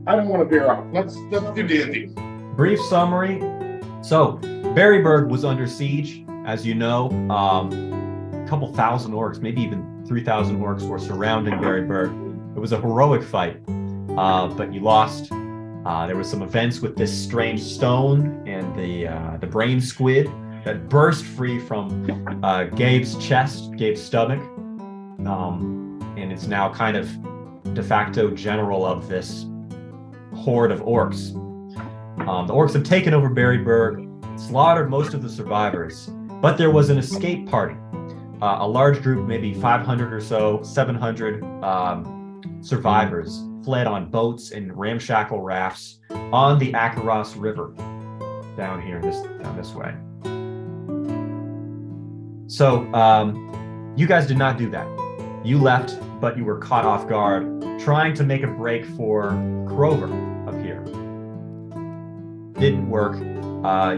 I don't want to veer off. Let's do D&D. Brief summary. So, Berryburg was under siege, as you know. A couple thousand orcs, maybe even 3,000 orcs were surrounding Berryburg. It was a heroic fight, but you lost. There were some events with this strange stone and the brain squid that burst free from Gabe's chest, Gabe's stomach, and it's now kind of de facto general of this horde of orcs. The orcs have taken over Berryburg, slaughtered most of the survivors, but there was an escape party. A large group, maybe 500 or so, 700 survivors fled on boats and ramshackle rafts on the Akaros River down here, down this way. So you guys did not do that. You left, but you were caught off guard, trying to make a break for Crover up here. Didn't work.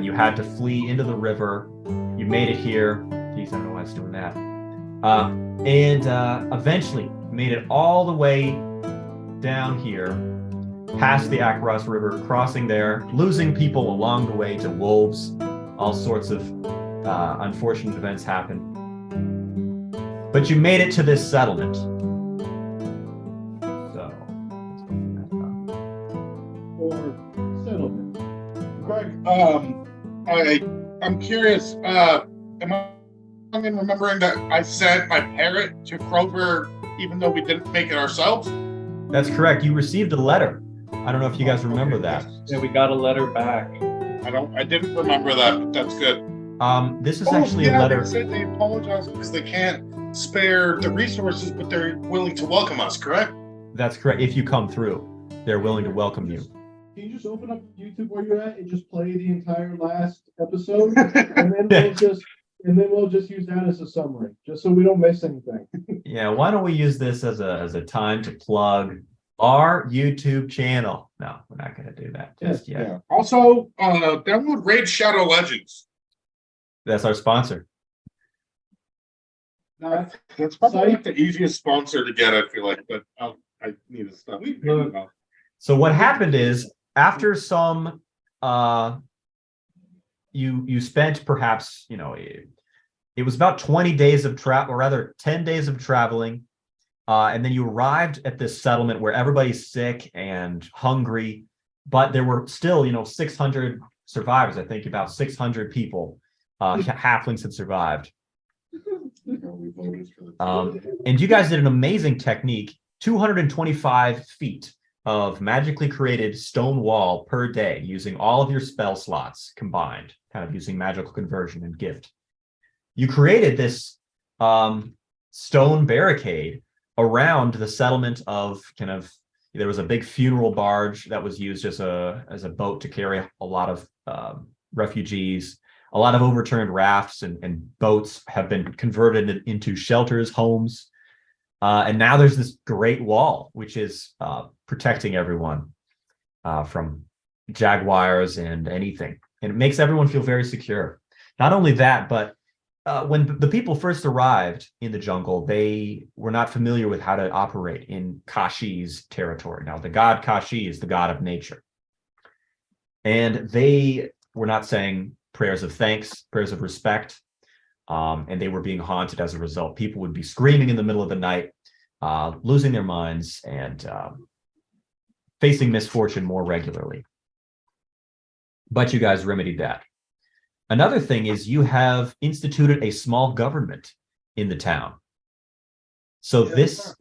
You had to flee into the river. You made it here. Geez, I don't know why it's doing that. And eventually made it all the way down here, past the Akaros River, crossing there, losing people along the way to wolves. All sorts of unfortunate events happened. But you made it to this settlement. So, let's open that up. Or settlement. Greg, I'm curious. Am I wrong in remembering that I sent my parrot to Crover even though we didn't make it ourselves? That's correct. You received a letter. I don't know if you guys remember that. Yeah, we got a letter back. I didn't remember that, but that's good. This is actually a letter. They said they apologize because they can't spare the resources, but they're willing to welcome us, correct? That's correct. If you come through, they're willing to welcome you. Can you just open up YouTube where you're at and just play the entire last episode, and then we'll just use that as a summary, just so we don't miss anything. Yeah, why don't we use this as a time to plug our YouTube channel? No, we're not going to do that just yet. Yeah. Also, download Raid Shadow Legends. That's our sponsor. That's probably like the easiest sponsor to get, I feel like, but I need to stop. So what happened is, after some you spent perhaps, it was about 20 days of travel, or rather 10 days of traveling, and then you arrived at this settlement where everybody's sick and hungry, but there were still 600 survivors. I think about 600 people, halflings had survived. And you guys did an amazing technique, 225 feet of magically created stone wall per day, using all of your spell slots combined, kind of using magical conversion and gift. You created this stone barricade around the settlement of there was a big funeral barge that was used as a boat to carry a lot of refugees. A lot of overturned rafts and boats have been converted into shelters, homes. And now there's this great wall, which is protecting everyone from jaguars and anything. And it makes everyone feel very secure. Not only that, but when the people first arrived in the jungle, they were not familiar with how to operate in Kashi's territory. Now, the god Kashi is the god of nature. And they were not saying prayers of thanks, prayers of respect, and they were being haunted as a result. People would be screaming in the middle of the night, losing their minds, and facing misfortune more regularly. But you guys remedied that. Another thing is you have instituted a small government in the town. So this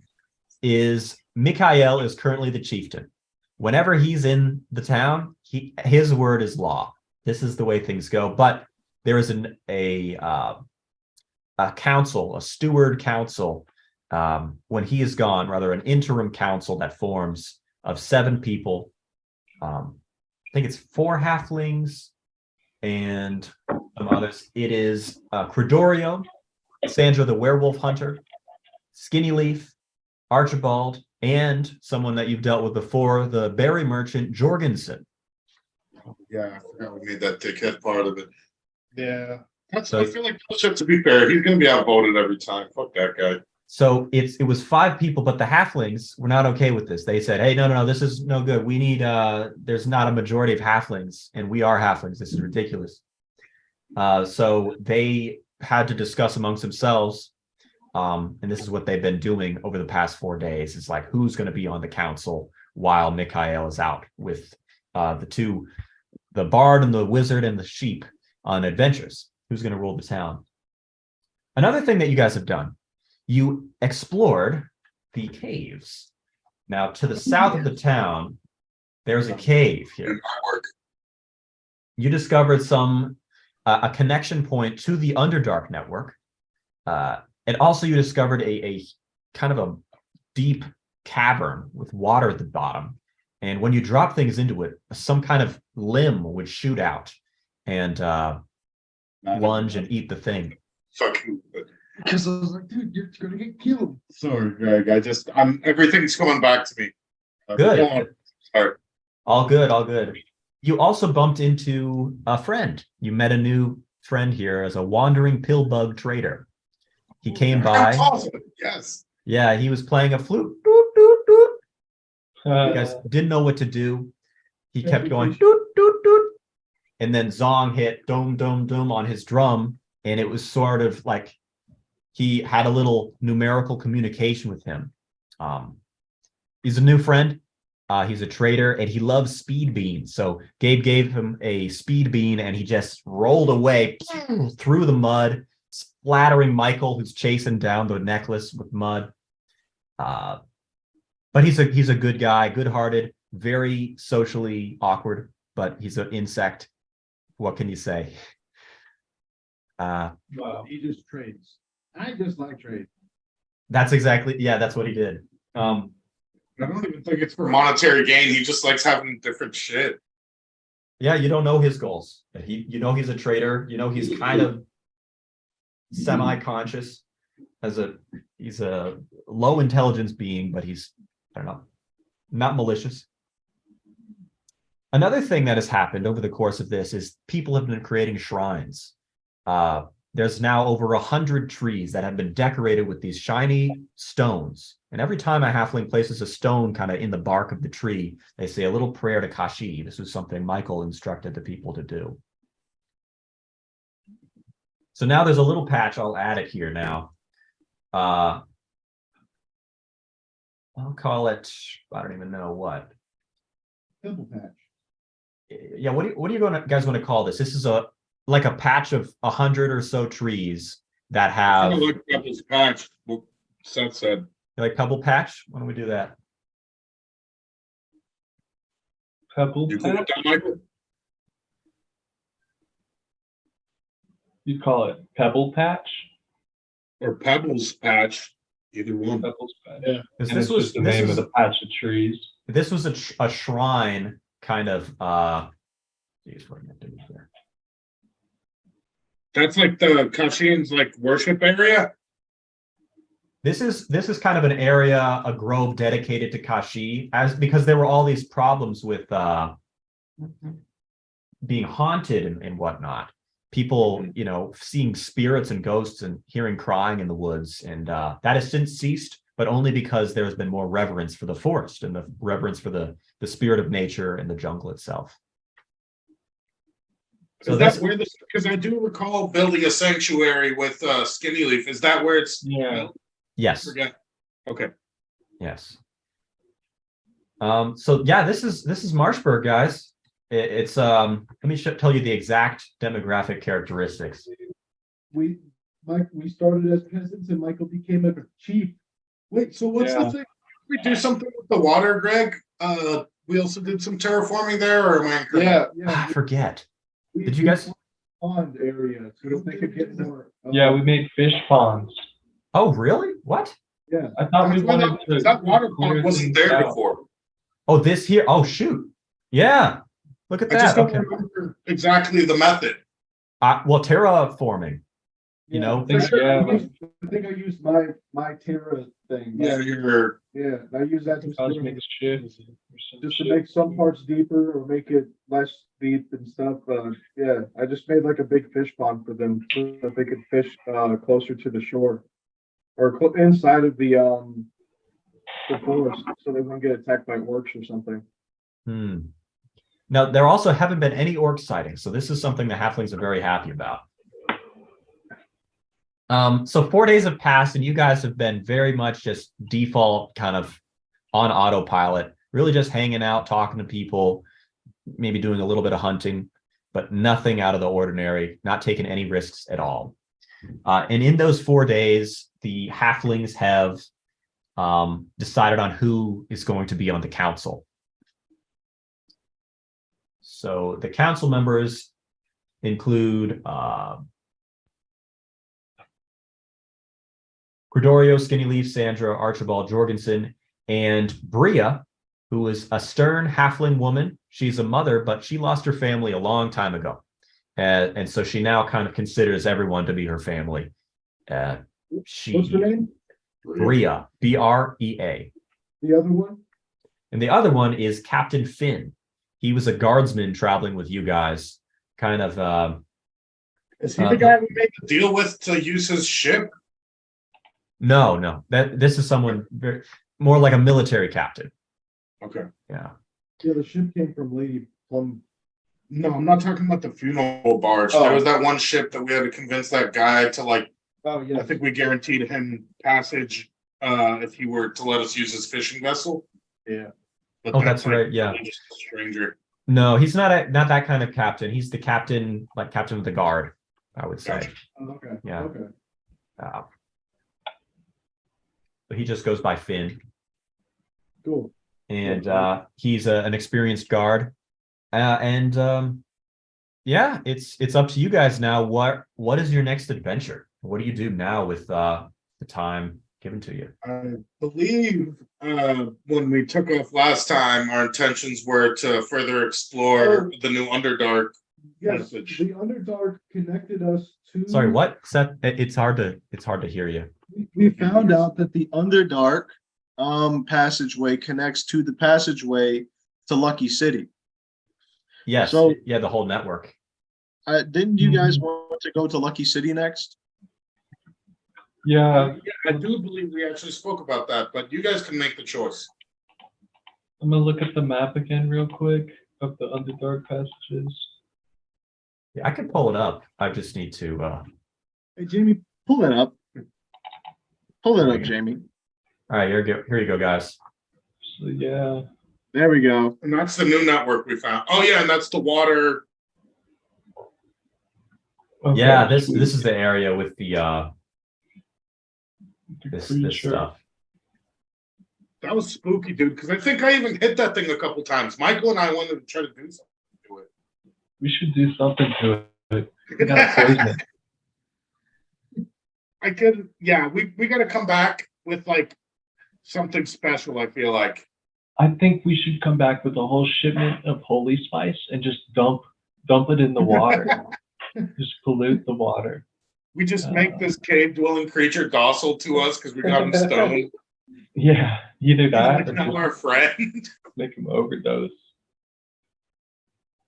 is, Mikhail is currently the chieftain. Whenever he's in the town, his word is law. This is the way things go. But there is a council, a steward council, when he is gone, rather an interim council that forms of 7 people. I think it's 4 halflings and some others. It is Credorio, Sandra the werewolf hunter, Skinny Leaf, Archibald, and someone that you've dealt with before, the berry merchant Jorgensen. Yeah, I forgot we made that dickhead part of it. Yeah. I feel like, to be fair, he's going to be outvoted every time. Fuck that guy. So it was 5 people, but the halflings were not okay with this. They said, "Hey, no, this is no good. We need there's not a majority of halflings, and we are halflings. This is ridiculous." So they had to discuss amongst themselves, and this is what they've been doing over the past 4 days. It's like, who's going to be on the council while Mikhail is out with the bard and the wizard and the sheep on adventures? Who's going to rule the town? Another thing that you guys have done, you explored the caves. Now, to the south of the town, there's a cave here. You discovered a connection point to the Underdark network. And also you discovered a kind of a deep cavern with water at the bottom. And when you drop things into it, some kind of limb would shoot out and lunge and eat the thing. Fucking. Because I was like, dude, you're gonna get killed. Sorry, Greg. Everything's coming back to me. Good. Sorry. All good. You also bumped into a friend. You met a new friend here as a wandering pillbug trader. He came by. Awesome. Yes. Yeah, he was playing a flute. Doot, doot, doot. You guys didn't know what to do. He kept going doot, doot, doot. And then Zong hit dome, dome, dome on his drum. And it was sort of like he had a little numerical communication with him. He's a new friend. He's a trader and he loves speed beans. So Gabe gave him a speed bean and he just rolled away through the mud, splattering Michael, who's chasing down the necklace with mud. But he's a good guy, good-hearted, very socially awkward, but he's an insect. What can you say? Wow. He just trades. I just like trade. That's what he did. I don't even think it's for monetary gain. He just likes having different shit. Yeah, you don't know his goals. He's a trader. He's kind of semi-conscious. He's a low intelligence being, but he's, I don't know, not malicious. Another thing that has happened over the course of this is people have been creating shrines. There's now over 100 trees that have been decorated with these shiny stones. And every time a halfling places a stone kind of in the bark of the tree, they say a little prayer to Kashi. This was something Michael instructed the people to do. So now there's a little patch. I'll add it here now. I'll call it, I don't even know what. Pimple patch. Yeah, what are you guys going to call this? This is like a patch of 100 or so trees that have. I like Pebbles patch. What Seth said. You like Pebble Patch? Why don't we do that? Pebble You cool with patch? that, Michael? You'd call it Pebble Patch? Or Pebbles patch? Either one. Pebbles Patch. Yeah. Because And it's just the name of the patch of trees. This was a shrine kind of. Geez, what am I doing here? That's like the Kashian's like worship area. This is kind of an area, a grove dedicated to Kashi, because there were all these problems with being haunted and whatnot. People, seeing spirits and ghosts and hearing crying in the woods, and that has since ceased, but only because there has been more reverence for the forest and the reverence for the spirit of nature and the jungle itself. So that's where this, because I do recall building a sanctuary with Skinny Leaf. Is that where it's? Yeah. Yes. Forget. Okay. Yes. So yeah, this is Marshburg, guys. It's let me tell you the exact demographic characteristics. We started as peasants and Michael became a chief. Wait, so what's the thing? We do something with the water, Greg? We also did some terraforming there, or am I incorrect? Yeah. I forget. Did you guys? Pond area so they could get more. Yeah, we made fish ponds. Oh, really? What? Yeah. I thought we wanted to. That water clear pond wasn't things there out. before. Oh, this here. Oh, shoot. Yeah. Look at I just that. don't remember exactly the method. Well, terraforming. I think I used my Terra thing. Yeah, I use that to Cosmic shift. just to make some parts deeper or make it less deep and stuff. I just made like a big fish pond for them so that they could fish closer to the shore. or inside of the forest, so they won't get attacked by orcs or something. Now, there also haven't been any orc sightings, so this is something the halflings are very happy about. So 4 days have passed, and you guys have been very much just default kind of on autopilot, really just hanging out, talking to people, maybe doing a little bit of hunting, but nothing out of the ordinary, not taking any risks at all. And in those 4 days, the halflings have decided on who is going to be on the council. So the council members include Cordorio, Skinny Leaf, Sandra, Archibald Jorgensen, and Bria, who is a stern halfling woman. She's a mother, but she lost her family a long time ago. And so she now kind of considers everyone to be her family. What's her name? Bria, B-R-E-A. The other one? And the other one is Captain Finn. He was a guardsman traveling with you guys. Kind of... Is he the guy we made the deal with to use his ship? No. This is someone more like a military captain. Okay. Yeah. Yeah, the ship came from Lady Plum. No, I'm not talking about the funeral barge. Oh. There was that one ship that we had to convince that guy to like. Oh yeah. I think we guaranteed him passage if he were to let us use his fishing vessel. Yeah. But That's right. Yeah. Just a stranger. No, he's not that kind of captain. He's the captain, like captain of the guard, I would say. Gotcha. Oh, okay. Yeah. Okay. But he just goes by Finn. Cool. And he's an experienced guard. Yeah, it's up to you guys now. What is your next adventure? What do you do now with the time given to you? I believe when we took off last time, our intentions were to further explore the new Underdark. Yes, Message. the Underdark connected us to. Sorry, what? Seth, it's hard to hear you. We found out that the Underdark passageway connects to the passageway to Lucky City. Yes. So- yeah, the whole network. Didn't you guys want to go to Lucky City next? Yeah, I do believe we actually spoke about that, but you guys can make the choice. I'm gonna look at the map again real quick of the Underdark passages. Yeah, I can pull it up. I just need to. Hey, Jamie, pull it up. Pull it up, Jamie. All right, here you go, guys. So yeah, There we go. And that's the new network we found. Oh yeah, and that's the water. okay, Yeah, this sweet. is the area with the The this creature. stuff. That was spooky, dude. Because I think I even hit that thing a couple times. Michael and I wanted to try to do something to it. We should do something to it. We gotta poison it. I could, yeah. We got to come back with like something special. I feel like. I think we should come back with a whole shipment of holy spice and just dump it in the water. Just pollute the water. We just make this cave-dwelling creature docile to us because we got him stoned. Yeah, either that He's or now just our friend. make him overdose.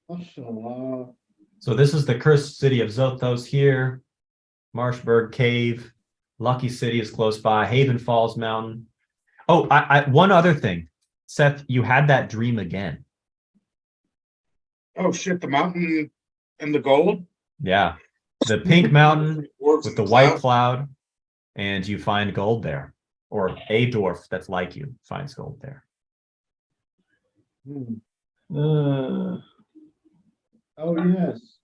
Mashallah. So this is the cursed city of Zothos here. Marshburg Cave. Lucky City is close by. Haven Falls Mountain. Oh, I one other thing. Seth, you had that dream again. Oh shit! The mountain and the gold. Yeah. The pink mountain Dwarves with and the white cloud. cloud, and you find gold there. Or a dwarf that's like you finds gold there. Hmm. Uh, Oh yes.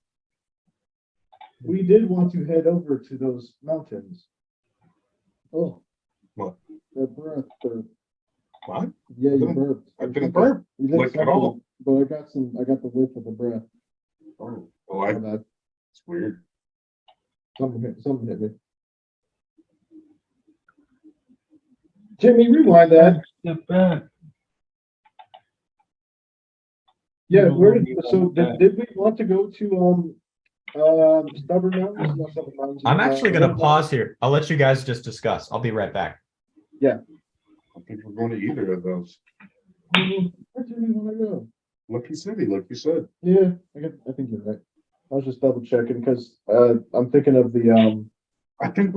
We did want to head over to those mountains. Oh. What? The breath burp. What? Yeah, you Didn't- burped. I didn't burp. You did Like, at something, all. but I got the whiff of the breath. Oh, My bad. it's weird. Something hit me. Jimmy, rewind that. step back. Yeah, No, where did you so want that. did we want to go to Stubborn Mountains? Not Stubborn Mountains. I'm actually going to Mountains. pause here. I'll let you guys just discuss. I'll be right back. I don't think we're going to either of those. Where do we want to go? Lucky City, like you said. Yeah, I think you're right. I was just double checking because I'm thinking of the I think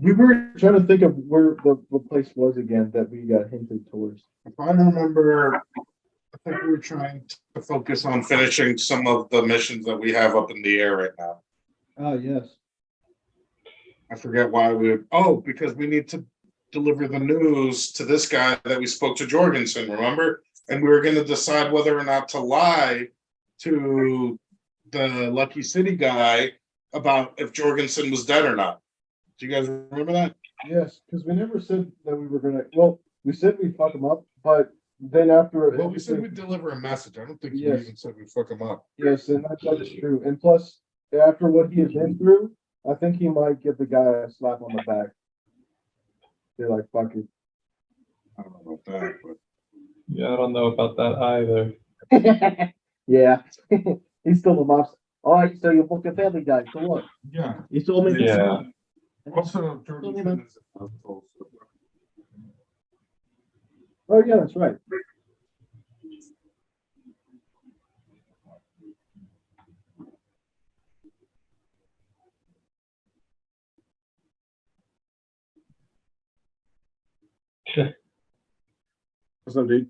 We were trying to think of where the place was again that we got hinted towards. If I remember, I think we were trying to focus on finishing some of the missions that we have up in the air right now. Oh, yes. I forget why because we need to deliver the news to this guy that we spoke to Jorgensen, remember? And we were going to decide whether or not to lie to the Lucky City guy about if Jorgensen was dead or not. Do you guys remember that? Yes, because we never said that we were going to. Well, we said we'd fuck him up, but then after. Well, we said we'd deliver a message. I don't think we Yes. even said we'd fuck him up. Yes, and that is true. And plus, after what he had been through, I think he might give the guy a slap on the back. They're like, fuck it. I don't know about that, but Yeah, I don't know about that either. Yeah. He's still the boss. All right, so you booked a family guy. So what? yeah. He told me. Yeah. Also, Jorgensen is Oh, yeah, that's right. What's up, dude?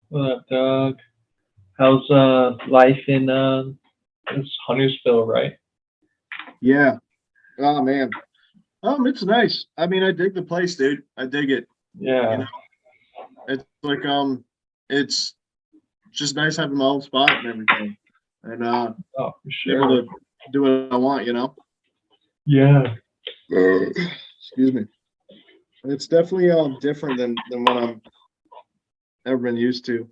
What up, Doug? How's life in it's Huntersville, right? Yeah. Oh man. It's nice. I mean, I dig the place, dude. I dig it. Yeah. You know, it's like it's just nice having my own spot and everything, and Oh, for able sure. to do what I want. Yeah. Excuse me. It's definitely different than what I'm ever been used to.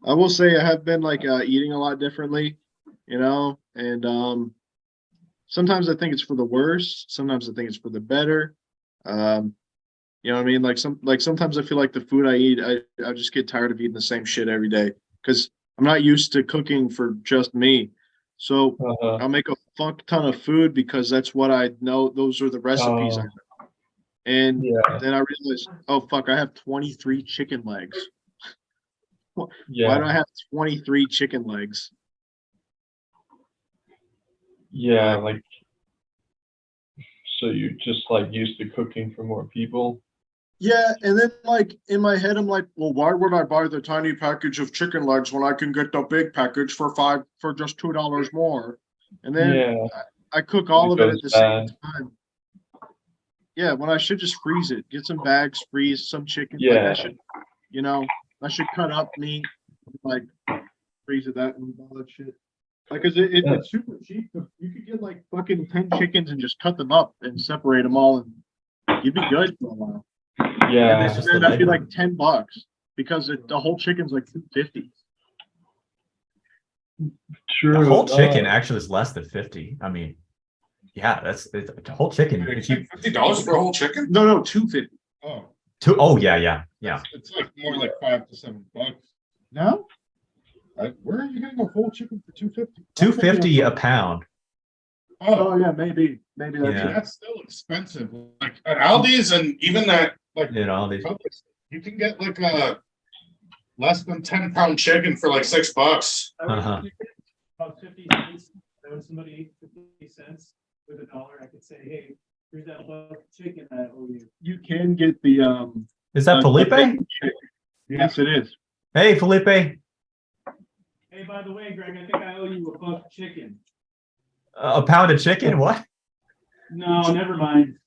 I will say I have been like eating a lot differently, and sometimes I think it's for the worse. Sometimes I think it's for the better. You know what I mean? Sometimes I feel like the food I eat, I just get tired of eating the same shit every day because I'm not used to cooking for just me. So I'll make a fuck ton of food because that's what I know. Those are the recipes I know. And Yeah. then I realized, oh fuck, I have 23 chicken legs. Yeah. Why do I have 23 chicken legs? Yeah, like so you're just like used to cooking for more people. Yeah, and then like in my head, I'm like, well, why would I buy the tiny package of chicken legs when I can get the big package for just $2 more? And then Yeah. I cook all of it at the same bad. time. Yeah, when I should just freeze it, get some bags, freeze some chicken. Yeah. I should cut up meat, like freeze it that and all that shit. Like, cause it's super cheap. You could get like fucking 10 chickens and just cut them up and separate them all, and you'd be good for a while. Yeah. there's just And the that'd be labor. like $10 because the whole chicken's like $2.50. True. The whole chicken actually is less than 50. I mean, yeah, that's the whole chicken. If you $50 for a whole chicken? No, $2.50. Oh, oh yeah. it's like more like $5 to $7. No, Where are you getting a whole chicken for $2.50? $2.50 a pound. oh yeah, maybe that's Yeah. it. That's still expensive. Like at Aldi's and even that, like You know, these Publix, you can get like a less than 10-pound chicken for like $6. Uh-huh. About 50 cents. When somebody ate 50 cents with $1, I could say, hey, here's that buck of chicken I owe you. You can get the Is that Felipe? chicken. Yes, it is. Hey, Felipe. Hey, by the way, Greg, I think I owe you a buck of chicken. A pound of chicken? What? No, never mind.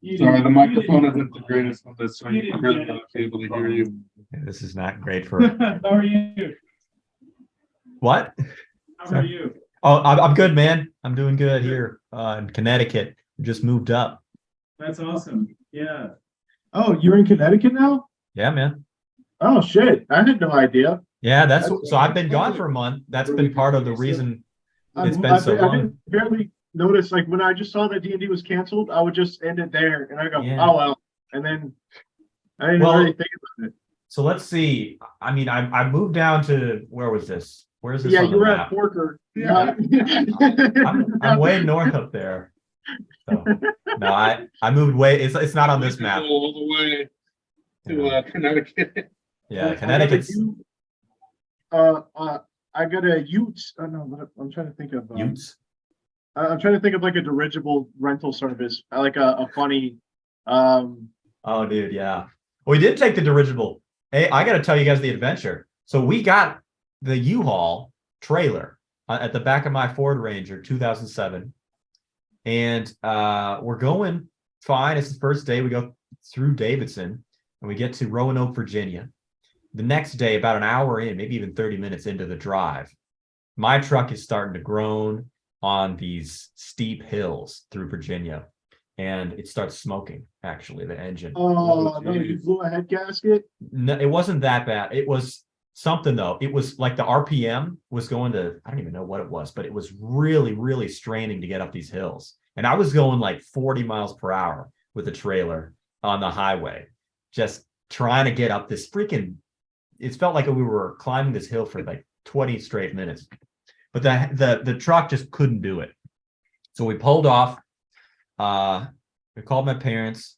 You Sorry, didn't- the you microphone didn't- isn't the greatest on this, so You you didn't really get it. not be able to hear you. This is not great for How are you? what? How are you? Oh, I'm good, man. I'm doing good here in Connecticut. Just moved up. That's awesome. Yeah. Oh, you're in Connecticut now? Yeah, man. Oh shit, I had no idea. Yeah, so I've been gone for a month. That's been part of the reason it's been so I long. didn't barely notice. Like when I just saw that D&D was canceled, I would just end it there, and I go, Yeah. oh well, and then I didn't Well, really think about it. So let's see. I mean, I moved down to where was this? Where's this Yeah, on you the were at map? Porker. Yeah. I'm way north up there. So, no, I moved way. It's not on this We map. can go all the way to Connecticut. Yeah, Connecticut's I got a Utes. Oh no, I'm trying to think of Utes. I'm trying to think of like a dirigible rental service, like a funny. Oh, dude, yeah. We did take the dirigible. Hey, I got to tell you guys the adventure. So we got the U-Haul trailer at the back of my Ford Ranger 2007, and we're going fine. It's the first day. We go through Davidson, and we get to Roanoke, Virginia. The next day, about an hour in, maybe even 30 minutes into the drive, my truck is starting to groan on these steep hills through Virginia, and it starts smoking, actually, the engine. Oh no! You blew a head gasket. No, it wasn't that bad. It was something, though. It was like the RPM was going to, I don't even know what it was, but it was really, really straining to get up these hills. And I was going like 40 miles per hour with a trailer on the highway, just trying to get up this freaking, it felt like we were climbing this hill for like 20 straight minutes. But the truck just couldn't do it. So we pulled off. We called my parents,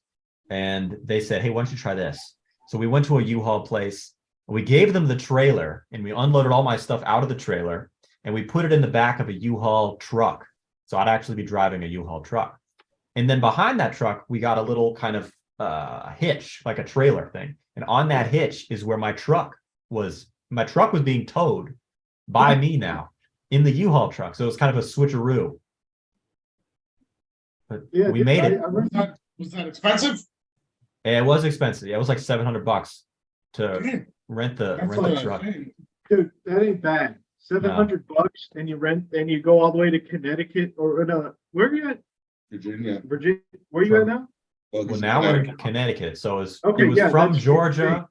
and they said, hey, why don't you try this? So we went to a U-Haul place. We gave them the trailer, and we unloaded all my stuff out of the trailer, and we put it in the back of a U-Haul truck. So I'd actually be driving a U-Haul truck. And then behind that truck, we got a little kind of hitch, like a trailer thing. And on that hitch is where my truck was being towed by me now in the U-Haul truck. So it was kind of a switcheroo. But Yeah, we made it. Was that expensive? Yeah, it was expensive. Yeah, it was like $700 to rent the truck. Dude, that ain't bad. $700 and you rent and you go all the way to Connecticut or no, where are you at? Virginia. Virginia. Where are you at now? Well, now we're in Connecticut. So it Okay, was yeah, from that's Georgia. great.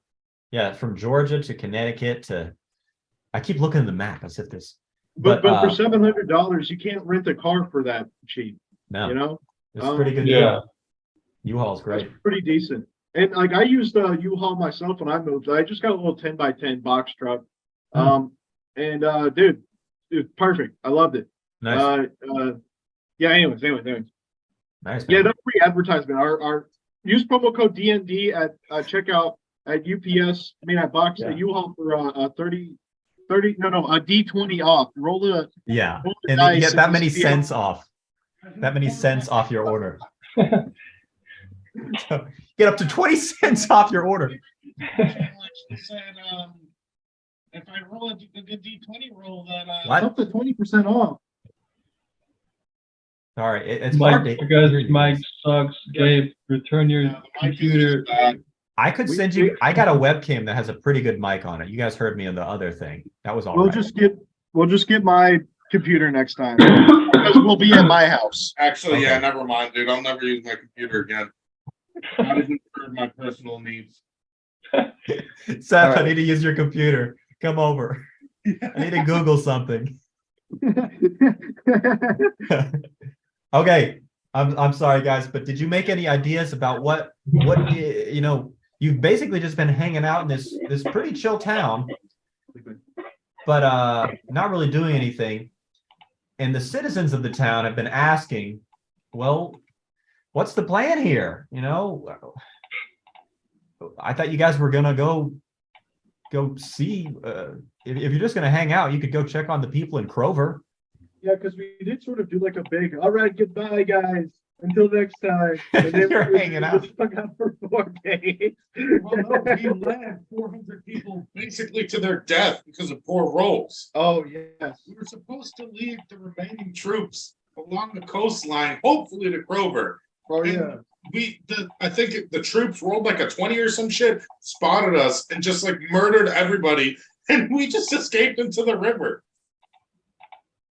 Yeah, from Georgia to Connecticut to. I keep looking at the map as if this. But for $700, you can't rent a car for that cheap. No, You know, it's a pretty good Yeah. deal. U-Haul's great. that's pretty decent. And like I used U-Haul myself when I moved. I just got a little 10x10 box truck. Dude, perfect. I loved it. Nice. Yeah. Anyways. Nice. Yeah, Man. no free advertisement. Our use promo code DND at checkout at UPS. I mean at box Yeah. at U-Haul for 30 a D20 off. Roll the Yeah, roll the and then you dice get that and many see- cents off. That many cents off your order. So, get up to 20 cents off your order. Said, if I roll a good D20 roll, that What? Up to 20% off. All right, it's hard Mike, to guys, hear you Mike guys. sucks. Gabe, return your computer. I could We- send you. I got a webcam that has a pretty good mic on it. You guys heard me on the other thing. That was all We'll right. just get my computer next time because we'll be at my house. Actually, yeah, Okay. never mind, dude. I'll never use my computer again. Not even for my personal needs. Seth, I Alright. need to use your computer. Come over. I need to Google something. Okay, I'm sorry, guys, but did you make any ideas about what you've basically just been hanging out in this pretty chill town, but not really doing anything. And the citizens of the town have been asking, well, what's the plan here? I thought you guys were gonna go see. If you're just gonna hang out, you could go check on the people in Crover. Yeah, because we did sort of do like a big, all right, goodbye, guys. Until next time. And You're we hanging just hung out for 4 days. Well, no, we led 400 people basically to their death because of poor rolls. Oh yes. We were supposed to leave the remaining troops along the coastline, hopefully to Crover. Oh yeah. I think the troops rolled like a 20 or some shit, spotted us, and just like murdered everybody, and we just escaped into the river.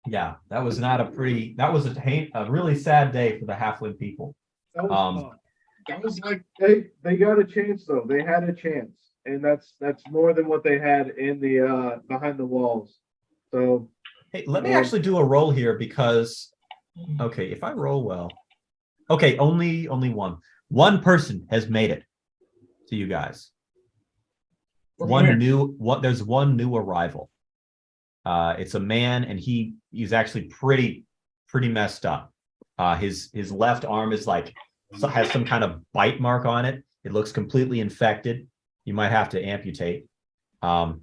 Yeah, that was not a pretty. That was a really sad day for the halfling people. That was fun. That was like They got a chance though. They had a chance, and that's more than what they had in the behind the walls. So Hey, let me actually do a roll here because, okay, if I roll well, okay, only one person has made it to you guys. There's one new arrival. It's a man, and he's actually pretty messed up. His left arm is has some kind of bite mark on it. It looks completely infected. You might have to amputate. But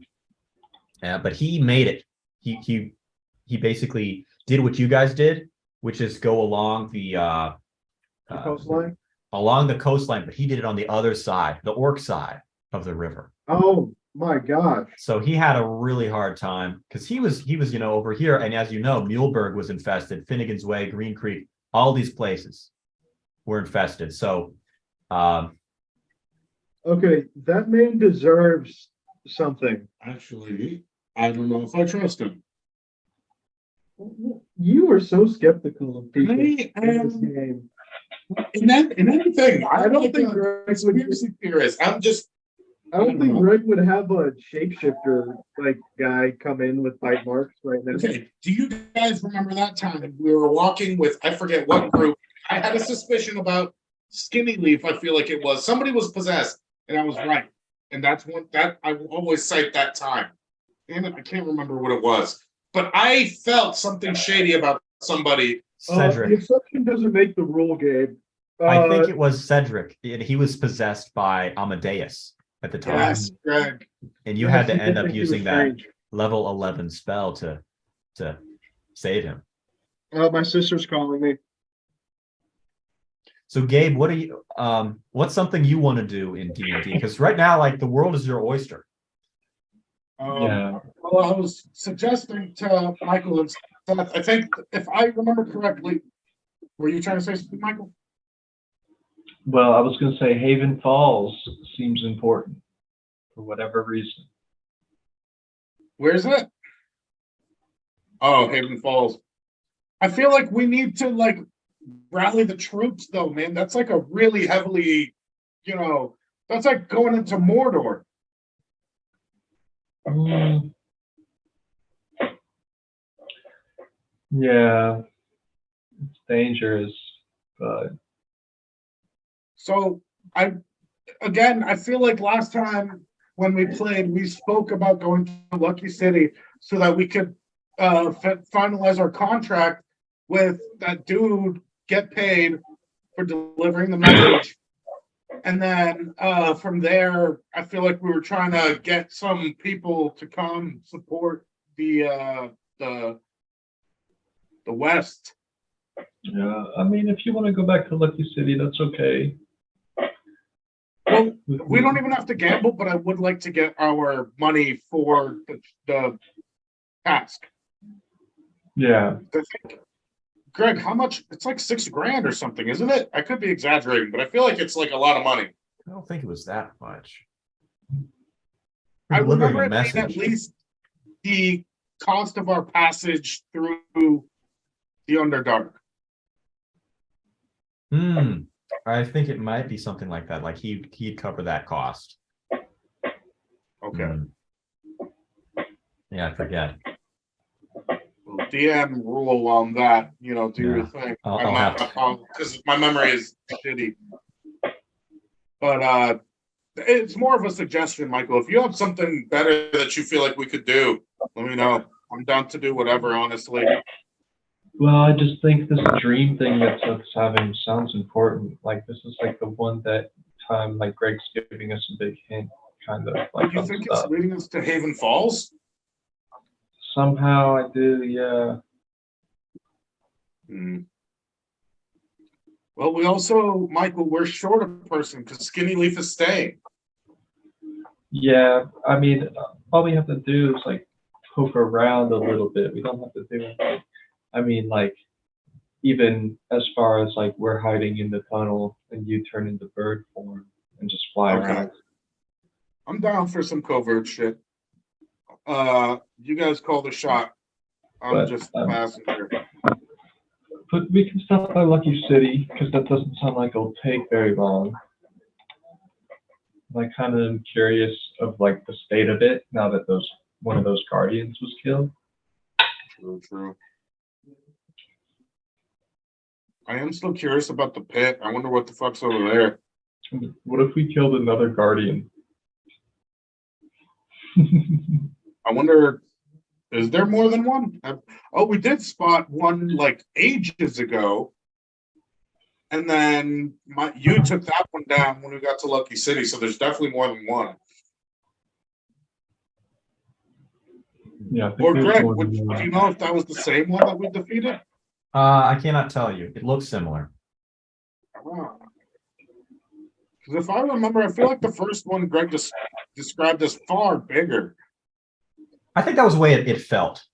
he made it. He basically did what you guys did. which is go along Coastline. along the coastline, but he did it on the other side, the orc side of the river. Oh my gosh. So he had a really hard time because he was over here, and as you know, Muleburg was infested, Finnegan's Way, Green Creek, all these places were infested. So Okay, that man deserves something. Actually, I don't know if I trust him. You are so skeptical of people I in this am- game. In anything, I don't think a Greg would. conspiracy theorist. I'm just I don't think Greg would have a shapeshifter like guy come in with bite marks right now. okay. Do you guys remember that time we were walking with I forget what group? I had a suspicion about Skinny Leaf. I feel like it was somebody was possessed, and I was right. And that's one that I will always cite that time. Damn it, I can't remember what it was, but I felt something shady about somebody. Cedric, The exception doesn't make the rule, Gabe. I think it was Cedric. He was possessed by Amadeus at the time, Yes, Greg. and you had to yes, I end up think he was using that strange. level 11 spell to save him. My sister's calling me. So Gabe, what's something you want to do in D&D? Because right now, like, the world is your oyster. Yeah. Well, I was suggesting to Michael and Seth, I think if I remember correctly, were you trying to say something, Michael? Well, I was going to say Haven Falls seems important for whatever reason. Where's it? Oh, Haven Falls. I feel like we need to like rally the troops though, man. That's like a really heavily, that's like going into Mordor. Mm. Yeah, it's dangerous, but So I feel like last time when we played, we spoke about going to Lucky City so that we could finalize our contract with that dude, get paid for delivering the message. And then from there, I feel like we were trying to get some people to come support the West. yeah, I mean, if you want to go back to Lucky City, that's okay. Well, we don't even have to gamble, but I would like to get our money for the task. Yeah, I think, Greg, how much? It's like $6,000 or something, isn't it? I could be exaggerating, but I feel like it's like a lot of money. I don't think it was that much. I Delivering remember a it being at message. least the cost of our passage through the Underdark. I think it might be something like that. Like he'd cover that cost. Okay. Hmm. Yeah, I forget. Well, DM rule on that, do your Yeah. thing. I'll have to. Because my memory is shitty. But it's more of a suggestion, Michael. If you have something better that you feel like we could do, let me know. I'm down to do whatever, honestly. well, I just think this dream thing that Seth's having sounds important. Like, this is like the one that time, like, Greg's giving us a big hint, kind of like Do you on think it's stuff. leading us to Haven Falls? Somehow I do, yeah. Hmm. Well, we also, Michael, we're short a person because Skinny Leaf is staying. Yeah, I mean, all we have to do is like poke around a little bit. We don't have to do anything. I mean, like, even as far as like we're hiding in the tunnel and you turn into bird form and just fly Okay. around. I'm down for some covert shit. You guys call the shot. I'm But, just a passenger. But we can stop by Lucky City because that doesn't sound like it'll take very long. I kind of am curious of like the state of it now that one of those guardians was killed. True. I am still curious about the pit. I wonder what the fuck's over there. What if we killed another guardian? I wonder, is there more than one? We did spot one like ages ago. And then you took that one down when we got to Lucky City, so there's definitely more than one. Yeah, I think Or there's Greg, more than do one. you know if that was the same one that we defeated? I cannot tell you. It looks similar. Wow. Because if I remember, I feel like the first one Greg described as far bigger. I think that was the way it felt.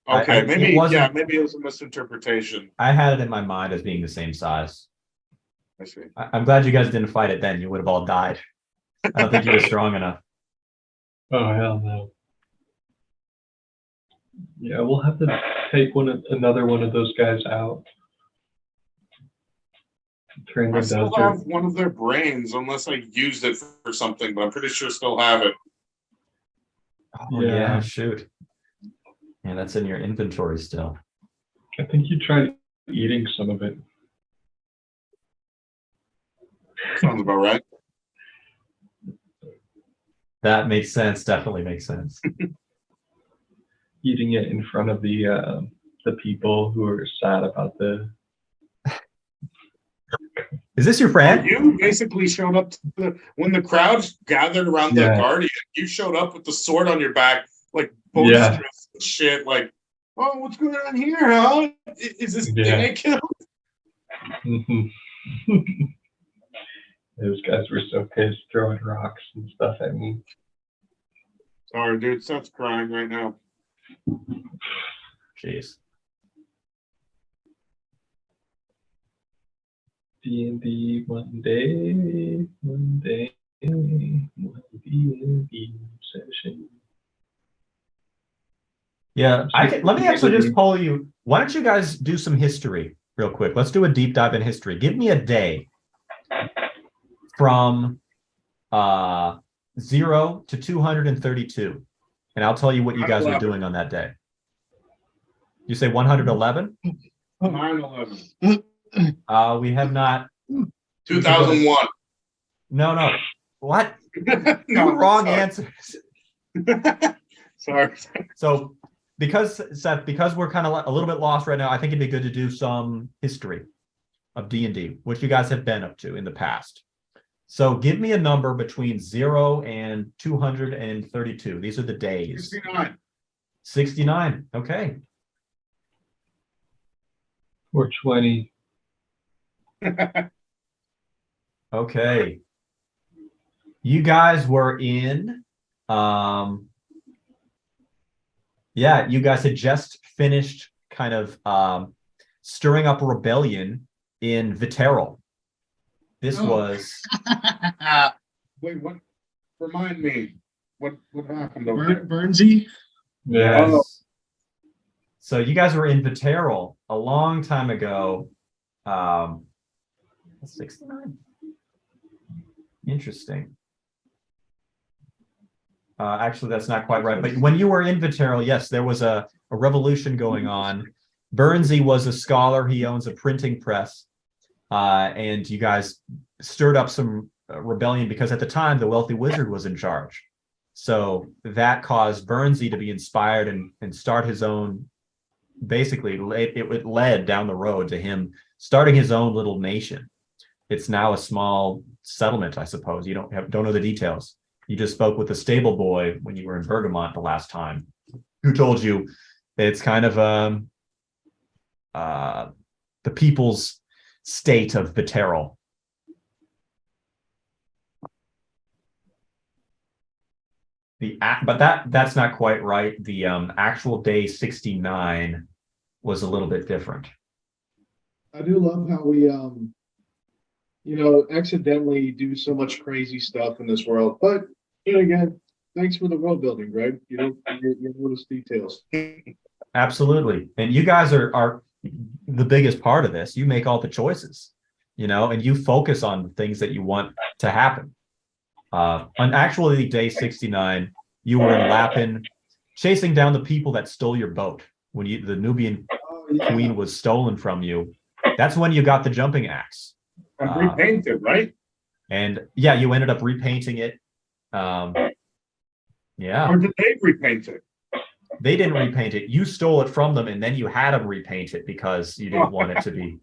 Okay, it maybe wasn't- maybe it was a misinterpretation. I had it in my mind as being the same size. I see. I'm glad you guys didn't fight it then. You would have all died. I don't think you were strong enough. Oh hell no. Yeah, we'll have to take another one of those guys out. Turn I them still down. have one of their brains, unless I used it for something, but I'm pretty sure I still have it. Oh, Yeah. yeah, shoot. Yeah, that's in your inventory still. I think you tried eating some of it. Sounds about right. That makes sense. Definitely makes sense. Eating it in front of the people who are sad about the. Is this your friend? You basically showed up when the crowd gathered around the Yeah. guardian. You showed up with the sword on your back, like boisterous and shit. Like, oh, what's going on here, huh? Is this Yeah. thing I killed? Mhm. Those guys were so pissed, throwing rocks and stuff at me. Sorry, dude. Seth's crying right now. Jeez. D&D Monday, one D&D session. Yeah, let me actually just poll you. Why don't you guys do some history real quick? Let's do a deep dive in history. Give me a day from 0 to 232, and I'll tell you what you guys were doing on that day. You say 111? 9/11. We have not. 2001. No. What? No, Wrong sorry. answers. Sorry. So, because Seth, because we're kind of a little bit lost right now, I think it'd be good to do some history of D&D, which you guys have been up to in the past. So, give me a number between 0 and 232. These are the days. 69. 69. Okay. Or 20. Okay. You guys were in, you guys had just finished kind of stirring up a rebellion in Viterol. This was Wait, what? Remind me. What happened over there? Burnsy? Yeah. Oh. So you guys were in Viterol a long time ago. 69. Interesting. Actually, that's not quite right. But when you were in Viterol, yes, there was a revolution going on. Burnsy was a scholar. He owns a printing press. And you guys stirred up some rebellion because at the time, the wealthy wizard was in charge. So that caused Burnsy to be inspired and start his own, basically, it led down the road to him starting his own little nation. It's now a small settlement, I suppose. You don't know the details. You just spoke with the stable boy when you were in Bergamot the last time, who told you it's kind of the people's state of Viterol. But that's not quite right. The actual day 69 was a little bit different. I do love how we, accidentally do so much crazy stuff in this world. But, again, thanks for the world building, Greg. You notice details. Absolutely. And you guys are the biggest part of this. You make all the choices, and you focus on the things that you want to happen. On actually day 69, you were in Lapin chasing down the people that stole your boat. When the Nubian queen was stolen from you, that's when you got the jumping axe. And repainted, right? And yeah, you ended up repainting it. Yeah. Or did they repaint it? They didn't repaint it. You stole it from them, and then you had them repaint it because you didn't want it to be.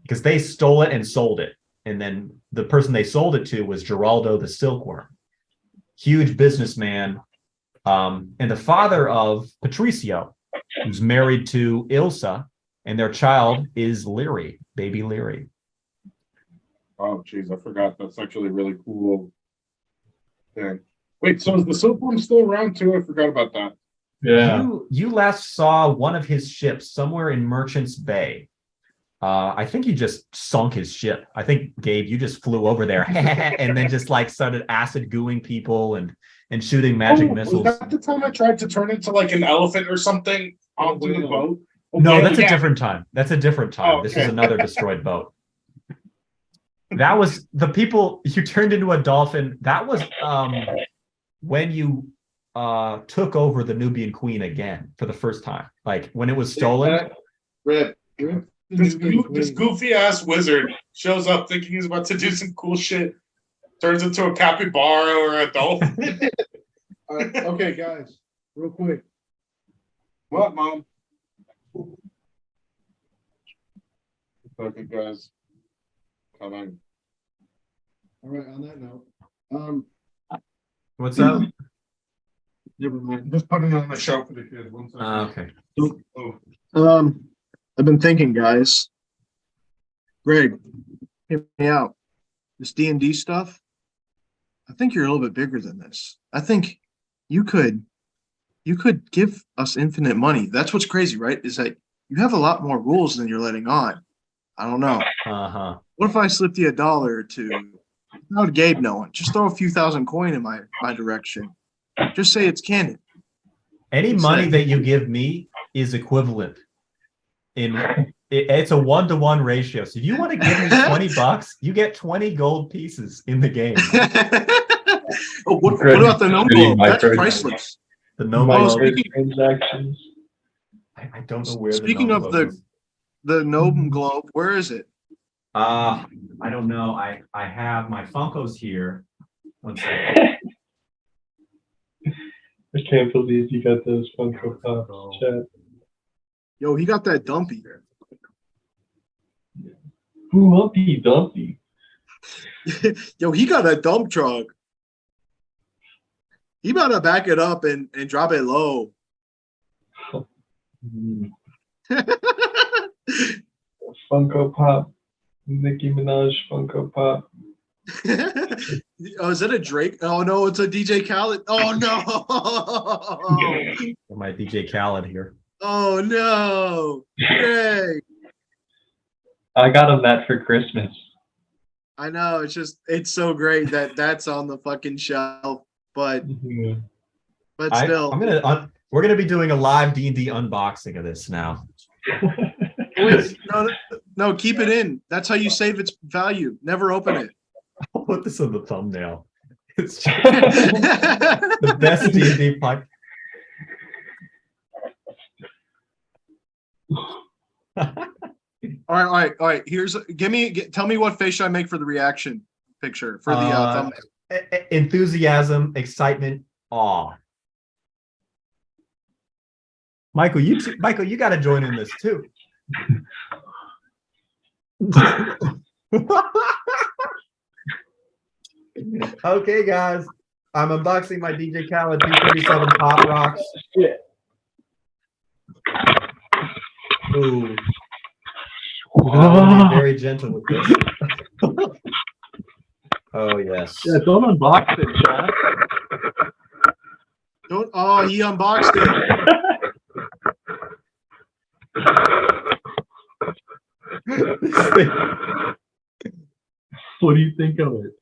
Because they stole it and sold it. And then the person they sold it to was Geraldo the Silkworm. Huge businessman. And the father of Patricio, who's married to Ilsa, and their child is Leary, baby Leary. Oh, geez, I forgot. That's actually a really cool thing. Wait, so is the silkworm still around too? I forgot about that. Yeah. You last saw one of his ships somewhere in Merchant's Bay. I think you just sunk his ship. I think, Gabe, you just flew over there and then just like started acid gooing people and shooting magic missiles. Was that the time I tried to turn into like an elephant or something onto the boat? No, that's a Yeah. different time. That's a different time. Oh, This okay. is another destroyed boat. That was the people you turned into a dolphin. That was when you took over the Nubian Queen again for the first time. Like when it was stolen. Rip. This goofy ass wizard shows up thinking he's about to do some cool shit, turns into a capybara or a dolphin. Okay, guys, real quick. What, Mom? Okay, guys. Coming. All right, on that note, What's up? Never mind. Just putting it on the show for the kids. 1 second. Okay. Oh. I've been thinking, guys. Greg, hear me out. This D&D stuff, I think you're a little bit bigger than this. I think you could give us infinite money. That's what's crazy, right? Is that you have a lot more rules than you're letting on. I don't know. Uh-huh. What if I slipped you $1 or $2? How would Gabe know it? Just throw a few thousand coin in my direction. Just say it's canon. Any money that you give me is equivalent. It's a 1-to-1 ratio. So if you want to give me $20, you get 20 gold pieces in the game. What about the gnome globe? That's priceless. The gnome Well, globe. Transactions. I don't know where. Speaking of the gnome globe, where is it? I don't know. I have my Funkos here. One second. I can't believe you got those Funko Pops, chat. Yo, he got that dumpy. Ooh, Humpty Dumpty. Yo, he got a dump truck. He about to back it up and drop it low. Funko Pop. Nicki Minaj Funko Pop. Oh, is that a Drake? Oh no, it's a DJ Khaled. Oh no. My DJ Khaled here. Oh no. Greg. I got him that for Christmas. I know, it's so great that that's on the fucking shelf, but still. We're gonna be doing a live D&D unboxing of this now. Wait, no, keep it in. That's how you save its value. Never open it. I'll put this in the thumbnail. It's just the best D&D podcast. All right. Tell me what face should I make for the reaction picture for the thumbnail. Enthusiasm, excitement, awe. Michael, you got to join in this too. Okay, guys, I'm unboxing my DJ Khaled 237 Pop Rocks. Ooh. Be very gentle with this. Oh yes. Yeah, don't unbox it, John. Don't. Oh, he unboxed it. What do you think of it?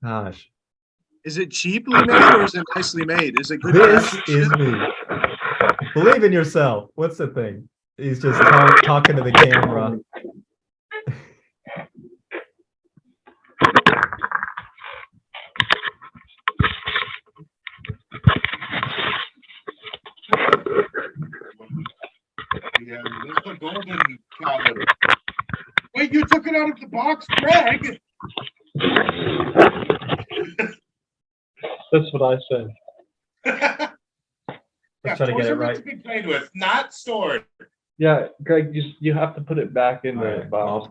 Gosh. Is it cheaply made or is it nicely made? Is it good? This is me. Believe in yourself. What's the thing? He's just talking to the camera. Yeah, this is the golden Khaled. Wait, you took it out of the box, Greg? That's what I said. Let's try to get it right. To be played with, not stored. Yeah, Greg, you have to put it back in the All right, box.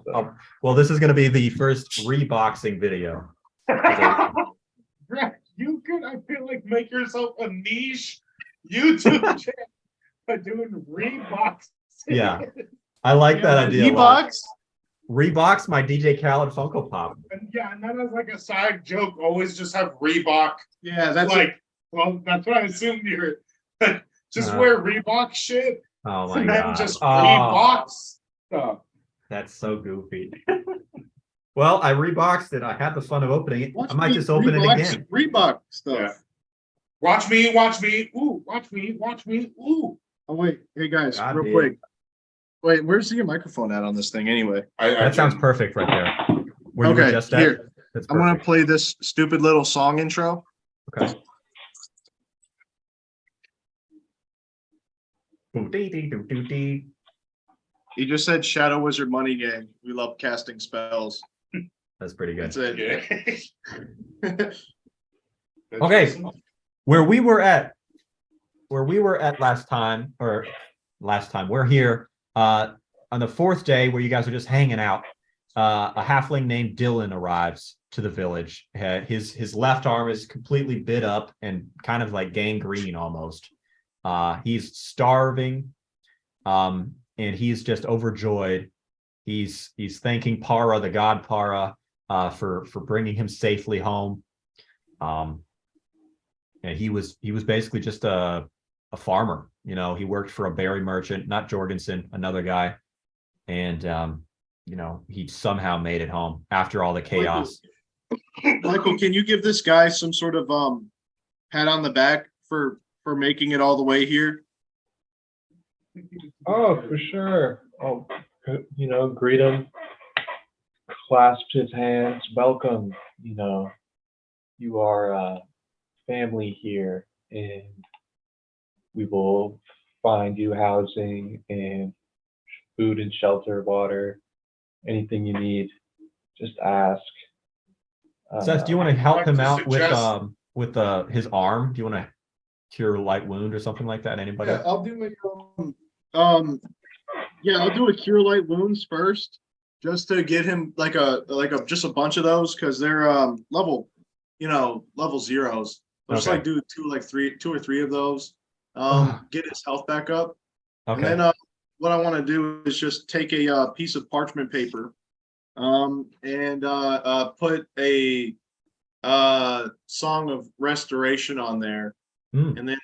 well, this is going to be the first reboxing video. Greg, you could, I feel like, make yourself a niche YouTube channel by doing Reeboks. Yeah. I like that idea. a lot. Reeboks? Reeboks, my DJ Khaled Funko Pop. And yeah, and then as like a side joke, always just have Reebok. Yeah, that's Like, well, that's what I assumed you were. Just Uh, wear Reebok shit. Oh my And then god. just Oh, Reeboks stuff. that's so goofy. Well, I reboxed it. I had the fun of opening it. I might just open it again. Reebok stuff. Yeah. Watch me, watch me. Ooh, watch me, watch me. Ooh. Oh wait, hey guys, God real damn. quick. Wait, where's the microphone at on this thing anyway? That sounds perfect right there. Where you were Okay, just at? here. That's I'm gonna perfect. play this stupid little song intro. Okay. Doo-dee-dee-doo-doo-dee. He just said Shadow Wizard Money Gang. We love casting spells. That's pretty good. That's it. Yeah. Okay. Where we were at last time, we're here on the fourth day where you guys are just hanging out. A halfling named Dylan arrives to the village. His left arm is completely bit up and kind of like gangrene almost. He's starving, and he's just overjoyed. He's thanking Para, the god Para, for bringing him safely home. And he was basically just a farmer. You know, he worked for a berry merchant, not Jorgensen, another guy, and you know, he somehow made it home after all the chaos. Michael, can you give this guy some sort of pat on the back for making it all the way here? Oh, for sure. Oh, you know, greet him, clasp his hands, welcome. You know, you are family here, and we will find you housing and food and shelter, water, anything you need. Just ask. Seth, do you want to help like him to out suggest- with his arm? Do you want to cure a light wound or something like that? Anybody? Yeah, I'll do my yeah, I'll do a cure light wounds first, just to get him like a just a bunch of those because they're level zeros. I'll just Okay. like do two or three of those. Get his health back up. Okay. And then what I want to do is just take a piece of parchment paper, and put a song of restoration on there, Hmm. and then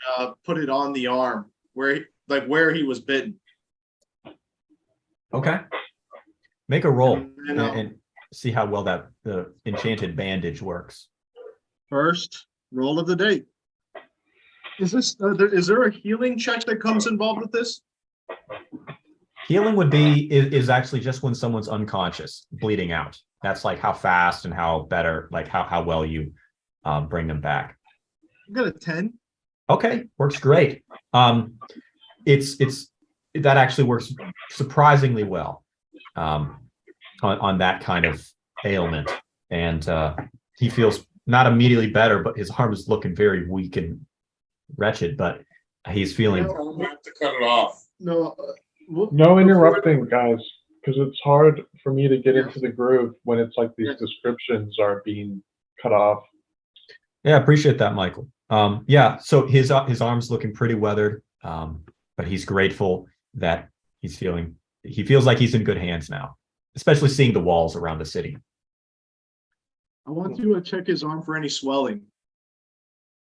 put it on the arm where he was bitten. Okay. Make a roll And, and see how well the enchanted bandage works. first roll of the day. Is there a healing check that comes involved with this? Healing would be is actually just when someone's unconscious, bleeding out. That's like how fast and how better, like how well you bring them back. I got a 10. Okay, works great. It's that actually works surprisingly well on that kind of ailment, and he feels not immediately better, but his arm is looking very weak and wretched. But he's feeling. I'm gonna have to cut it off. No. No interrupting, guys, because it's hard for me to get into the groove when it's like these descriptions are being cut off. Yeah, appreciate that, Michael. Yeah, so his arm's looking pretty weathered, but he's grateful that he feels like he's in good hands now, especially seeing the walls around the city. I want to check his arm for any swelling.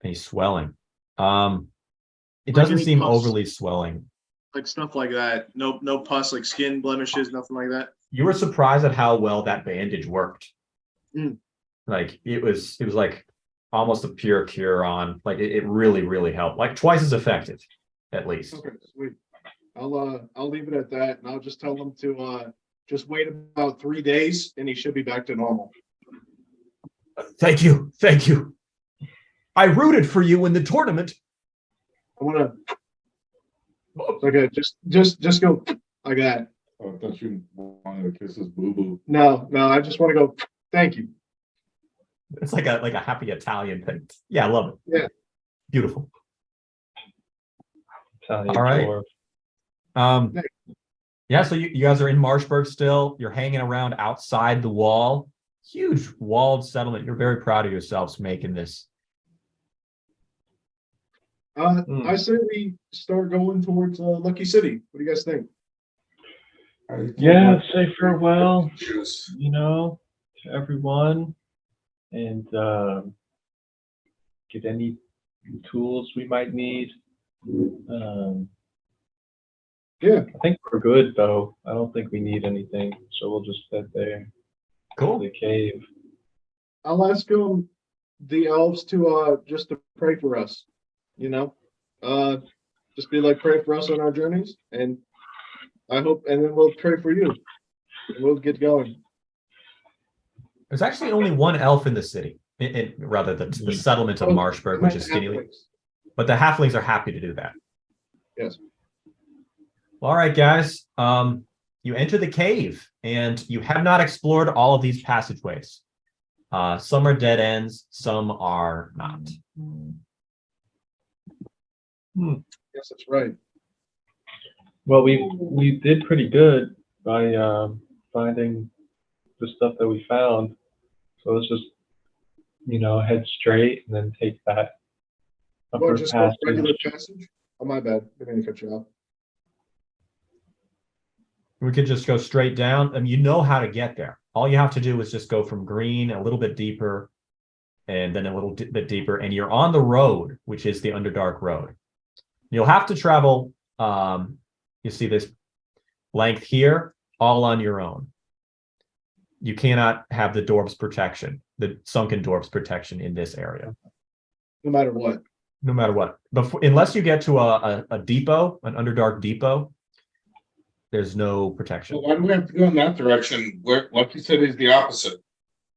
And he's swelling. It Like doesn't any seem pus? overly swelling. Like stuff like that. No pus, like skin blemishes, nothing like that. You were surprised at how well that bandage worked. Mm. Like it was like almost a pure cure on. Like it really, really helped. Like twice as effective, at least. Okay, sweet. I'll leave it at that, and I'll just tell him to just wait about 3 days, and he should be back to normal. Thank you. I rooted for you in the tournament. I want to. Okay, just go like that. Oh, I thought you wanted to kiss his boo boo. No, I just want to go. Thank you. It's like a happy Italian thing. Yeah, I love it. Yeah. Beautiful. Italian All right. dwarf. Yeah, so you guys are in Marshburg still. You're hanging around outside the wall. Huge walled settlement. You're very proud of yourselves making this. I say we start going towards Lucky City. What do you guys think? Yeah, say farewell, Choose. to everyone, and get any tools we might need. Yeah. I think we're good though. I don't think we need anything, so we'll just head there. Cool. The cave. I'll ask the elves to just to pray for us. Just be like pray for us on our journeys, and I hope, and then we'll pray for you. And we'll get going. There's actually only one elf in the city, rather the settlement of Marshburg, which is Skinny. But the halflings are happy to do that. Yes. All right, guys. You enter the cave, and you have not explored all of these passageways. Some are dead ends, some are not. Yes, that's right. Well, we did pretty good by finding the stuff that we found. So let's just head straight and then take that upper Just go passage. regular passage. Oh, my bad. I didn't cut you off. We could just go straight down, and you know how to get there. All you have to do is just go from green a little bit deeper, and then a little bit deeper, and you're on the road, which is the Underdark Road. You'll have to travel, you see this length here, all on your own. You cannot have the dwarves protection, the sunken dwarves protection in this area. No matter what. No matter what. Unless you get to a depot, an Underdark depot, there's no protection. Well, why do we have to go in that direction? Like you said, is the opposite.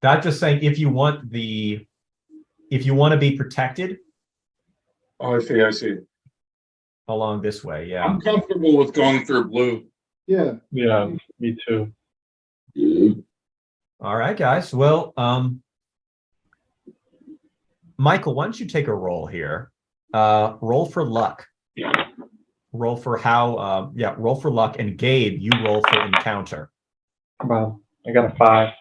That's just saying if you want to be protected. Oh, I see. Along this way, yeah. I'm comfortable with going through blue. Yeah. Yeah, me too. All right, guys. Well, Michael, why don't you take a roll here? Roll for luck. Yeah. Roll for roll for luck. And Gabe, you roll for encounter. Come on. I got a 5.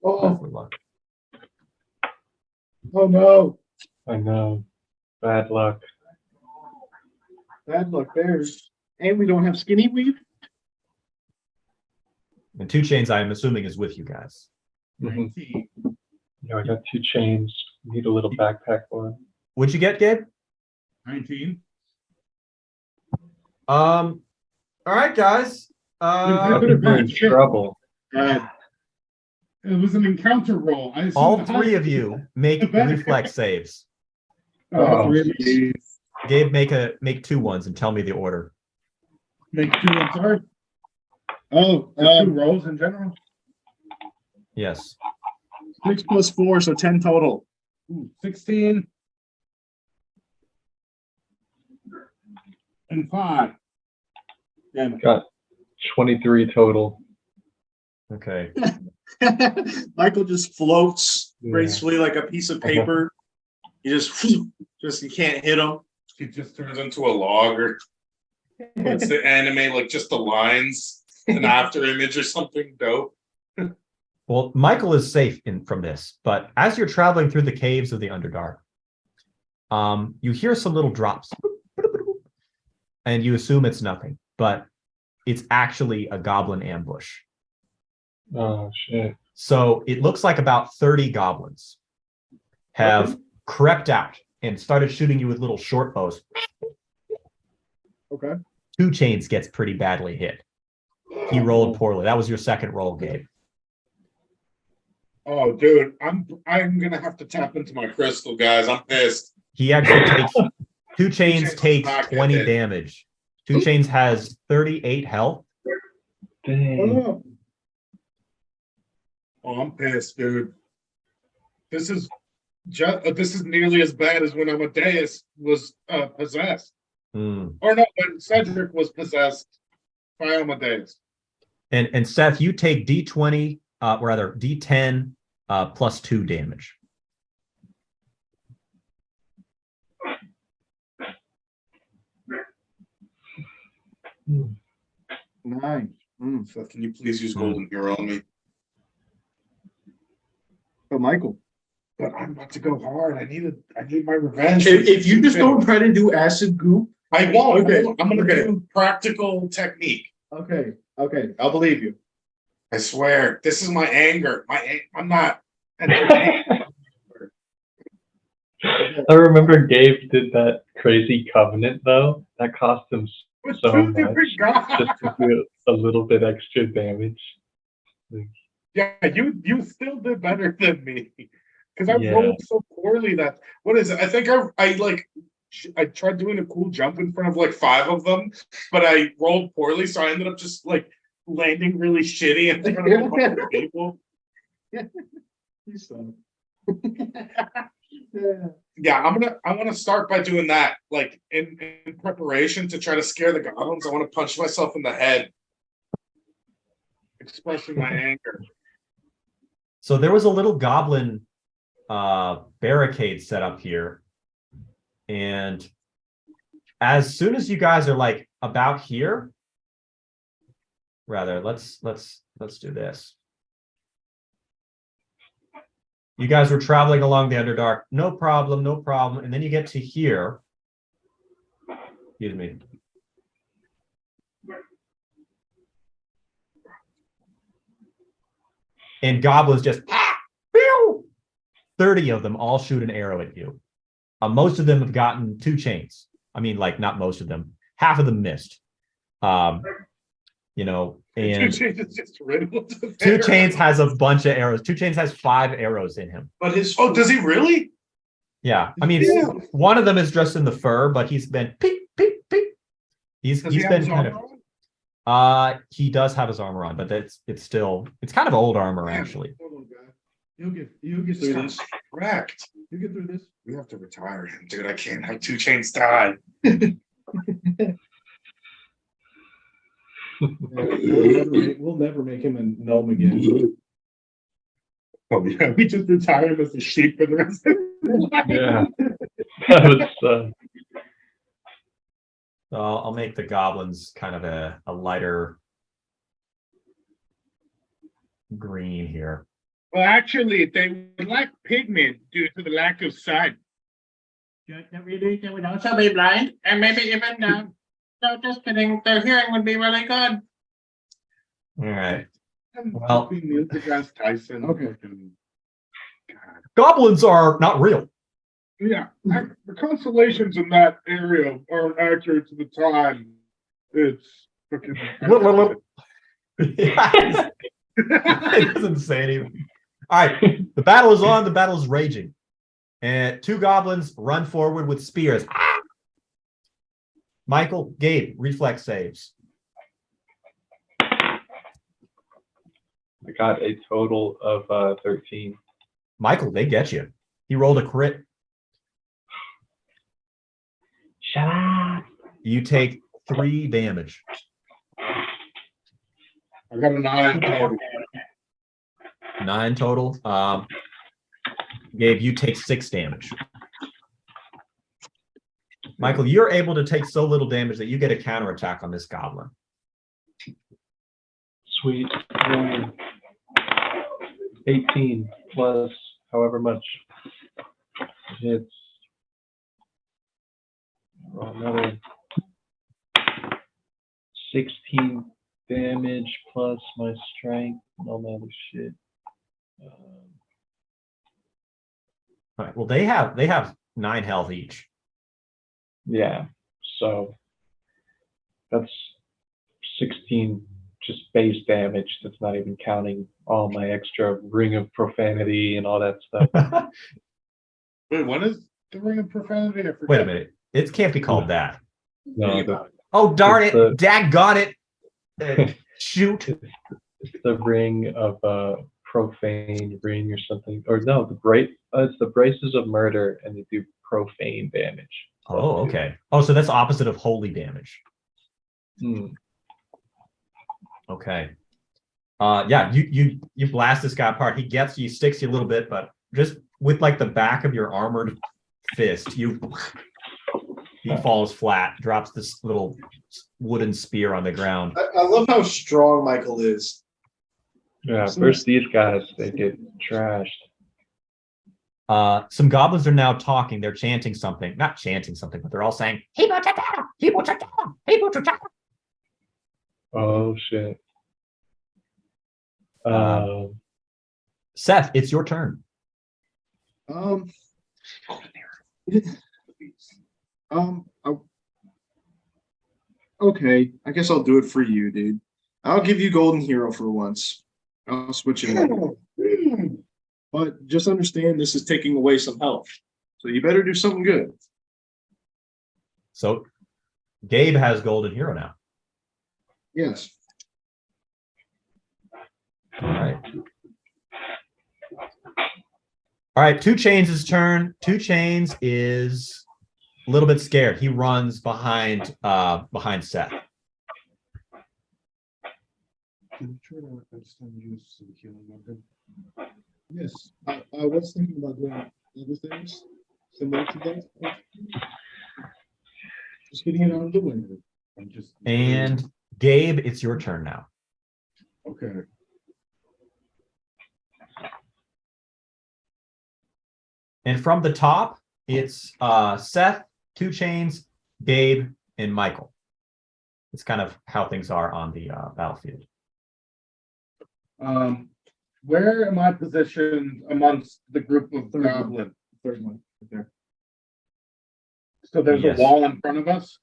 Roll Oh, for luck. oh no. I know. Bad luck. Bad luck bears. And we don't have skinny weave? And 2 Chains, I am assuming, is with you guys. Mhm. I got 2 chains. Need a little backpack for it. What'd you get, Gabe? 19. All right, guys. We're in trouble. It was an encounter roll. All 3 of you make reflex saves. Oh. Gabe, make 2 ones and tell me the order. Make 2, I'm sorry. Oh, 2 rolls in general. Yes. 6 plus 4, so 10 total. 16. And 5. Damn it. Got 23 total. Okay. Michael just floats Yeah. gracefully like a piece of paper. You just you can't hit him. He just turns into a log, or it's the anime, like just the lines, an after image or something dope. Well, Michael is safe from this, but as you're traveling through the caves of the Underdark, you hear some little drops, and you assume it's nothing, but it's actually a goblin ambush. Oh, shit. So it looks like about 30 goblins have crept out and started shooting you with little short bows. Okay. 2 Chains gets pretty badly hit. He rolled poorly. That was your second roll, Gabe. Oh, dude, I'm gonna have to tap into my crystal, guys. I'm pissed. He actually takes 2 Chains Chains takes not 20 good. damage. 2 Chains has 38 health. Dang. Oh, I'm pissed, dude. This is nearly as bad as when Amadeus was possessed. Mm. Or no, when Cedric was possessed by Amadeus. And Seth, you take D20, rather D10 plus 2 damage. Hmm. 9. Seth, can you please use Golden Hero on me? Oh, Michael. But I'm about to go hard. I need my revenge. If you just don't try to do acid goop, I won't. Okay. I'm gonna Okay. do practical technique. Okay, I'll believe you. I swear. This is my anger. I'm not entertained. I remember Gabe did that crazy covenant though. That cost him With so two much different gods. just to do a little bit extra damage. Yeah, you still did better than me. Because I Yeah. rolled so poorly that what is it? I think I tried doing a cool jump in front of like 5 of them, but I rolled poorly, so I ended up just like landing really shitty in front of a bunch of people. You son. Yeah, I want to start by doing that, like in preparation to try to scare the goblins. I want to punch myself in the head, expressing my anger. So there was a little goblin barricade set up here. And as soon as you guys are like about here, rather, let's do this. You guys were traveling along the Underdark, no problem. And then you get to here. Excuse me. And goblins just 30 of them all shoot an arrow at you. Most of them have gotten 2 chains. I mean, like not most of them. Half of them missed. You know, and 2 Chains is just riddled with 2 arrows. Chains has a bunch of arrows. 2 Chains has 5 arrows in him. but his Does he really? Yeah, I mean, Yeah. one of them is just in the fur, but he's been peek. He's Does he have been his kind armor of. on? He does have his armor on, but it's kind of old armor actually. Hold on, guy. You'll get through This this. guy's wrecked. You get through this. We have to retire him, dude. I can't have 2 Chains die. We'll never make him a gnome again. Oh yeah, we just retire him as a sheep for the rest of his life. Yeah. That was So I'll make the goblins kind of a lighter green here. Well, actually, they lack pigment due to the lack of sun. They would also be blind, and maybe even no, just kidding. Their hearing would be really good. All right. Well, Neil deGrasse Tyson. Okay. Goblins are not real. Yeah, the constellations in that area aren't accurate to the time. It's freaking. It doesn't say anything. All right, the battle is on. The battle is raging, and 2 goblins run forward with spears. Michael, Gabe, reflex saves. I got a total of 13. Michael, they get you. He rolled a crit. Shut up. You take 3 damage. I got a 9 total. 9 total. Gabe, you take 6 damage. Michael, you're able to take so little damage that you get a counterattack on this goblin. Sweet. 18 plus however much hits. Roll another 16 damage plus my strength and all that other shit. All right. Well, they have 9 health each. Yeah, so that's 16 just base damage. That's not even counting all my extra ring of profanity and all that stuff. Wait, what is the ring of profanity? I forget. Wait a minute. It can't be called that. No, Oh, darn It's it. Dad got it. Shoot. it's the ring of profane ring or something. Or no, it's the braces of murder, and they do profane damage. Oh, okay. Oh, so that's opposite of holy damage. Hmm. Okay. Yeah, you blast this guy apart. He gets you, sticks you a little bit, but just with like the back of your armored fist, he falls flat, drops this little wooden spear on the ground. I love how strong Michael is. Yeah, first these guys, they get trashed. Some goblins are now talking. They're chanting something. Not chanting something, but they're all saying, Oh shit. Seth, it's your turn. Um, okay, I guess I'll do it for you, dude. I'll give you Golden Hero for once. I'll switch it up. But just understand this is taking away some health. So you better do something good. So Gabe has Golden Hero now. Yes. All right. All right, Two Chains' turn. Two Chains is a little bit scared. He runs behind Seth. Can you try to understand use some healing weapon? Yes, I was thinking about doing other things similar to that. Just getting it out of the way. I'm just And Gabe, it's your turn now. okay. And from the top, it's Seth, Two Chains, Gabe, and Michael. It's kind of how things are on the battlefield. Where am I positioned amongst the group of Third goblins? Third one right there. So there's Yes. a wall in front of us?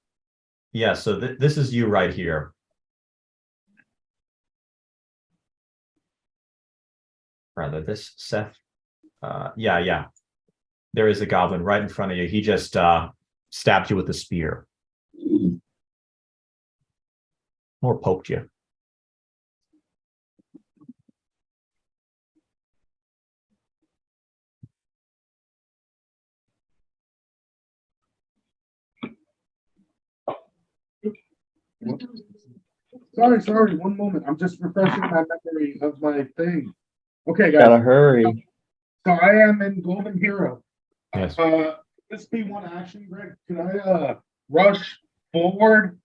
Yeah, so this is you right here. Rather, this Seth. Yeah. There is a goblin right in front of you. He just stabbed you with a spear. Or poked you. Sorry, one moment. I'm just refreshing my memory of my thing. Okay, Gotta guys. hurry. So I am in Golden Hero. Yes. This be one action, Greg. Can I rush forward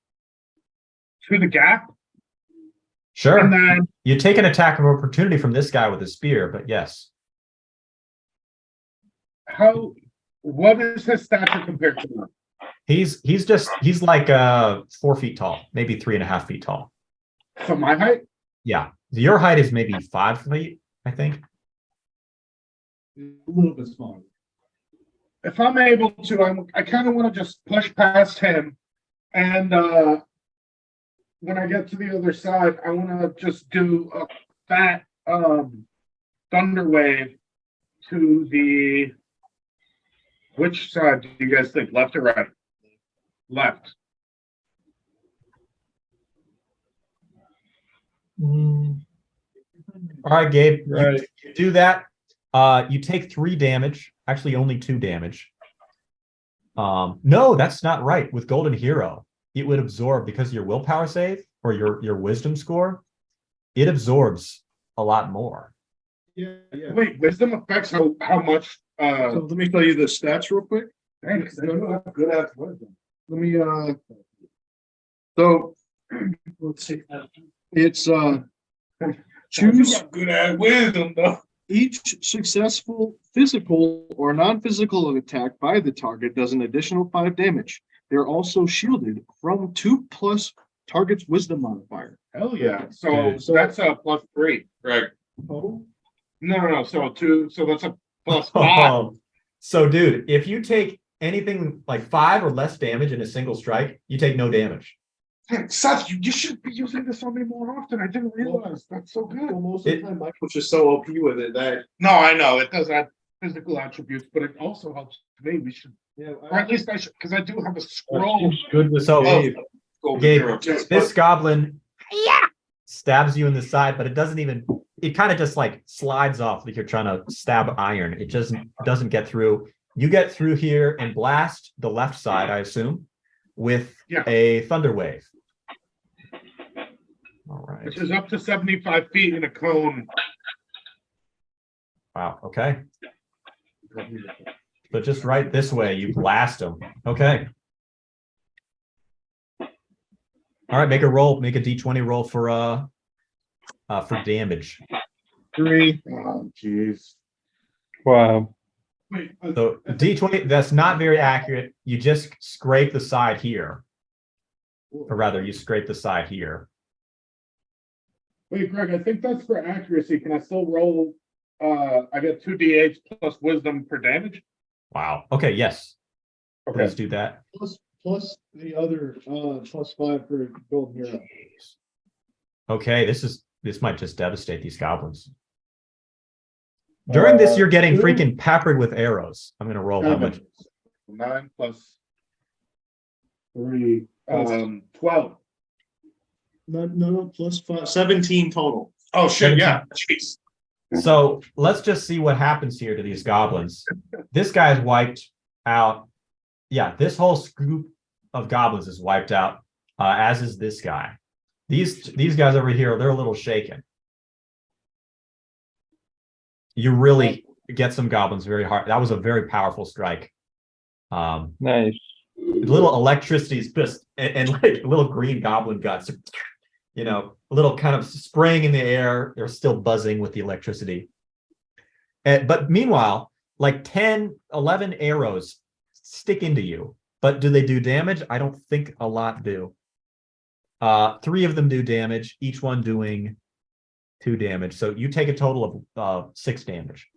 to the gap? Sure. And then You take an attack of opportunity from this guy with a spear, but yes. what is his stature compared to me? He's like 4 feet tall, maybe 3.5 feet tall. So my height? Yeah. Your height is maybe 5 feet, I think. A little bit smaller. If I'm able to, I kind of want to just push past him, and when I get to the other side, I want to just do a fat thunder wave to the. Which side do you guys think? Left or right? Left. All right, Gabe. Right. You do that. You take 3 damage. Actually, only 2 damage. No, that's not right. With Golden Hero, it would absorb because of your willpower save or your wisdom score. It absorbs a lot more. Yeah. Wait, wisdom affects how much? So let me tell you the stats real quick. Thanks. I don't have good at wisdom. Let me so Let's see. it's You choose got good at wisdom, though. each successful physical or non-physical attack by the target does an additional 5 damage. They're also shielded from 2+ target's wisdom modifier. Hell yeah! So Dude. that's a +3, Greg. Total? No. So 2. So that's a +5. So, dude, if you take anything like 5 or less damage in a single strike, you take no damage. Seth, you should be using this on me more often. I didn't realize that's so good. Well, most of the time, Michael. Which is so OP with it that No, I know it does have physical attributes, but it also helps me. We should, Yeah, or at least I should, because I do have a scroll. Good with So- Gabe. Golden Gabe, Hero. this goblin stabs you in the side, but it doesn't even. It kind of just like slides off like you're trying to stab iron. It just doesn't get through. You get through here and blast the left side, I assume, with Yeah. a thunder wave. All right. Which is up to 75 feet in a cone. Wow. Okay. But just right this way, you blast him. Okay. All right. Make a roll. Make a d20 roll for damage. 3. Oh, jeez. Wow. Wait, So D20, that's not very accurate. You just scrape the side here. Or rather, you scrape the side here. Wait, Greg, I think that's for accuracy. Can I still roll? I get 2d8 plus wisdom per damage. Wow. Okay, yes. Okay. Let's do that. plus the other +5 for golden hero. Okay, this might just devastate these goblins. During this, you're getting freaking peppered with arrows. I'm gonna roll how much? 9 plus 3, 12. No, +5, 17 total. Oh shit! 17. Yeah, jeez. So let's just see what happens here to these goblins. This guy's wiped out. Yeah, this whole group of goblins is wiped out, as is this guy. These guys over here, they're a little shaken. You really get some goblins very hard. That was a very powerful strike. Nice. Little electricity is just and like little green goblin guts, you know, a little kind of spraying in the air. They're still buzzing with the electricity. But meanwhile, like 10, 11 arrows stick into you. But do they do damage? I don't think a lot do. 3 of them do damage, each one doing 2 damage. So you take a total of 6 damage.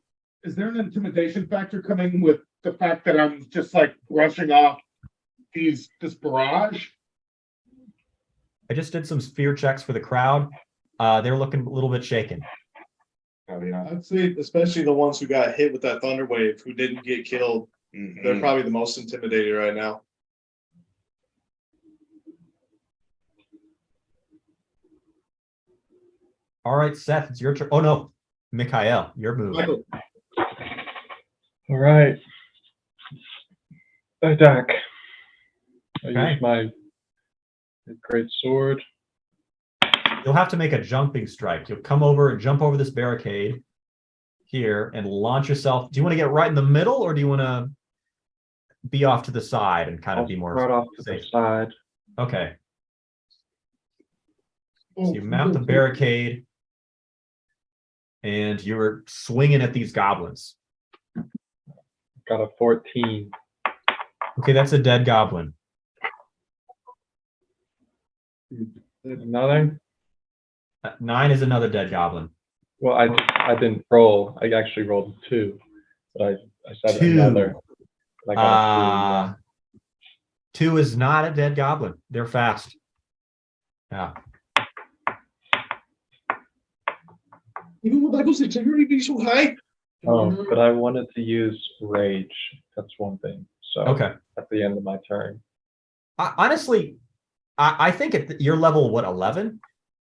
Is there an intimidation factor coming with the fact that I'm just like rushing off this barrage? I just did some fear checks for the crowd. They're looking a little bit shaken. Oh yeah. I'd say especially the ones who got hit with that thunder wave who didn't get killed. They're probably the most intimidated right now. All right, Seth, it's your turn. Oh no, Mikhail, your move. Michael. All right. Attack. I Okay. use my great sword. You'll have to make a jumping strike. You'll come over and jump over this barricade here and launch yourself. Do you want to get right in the middle, or do you want to be off to the side and kind of be more Right off to the safe? side. Okay. So you mount the barricade and you're swinging at these goblins. Got a 14. Okay, that's a dead goblin. Another? 9 is another dead goblin. Well, I didn't roll. I actually rolled 2. But I said 2. another. I got a 2 is not a dead goblin. They're fast. Yeah. Even with Michael's integrity being so high. 2. Oh, but I wanted to use rage. That's one thing. So Okay. at the end of my turn. Honestly, I think at your level, what, 11?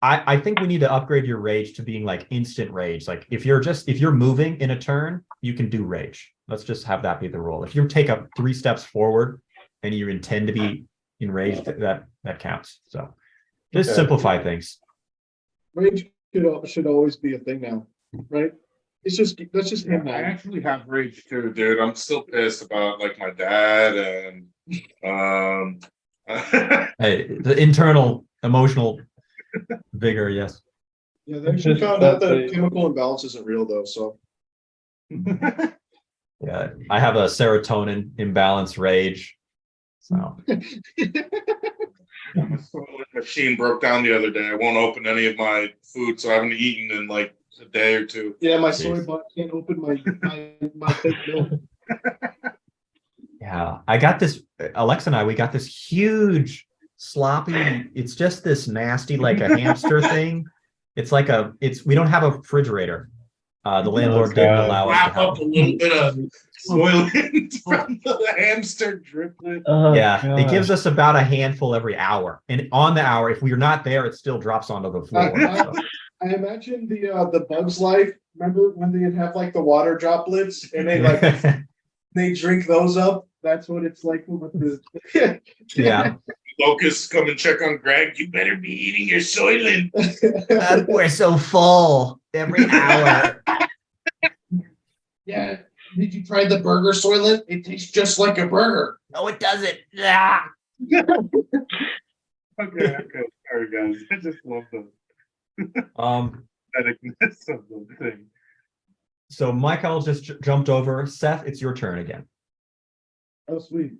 I think we need to upgrade your rage to being like instant rage. Like if you're moving in a turn, you can do rage. Let's just have that be the rule. If you take up 3 steps forward and you intend to be enraged, that counts. So just Okay. simplify things. Rage should always be a thing now, right? That's just him I now. actually have rage too, dude. I'm still pissed about like my dad and Hey, the internal emotional vigor, yes. Yeah, they actually found out that chemical imbalance isn't real though, so. Yeah, I have a serotonin imbalance rage. So my soylent machine broke down the other day. I won't open any of my food, so I haven't eaten in like a day or 2. Yeah, my Jeez. soy bot can't open my fake milk. yeah, I got this. Alexa and we got this huge sloppy. It's just this nasty, like a hamster thing. It's like we don't have a refrigerator. The landlord didn't allow us to Wrap have up a little bit of soylent from the hamster driplet. Oh, Yeah, it God. gives us about a handful every hour, and on the hour, if we're not there, it still drops onto the floor. So. I imagine the Bugs Life. Remember when they'd have like the water droplets and they drink those up? That's what it's like with the. Yeah, Locusts come and check on Greg. You better be eating your soylent. we're so full every hour. Yeah. Did you try the burger soylent? It tastes just like a burger. No, it doesn't. Ah. Okay. Sorry, guys. I just love the patheticness of the thing. So Michael just jumped over. Seth, it's your turn again. Oh, sweet.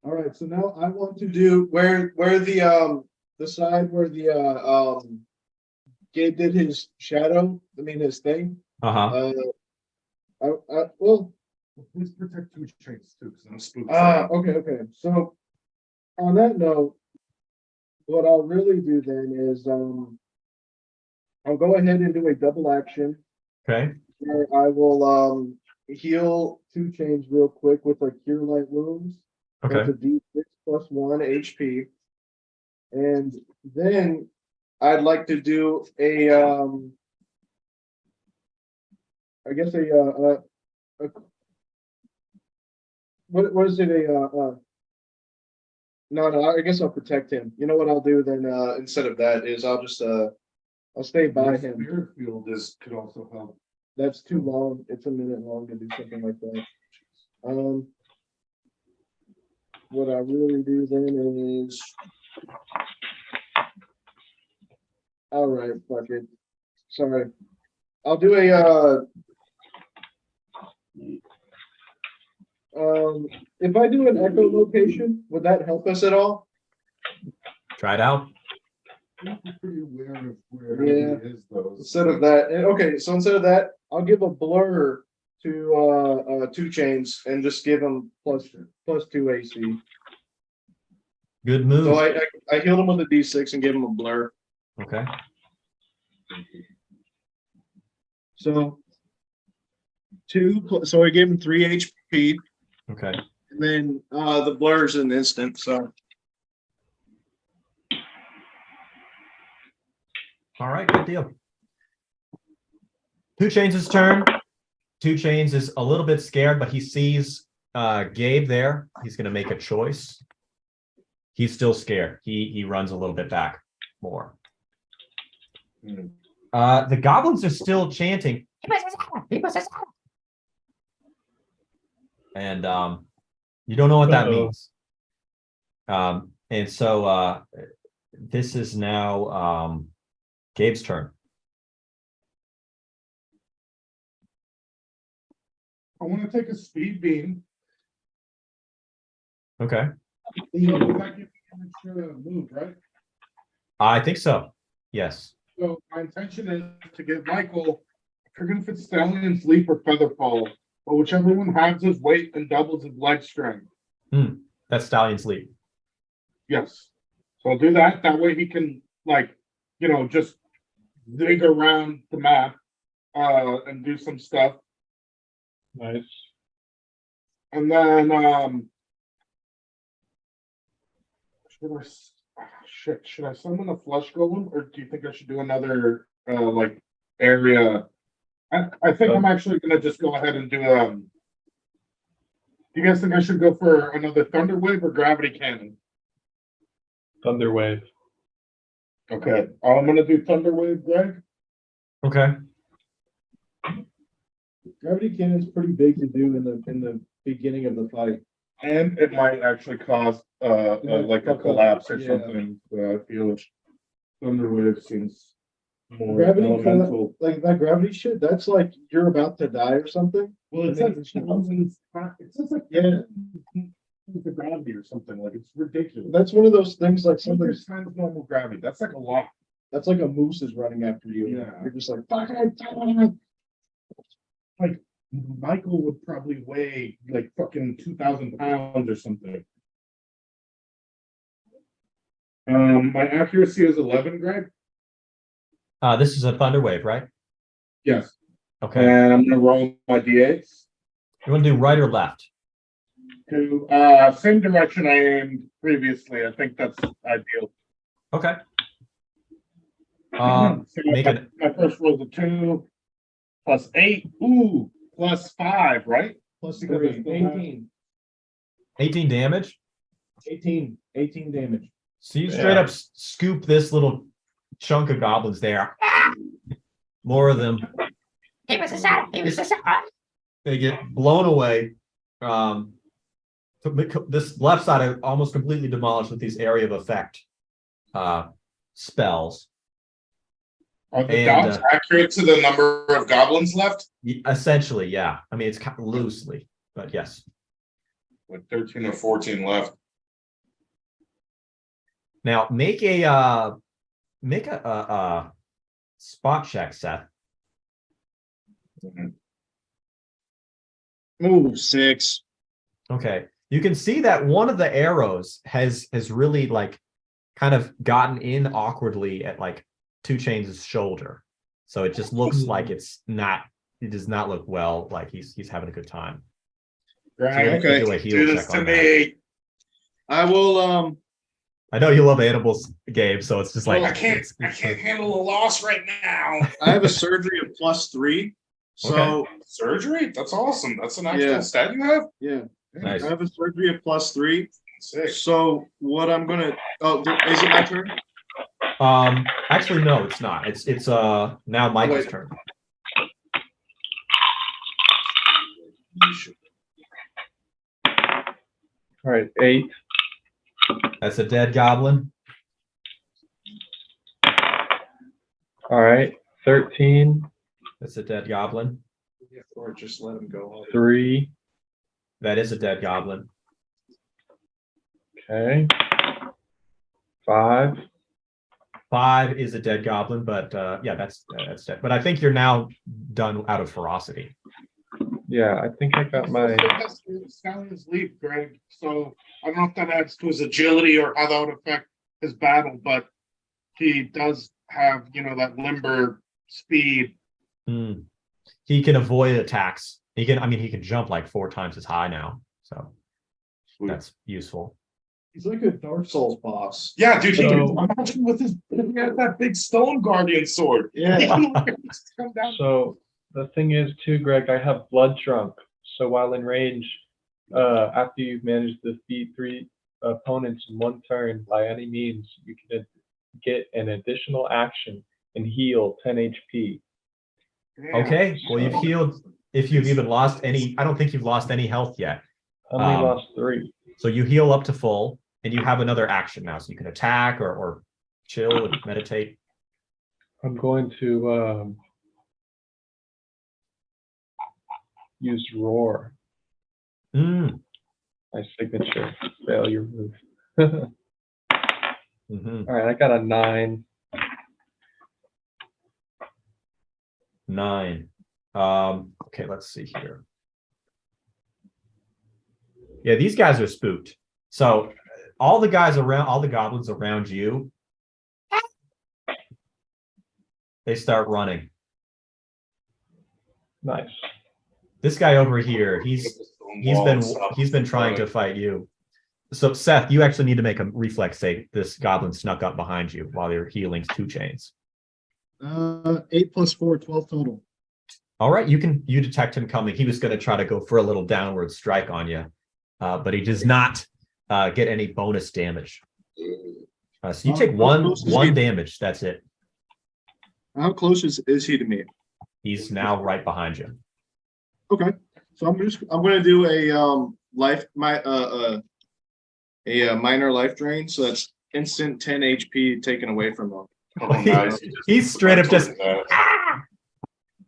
All right, so now I want to do where the side where the Gabe did his shadow, I mean his thing. Uh-huh. Well, Please protect two chains too, because I'm spooked. okay. So on that note, what I'll really do then is I'll go ahead and do a double action Okay. where I will heal 2 chains real quick with a cure light wounds. Okay. It's a D6 plus 1 HP. And then I'd like to do a I guess a what is it no, I guess I'll protect him. You know what I'll do then instead of that is I'll just I'll stay by him. Spirit field could also help. That's too long. It's a minute long to do something like that. What I really do then is all right, fuck it. Sorry. I'll do a if I do an echolocation, would that help us at all? Try it out. I'm pretty aware of where Yeah. he is though. Instead of that, okay, so instead of that, I'll give a blur to 2 chains and just give him plus 2 AC. Good move. So I healed him with a D6 and gave him a blur. Okay. So 2, so I gave him 3 HP, Okay. and then the blur's an instant. So All right, good deal. 2 Chains' turn. 2 Chains is a little bit scared, but he sees Gabe there. He's going to make a choice. He's still scared. He runs a little bit back more. The goblins are still chanting. And you don't know what that means. And so this is now Gabe's turn. I want to take a speed beam. Okay. So does that give me an extra move, right? I think so. Yes. So my intention is to give Michael, I forget if it's Stallion's Leap or Feather Fall, but whichever one halves his weight and doubles his leg strength. That's Stallion's Leap. Yes. So I'll do that. That way he can, just dig around the map and do some stuff. Nice. And then, should I summon a flesh golem, or do you think I should do another area? I think I'm actually gonna just go ahead and do do you guys think I should go for another thunder wave or gravity cannon? Thunder wave. Okay, I'm gonna do thunder wave, Greg. Okay. Gravity cannon's pretty big to do in the beginning of the fight. And it might actually cause like a collapse or something. I feel thunder wave seems more Gravity elemental. like that gravity shit, that's like you're about to die or something. Well, it says thousands. It says like the gravity or something. Like it's ridiculous. That's one of those things like something 100 times normal gravity. That's like a lot. that's like a moose is running after you. Yeah. You're just like fuck it. Like Michael would probably weigh like fucking 2,000 pounds or something. My accuracy is 11, Greg. This is a thunder wave, right? Yes. Okay. And I'm gonna roll my d8s You want to do right or left? to same direction I aimed previously. I think that's ideal. Okay. So Make it. my first roll is a 2 plus 8. Ooh, plus 5, right? Plus Because 3, it's still not- 18 damage. 18 damage. So you straight up scoop this little chunk of goblins there. More of them. They get blown away. This left side are almost completely demolished with these area of effect spells. Are the And, dots accurate to the number of goblins left? Essentially, yeah. I mean, it's kind of loosely, but yes. With 13 or 14 left. Now make a spot check, Seth. Ooh, 6. Okay. You can see that one of the arrows has really like kind of gotten in awkwardly at like 2 Chains' shoulder. So it just looks like it does not look well, like he's having a good time. Right. So do a heal Do this check to on that. me. I will. I know you love animals, Gabe, so it's just like I can't handle a loss right now. I have a surgery of +3. So Surgery? That's awesome. That's an actual Yeah. stat you have? yeah, nice. I have a surgery of +3. Sick. So what I'm gonna? Is it my turn? Actually, no, it's not. It's now Michael's Wait. turn. All right, 8. That's a dead goblin. All right, 13, That's a dead goblin. Or just let him go. 3. That is a dead goblin. Okay. 5. 5 is a dead goblin, but yeah, that's dead. But I think you're now done out of ferocity. Yeah, I think I got my. Stallion's leap, Greg. So I don't know if that adds to his agility or how that would affect his battle, but he does have, that limber speed. Hmm. He can avoid attacks. He can jump like 4 times as high now. So that's useful. He's like a Dark Souls boss. Yeah, dude. So- Imagine with he has that big stone guardian sword. Yeah. He can come down. So the thing is, too, Greg, I have blood drunk. So while in range, after you've managed to defeat 3 opponents in 1 turn by any means, you can get an additional action and heal 10 HP. Okay. Well, you've healed. If you've even lost any, I don't think you've lost any health yet. Only lost 3. So you heal up to full, and you have another action now, so you can attack or chill and meditate. I'm going to use roar, Mm. my signature failure move. All Mhm. right, I got a 9. 9. Okay, let's see here. Yeah, these guys are spooked. So all the goblins around you, they start running. Nice. This guy over here, he's been trying to fight you. So Seth, you actually need to make a reflex save. This goblin snuck up behind you while you're healing 2 chains. 8 + 4, 12 total. All right, you detect him coming. He was going to try to go for a little downward strike on you, but he does not get any bonus damage. So you take one damage. That's it. How close is he to me? He's now right behind you. Okay, so I'm gonna do a minor life drain, so that's instant 10 HP taken away from him. He's straight up just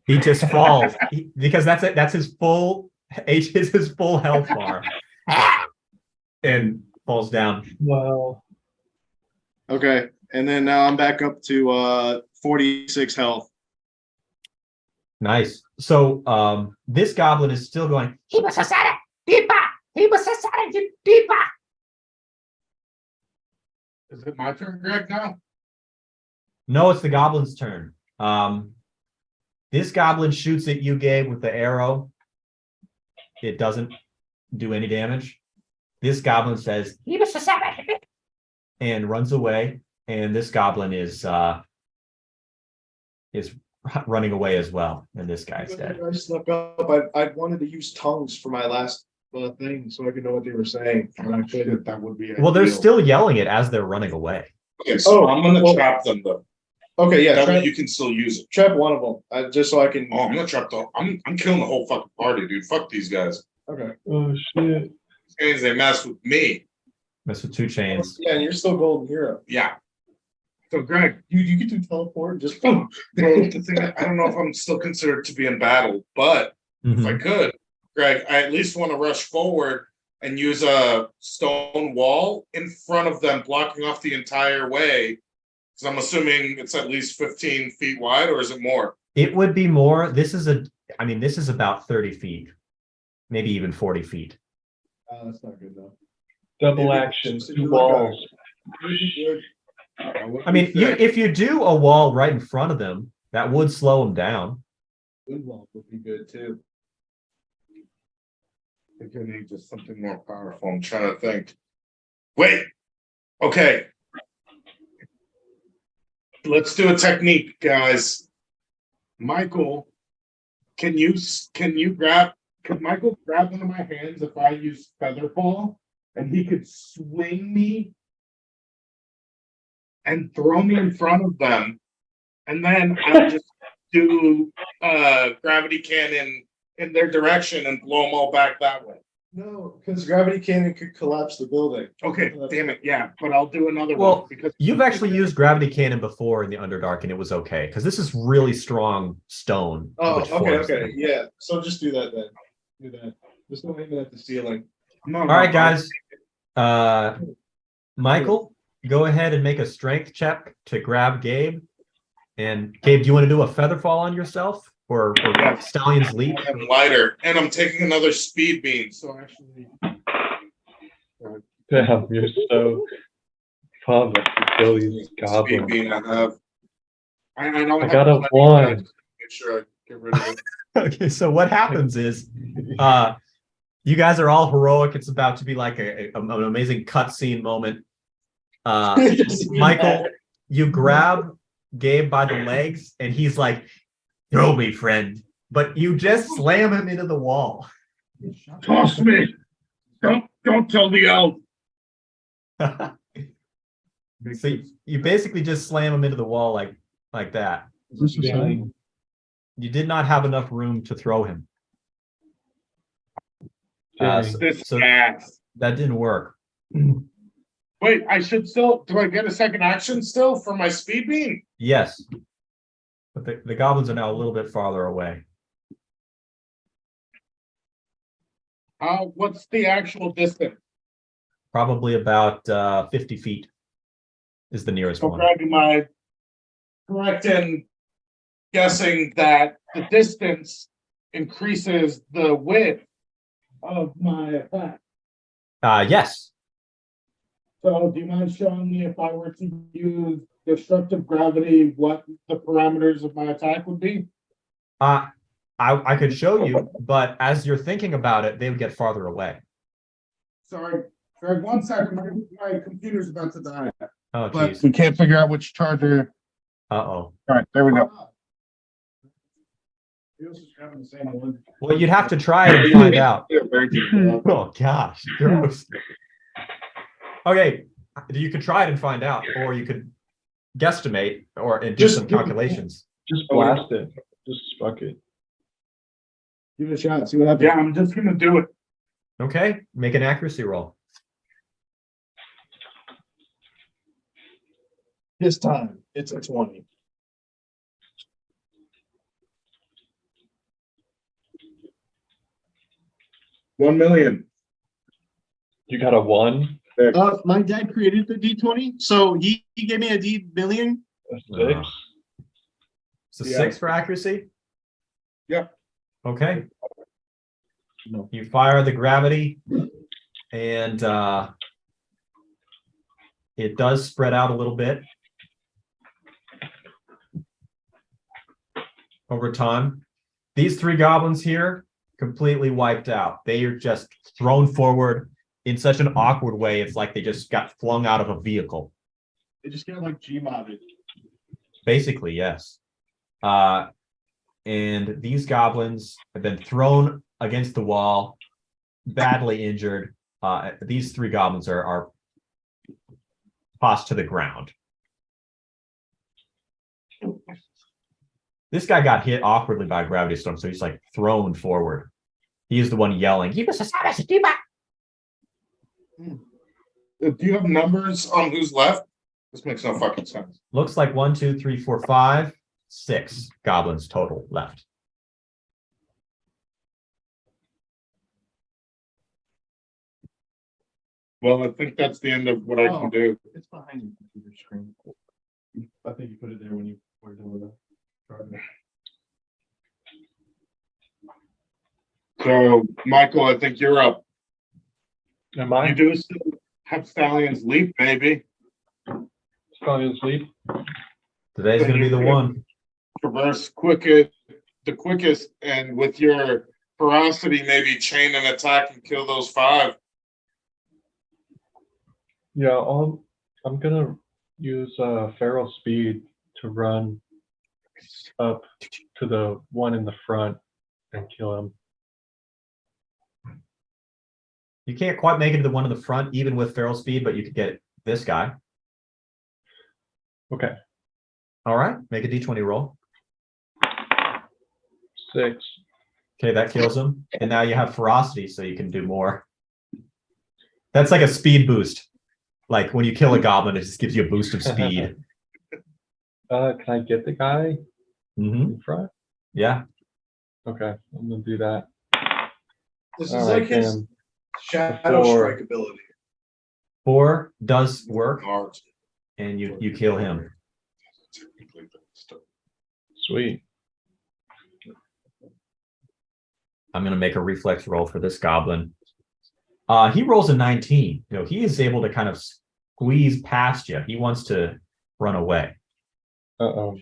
he just falls because that's it. That's his full his full health bar and falls down. Wow. Okay, and then now I'm back up to 46 health. Nice. So this goblin is still going. Is it my turn, Greg, now? No, it's the goblin's turn. This goblin shoots at you, Gabe, with the arrow. It doesn't do any damage. This goblin says, and runs away. And this goblin is running away as well. And this guy's dead. I snuck up. I wanted to use tongues for my last thing so I could know what they were saying. And I couldn't. That would be Well, they're ideal. still yelling it as they're running away. Okay, so Oh, I'm gonna well- trap them though. Okay, yeah. That way Trap, you can still use it. trap one of them, just so I can. Oh, I'm gonna trap I'm killing the whole fucking party, dude. Fuck these guys. Okay. Oh shit. These guys, they mess with me. Mess with 2 chains. Yeah, and you're still golden hero. Yeah. So, Greg, You get to teleport just. well, the thing, I don't know if I'm still considered to be in battle, but if I Mhm. could, Greg, I at least want to rush forward and use a stone wall in front of them, blocking off the entire way. Because I'm assuming it's at least 15 feet wide, or is it more? It would be more. This is about 30 feet, maybe even 40 feet. That's not good though. Double Maybe action, just 2 do walls. I mean, if you do a wall right in front of them, that would slow them down. Good wall would be good too. I think I need just something more powerful. I'm trying to think. Wait. Okay. Let's do a technique, guys. Michael, can Michael grab one of my hands if I use Featherfall, and he could swing me and throw me in front of them, and then I'll just do gravity cannon in their direction and blow them all back that way. No, because gravity cannon could collapse the building. Okay, damn it, yeah, but I'll do another Well, one because You've actually used gravity cannon before in the Underdark, and it was okay because this is really strong stone. Oh, which okay, forms okay, them. yeah. So just do that then. Do that. Just don't aim it at the ceiling. no, All right, guys. Michael, go ahead and make a strength check to grab Gabe. And Gabe, do you want to do a feather fall on yourself or Stallion's leap? I'm lighter, and I'm taking another speed beam. So actually, Damn, you're so pumped to kill these speed goblins. beam I have. I know I got a 1. Make sure I get rid of it. Okay, so what happens is you guys are all heroic. It's about to be like an amazing cutscene moment. Michael, you grab Gabe by the legs, and he's like, "Throw me, friend." But you just slam him into the wall. Toss me. Don't tell the elf. So you basically just slam him into the wall like that. You did not have enough room to throw him. This So ass. that didn't work. Wait, I should still. Do I get a second action still for my speed beam? Yes. But the goblins are now a little bit farther away. What's the actual distance? Probably about 50 feet is the nearest So, one. Greg, am I correct in guessing that the distance increases the width of my attack? Yes. So, do you mind showing me if I were to use destructive gravity, what the parameters of my attack would be? I could show you, but as you're thinking about it, they would get farther away. Sorry, Greg, 1 second. My computer's about to die. Oh, But geez. we can't figure out which charger. Uh-oh. All right, there we go. Having the same one. Well, you'd have to try it and find out. Yeah, very deep. Oh, gosh. Gross. Okay. You could try it and find out, or you could guesstimate and do some calculations. Just blast it. Just fuck it. Give it a shot. See what happens. Yeah, I'm just gonna do it. Okay. Make an accuracy roll. This time, it's a 20. $1 million. You got a 1? My dad created the D20, so he gave me a D million. A 6? It's a Yeah. 6 for accuracy? Yep. Okay. No. You fire the gravity, and it does spread out a little bit over time. These 3 goblins here, completely wiped out. They are just thrown forward in such an awkward way. It's like they just got flung out of a vehicle. They just get like G-modded. Basically, yes. And these goblins have been thrown against the wall, badly injured. These 3 goblins are tossed to the ground. This guy got hit awkwardly by a gravity storm, so he's like thrown forward. He's the one yelling, "He was a savage, Do you have numbers on who's left? This makes no fucking sense. Looks like 1, 2, 3, 4, 5, 6 goblins total left. Well, I think that's the end of what I can do. It's behind your computer screen. I think you put it there when you were doing the. So, Michael, I think you're up. Am You I? do still have Stallions leap, baby. Stallions lead. Today's going to be the one. Traverse the quickest, and with your ferocity, maybe chain an attack and kill those 5. Yeah, I'm gonna use feral speed to run up to the one in the front and kill him. You can't quite make it to the one in the front, even with feral speed, but you could get this guy. Okay, All right, make a d20 roll. 6. Okay, that kills him. And now you have ferocity, so you can do more. That's like a speed boost. Like when you kill a goblin, it just gives you a boost of speed. Can I get the guy Hmm. in front? Yeah. Okay, I'm gonna do that. This is All like right, his then. shadow Before- strike ability. 4 does work, Guards. and you kill him. Sweet. I'm going to make a reflex roll for this goblin. He rolls a 19. You know, he is able to kind of squeeze past you. He wants to run away. Uh-oh.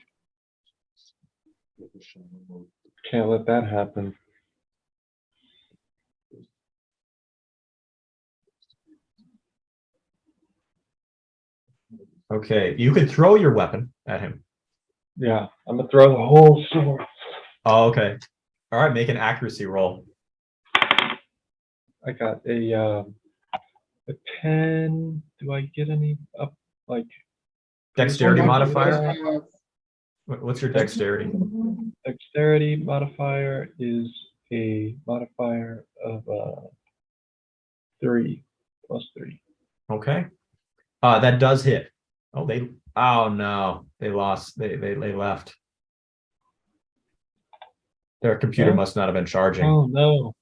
Can't let that happen. Okay, you could throw your weapon at him. Yeah, I'm gonna throw the whole sword. Oh, okay. All right, make an accuracy roll. I got a 10. Do I get any up like Dexterity Yeah. modifier? What's your dexterity? dexterity modifier is a modifier of 3 plus 3. Okay. That does hit. Oh no, they lost. They left. Their computer Yeah. must not have been charging. Oh no.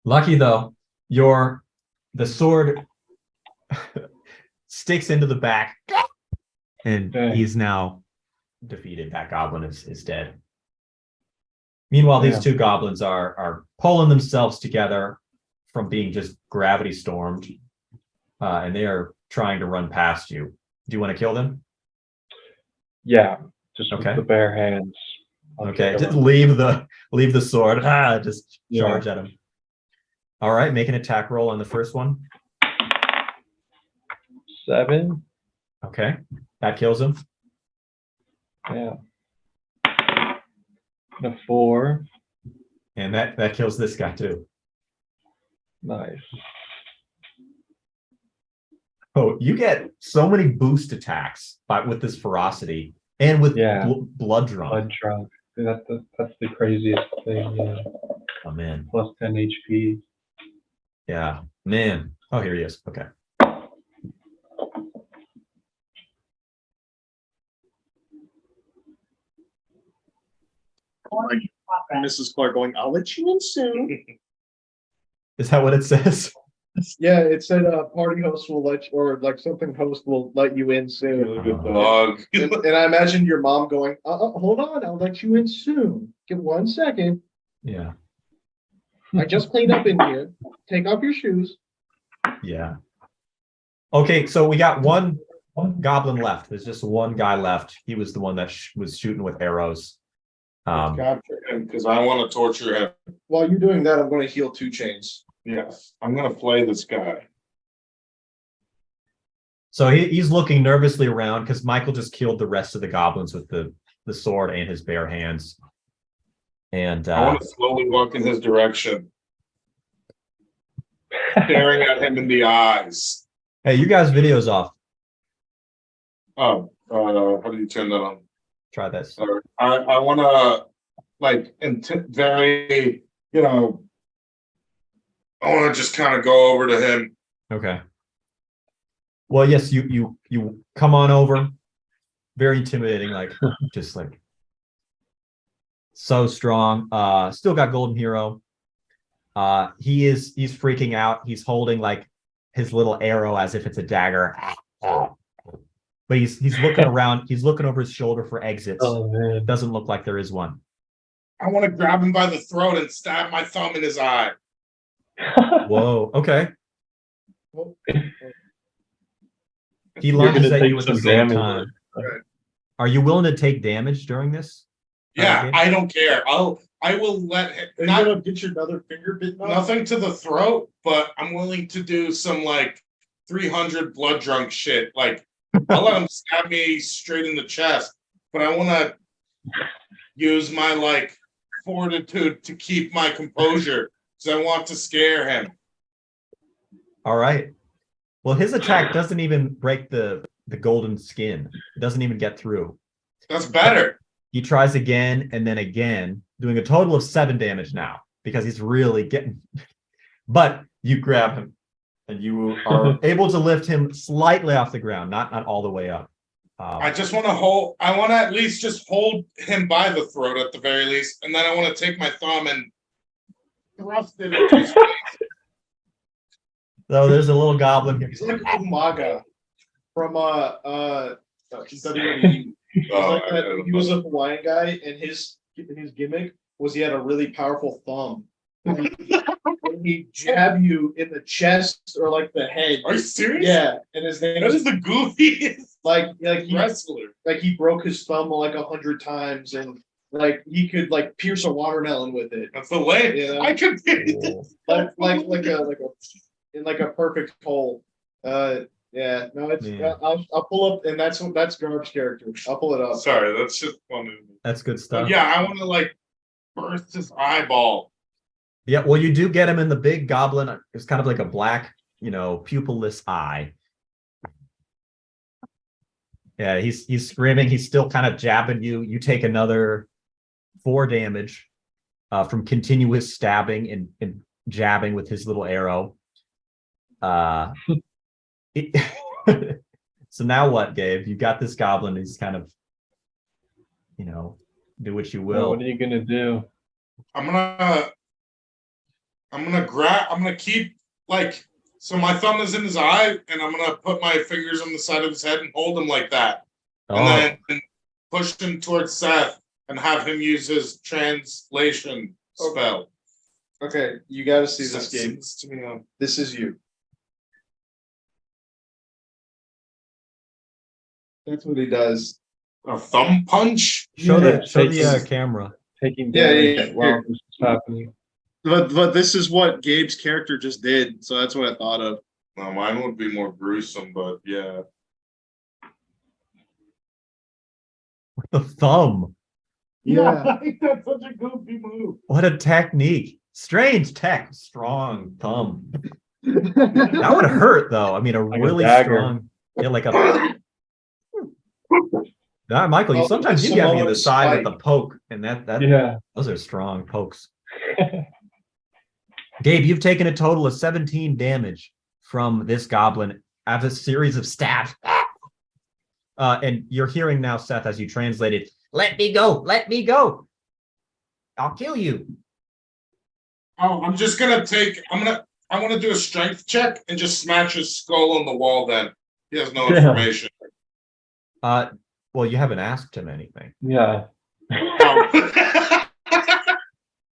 Lucky though, the sword sticks into the back, and Dang. he's now defeated. That goblin is dead. Meanwhile, these Yeah. 2 goblins are pulling themselves together from being just gravity stormed, and they are trying to run past you. Do you want to kill them? Yeah, just Okay. with the bare hands. I'll Okay, kick 'em just up. leave the sword. Just Yeah. charge at him. All right, make an attack roll on the first one. 7. Okay, that kills him. Yeah. And a 4. And that kills this guy too. Nice. Oh, you get so many boost attacks with this ferocity and with Yeah. blood drum. Blood drunk. That's the craziest thing. Yeah. Oh man, Plus 10 HP. yeah, man. Oh, here he is. Okay. Mrs. Clark going, I'll let you in soon. Is that what it says? Yeah, it said party host will let you, or like something host will let you in soon. Good dog. And I imagine your mom going, hold on, I'll let you in soon. Give 1 second. Yeah, I just cleaned up in here. Take off your shoes. yeah. Okay, so we got one goblin left. There's just one guy left. He was the one that was shooting with arrows. Capture him because I want to torture him. While you're doing that, I'm going to heal 2 chains. Yes, I'm gonna play this guy. So he's looking nervously around because Michael just killed the rest of the goblins with the sword and his bare hands. And I want to slowly walk in his direction, staring at him in the eyes. hey, you guys' video's off. Oh, how do you turn that on? Try this. Sorry. I want to like very, I want to just kind of go over to him. Okay. Well, yes, you come on over. Very intimidating, like just like so strong. Still got Golden Hero. He's freaking out. He's holding like his little arrow as if it's a dagger. But he's looking around, he's looking over his shoulder for exits. Oh man. Doesn't look like there is one. I want to grab him by the throat and stab my thumb in his eye. Whoa, okay. He You're lunges gonna at you take at the some same damage. time. Are you willing to take damage during this? Yeah, Okay. I don't care. I will let him, Are you not gonna get your another finger bitten off? nothing to the throat, but I'm willing to do some like 300 blood drunk shit. Like I'll let him stab me straight in the chest, but I want to use my like fortitude to keep my composure because I want to scare him. All right. Well, his attack doesn't even break the golden skin. It doesn't even get through. That's better. He tries again and then again, doing a total of 7 damage now because he's really getting. But you grab him and you are able to lift him slightly off the ground, not all the way up. I just want to hold. I want to at least just hold him by the throat at the very least, and then I want to take my thumb and thrust it into his face. So there's a little goblin here. He's like Umaga from WWE. Oh, Like that, he was a Hawaiian guy, and his gimmick was he had a really powerful thumb. And he'd jab you in the chest or like the head. Are you serious? Yeah, and his name That was is the goofiest like wrestler. he broke his thumb like 100 times, and like he could like pierce a watermelon with it. That's the way. Yeah. I could. Like a perfect hole. Yeah, no, it's Yeah. I'll pull up, and that's Garb's character. I'll pull it up. Sorry, that's just funny. That's good stuff. But yeah, I want to like burst his eyeball. Yeah, well, you do get him in the big goblin. It's kind of like a black, pupilless eye. Yeah, he's screaming. He's still kind of jabbing you. You take another 4 damage from continuous stabbing and jabbing with his little arrow. So now what, Gabe? You got this goblin. He's kind of, do what you will. What are you gonna do? I'm gonna keep like, so my thumb is in his eye, and I'm gonna put my fingers on the side of his head and hold him like that, and then push him towards Seth and have him use his translation spell. Okay, you got to see this Seth game. sends to me on- This is you. That's what he does. A thumb punch. show Yeah, the camera. Taking Yeah, damage yeah, while here. this is happening. But this is what Gabe's character just did, so that's what I thought of. No, mine would be more gruesome, but yeah. The thumb. Yeah. I think that's such a goofy move. What a technique. Strange tech. Strong thumb. That would hurt though. I mean, Like a really dagger. strong. Yeah, like a. Michael, Oh, sometimes you some get me in other the side spike. with the poke, and that Yeah. those are strong pokes. Gabe, you've taken a total of 17 damage from this goblin as a series of stabs. And you're hearing now, Seth, as you translated, "Let me go, let me go. I'll kill you." Oh, I'm just gonna I want to do a strength check and just smash his skull on the wall. Then he has no Yeah. information. Well, you haven't asked him anything. Yeah. Oh.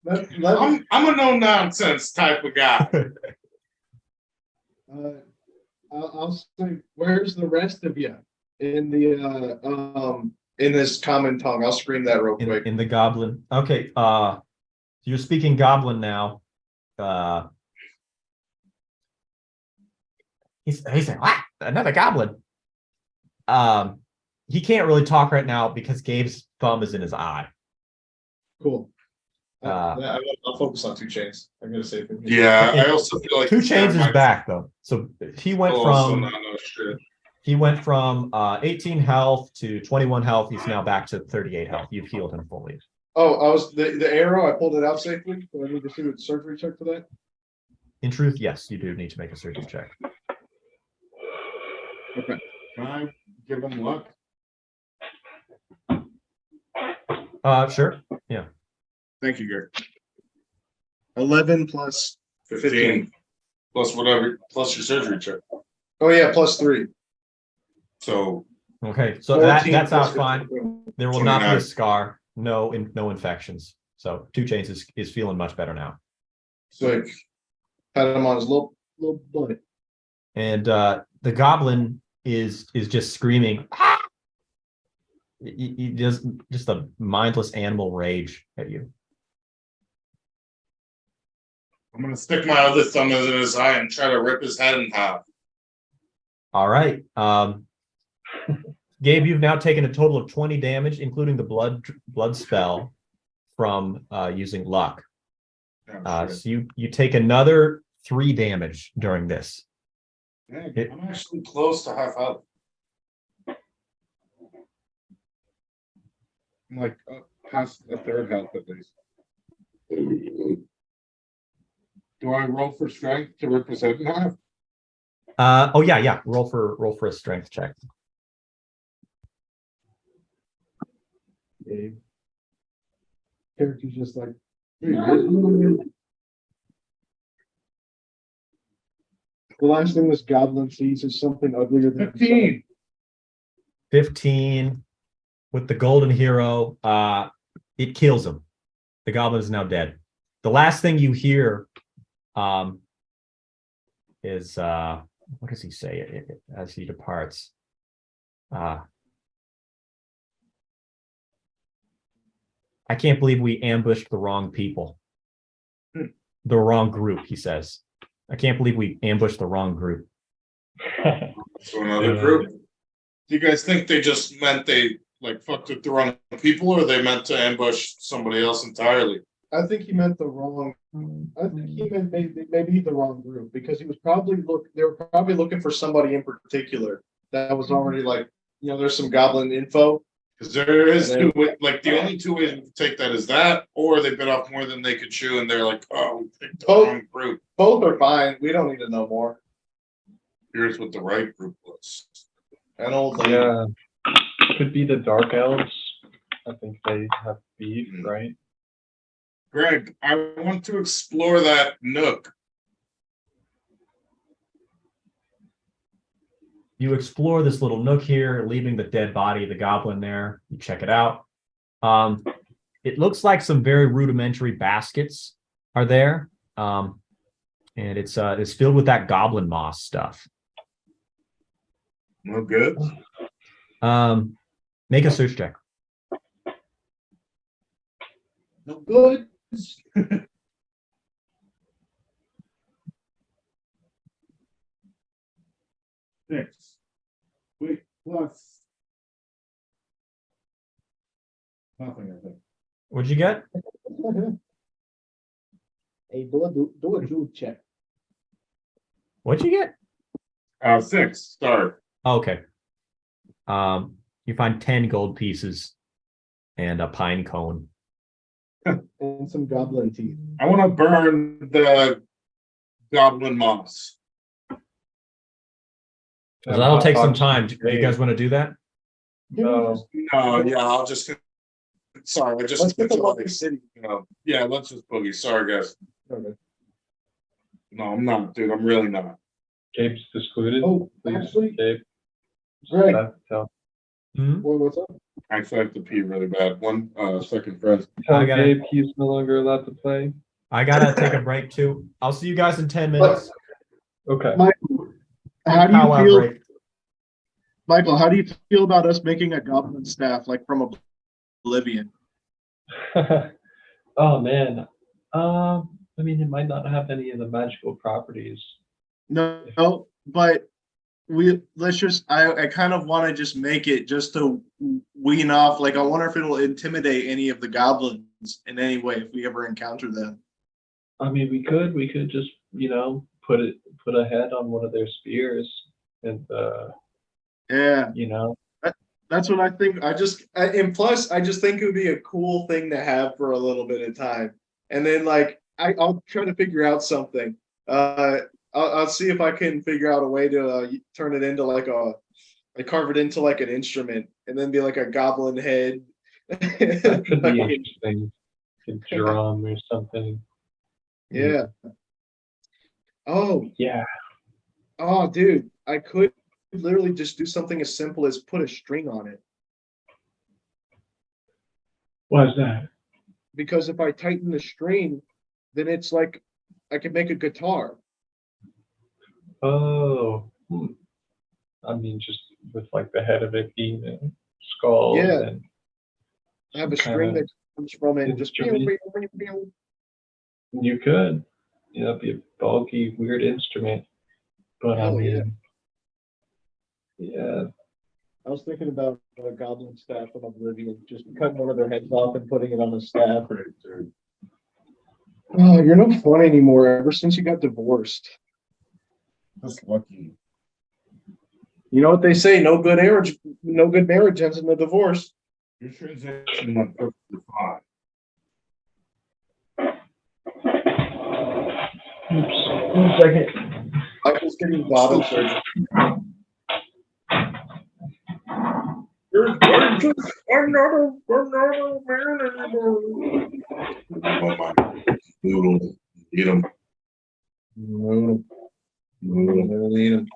Let me, I'm a no nonsense type of guy. I'll say, where's the rest of you in the in this common tongue? I'll scream that real quick. In the goblin. Okay, you're speaking goblin now. He's saying, "What? Another goblin?" He can't really talk right now because Gabe's thumb is in his eye. Cool. Uh, I'll focus on 2 chains. I'm gonna say for me. Yeah, I also feel like 2 Chains is back though. So he went Also from not no shit. 18 health to 21 health. He's now back to 38 health. You've healed him fully. Oh, I was the arrow. I pulled it out safely. Do I need to do a surgery check for that? In truth, yes, you do need to make a surgery check. Can I give him luck? Sure. Thank you, Gary. 11 plus 15 plus whatever, plus your surgery check. Oh yeah, plus 3. So Okay, so 14 that's out plus fine. 15. There will not be a 29. scar. No infections. So 2 Chains is feeling much better now. Sick. Pat him on his little butt. And the goblin is just screaming. "Ah!" He does just a mindless animal rage at you. I'm gonna stick my other thumb in his eye and try to rip his head in half. All right. Gabe, you've now taken a total of 20 damage, including the blood spell from using luck. So you take another 3 damage during this. Hey, I'm actually close to half health. I'm like past a third health at least. Do I roll for strength to rip his head in half? Oh yeah. Roll for a strength check. Gabe. Character's just like, the last thing this goblin sees is something uglier than 15. 15 with the golden hero. It kills him. The goblin is now dead. The last thing you hear is what does he say as he departs? I can't believe we ambushed the wrong people. The wrong group, he says. I can't believe we ambushed the wrong group. So another group. Do you guys think they just meant they like fucked with the wrong people, or they meant to ambush somebody else entirely? I think he meant the wrong. I think he meant maybe the wrong group because he was probably they were probably looking for somebody in particular that was already like, there's some goblin info. Because there is two ways, like the only 2 ways we can take that is that, or they bit off more than they could chew, and they're like, "Oh, we picked the wrong group." Both are fine. We don't need to know more. Here's what the right group was. An old lady. Yeah. Could be the Dark Elves. I think they have beef, right? Greg, I want to explore that nook. You explore this little nook here, leaving the dead body of the goblin there. You check it out. It looks like some very rudimentary baskets are there. And it's filled with that goblin moss stuff. No good. Make a search check. No good. 6. Wait, plus nothing, I think. What'd you get? Hey, do a juke check. What'd you get? 6. Start. Okay. You find 10 gold pieces and a pine cone. And some goblin teeth. I want to burn the goblin moss. So that'll take some time. Do you guys want to do that? No. No, yeah, I'll just. Sorry, I just. Let's get the Lucky City. Yeah, let's just boogie. Sorry, guys. Okay. No, I'm not, dude. I'm really not. Gabe's excluded. Oh, Please, actually, Gabe. Greg. Tell Well, what's up? I actually have to pee really bad. One second, friends. I gotta- Gabe he's no longer allowed to play. I gotta take a break too. I'll see you guys in 10 minutes. Okay. How do Powwow you feel, break. Michael? How do you feel about us making a goblin staff like from Oblivion? Oh man. I mean, it might not have any of the magical properties. No, but I kind of want to just make it just to wean off. Like, I wonder if it'll intimidate any of the goblins in any way if we ever encounter them. I mean, we could just, put a head on one of their spears and, Yeah, that's what I think. And plus, I just think it would be a cool thing to have for a little bit of time. And then, like, I'll try to figure out something. I'll see if I can figure out a way to turn it into like carve it into like an instrument, and then be like a goblin head. That could be Fucking- interesting. A drum or something. yeah. Oh, Yeah. oh, dude, I could literally just do something as simple as put a string on it. What's that? Because if I tighten the string, then it's like I can make a guitar. Oh. I mean, just with like the head of it being a skull. Yeah. And I have a some string kinda that comes from it and just instrument. You could. You know, it'd be a bulky, weird instrument. But I Hell yeah. mean, yeah. I was thinking about a goblin staff from Oblivion, just cutting one of their heads off and putting it on a staff. Oh, you're no fun anymore ever since you got divorced. That's lucky. You know what they say, no good marriage ends in a divorce. Your transaction went perfectly fine. Oops. 1 second. Michael's getting bottom surgery. I'm not a man anymore. Oh my noodle. Eat them. No, Noodle. never eat 'em.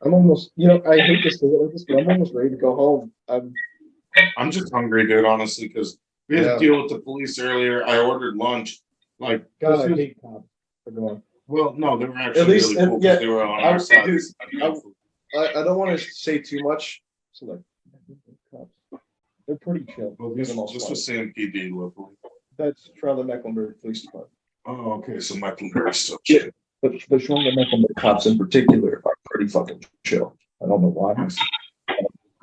I'm almost, I hate to say it like this, but I'm almost ready to go home. I'm just hungry, dude, honestly, because we had Yeah. to deal with the police earlier. I ordered lunch. Like, God, this I is- hate cops. But go on. well, no, they were actually At least- really cool yeah, because they were on I- our side. dude, I don't want to say too much. So like, cops, they're pretty chill. Well, for this, the most this part. was CMPD, luckily. That's Charlotte-Mecklenburg Police Department. Oh, okay, so Mecklenburg's still chill. But the Charlotte-Mecklenburg cops in particular are pretty fucking chill. I don't know why.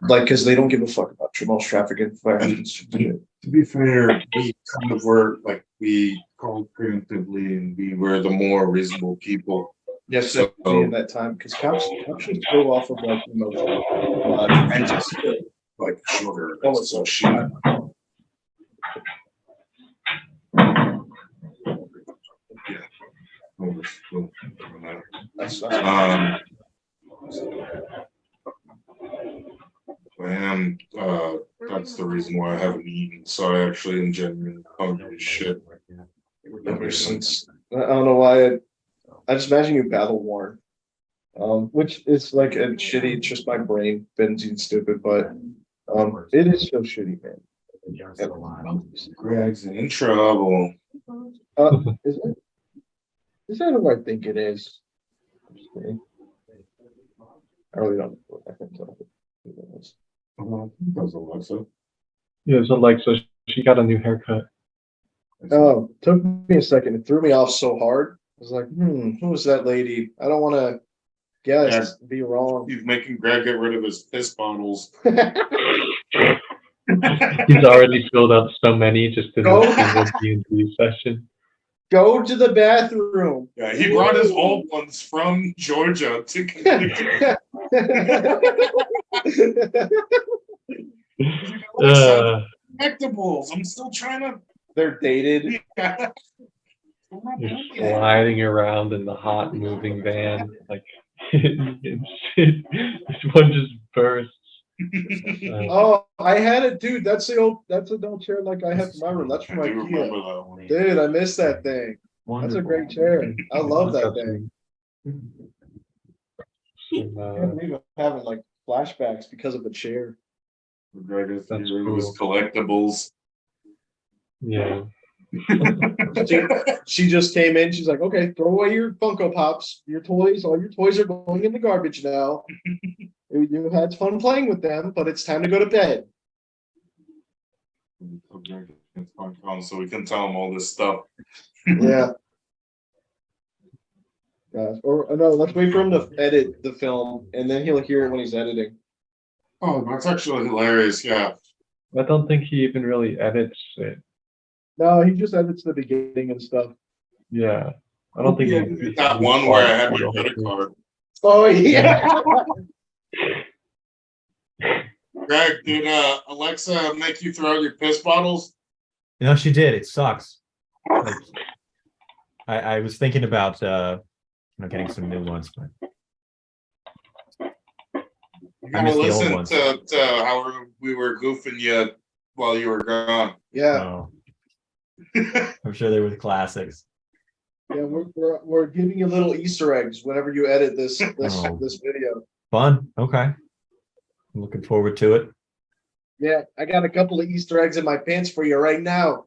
Like, because they don't give a fuck about most traffic infractions. To be fair, we kind of were like, we called preemptively and we were the more reasonable people. Yes, So- in that time, because cops just go off of like emotion. And just like sugar. Oh, So she. Yeah. That's That's the reason why I haven't eaten. So I actually am genuinely hungry as shit. ever since. I don't know why. I just imagine you battle worn, which is like a shitty. It's just my brain benzene stupid, but it is so shitty, man. Greg's in trouble. Is it? Is that who I think it is? I'm just kidding. I really don't know. I can tell who that is. That was Alexa. Yeah, so like, so she got a new haircut. Oh, took me a second. It threw me off so hard. I was like, who is that lady? I don't want to guess, be wrong. He's making Greg get rid of his piss bottles. He's already filled up so many just in Go. a single D&D session. Go to the bathroom. Yeah, he brought his old ones from Georgia to. Collectibles. I'm still trying to. They're dated. You're sliding around in the hot moving van, like this one just bursts. Oh, I had it, dude. That's an old chair like I have in my room. That's from I do remember IKEA. that one. Dude, I miss that thing. That's a great chair. I love that thing. I can't believe I'm having like flashbacks because of the chair. Greg is That's his collectibles. Yeah. She just came in. She's like, okay, throw away your Funko Pops, your toys. All your toys are going in the garbage now. You had fun playing with them, but it's time to go to bed. So we can tell him all this stuff. Yeah. Gosh. Or no, let's wait for him to edit the film, and then he'll hear it when he's editing. Oh, that's actually hilarious. Yeah. I don't think he even really edits it. No, he just edits the beginning and stuff. Yeah. I don't think Yeah, he that one where I had my credit card. Oh yeah. Greg, did Alexa make you throw out your piss bottles? You know, she did. It sucks. Like, I was thinking about getting some new ones, but You I miss gotta the old listen ones. to how we were goofing you while you were gone. Yeah, oh, I'm sure they were the classics. yeah, we're giving you little Easter eggs whenever you edit this Oh. this video. Fun. Okay. I'm looking forward to it. Yeah, I got a couple of Easter eggs in my pants for you right now.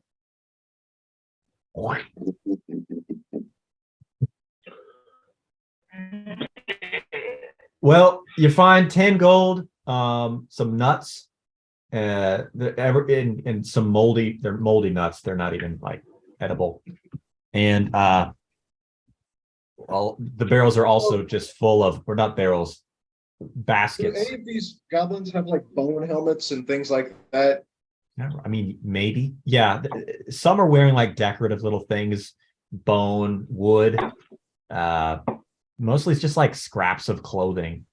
Well, you find 10 gold, some nuts, and some they're moldy nuts. They're not even like edible. And all the barrels are also just full of, or not barrels, Do baskets. any of these goblins have like bone helmets and things like that? I mean, maybe. Yeah. Some are wearing like decorative little things, bone, wood. Mostly it's just like scraps of clothing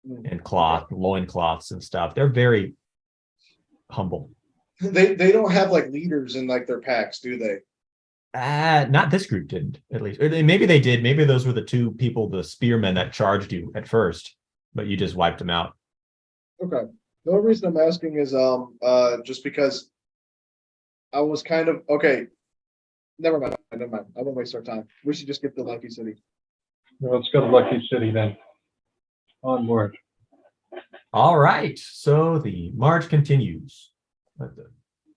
and cloth, loincloths and stuff. They're very humble. They don't have like leaders in like their packs, do they? Not this group didn't, at least. Or maybe they did. Maybe those were the two people, the spearmen that charged you at first, but you just wiped them out. Okay. The only reason I'm asking is just because I was kind of okay. Never mind. I won't waste our time. We should just get to Lucky City. Well, let's go to Lucky City then. Onward. All right. So the march continues.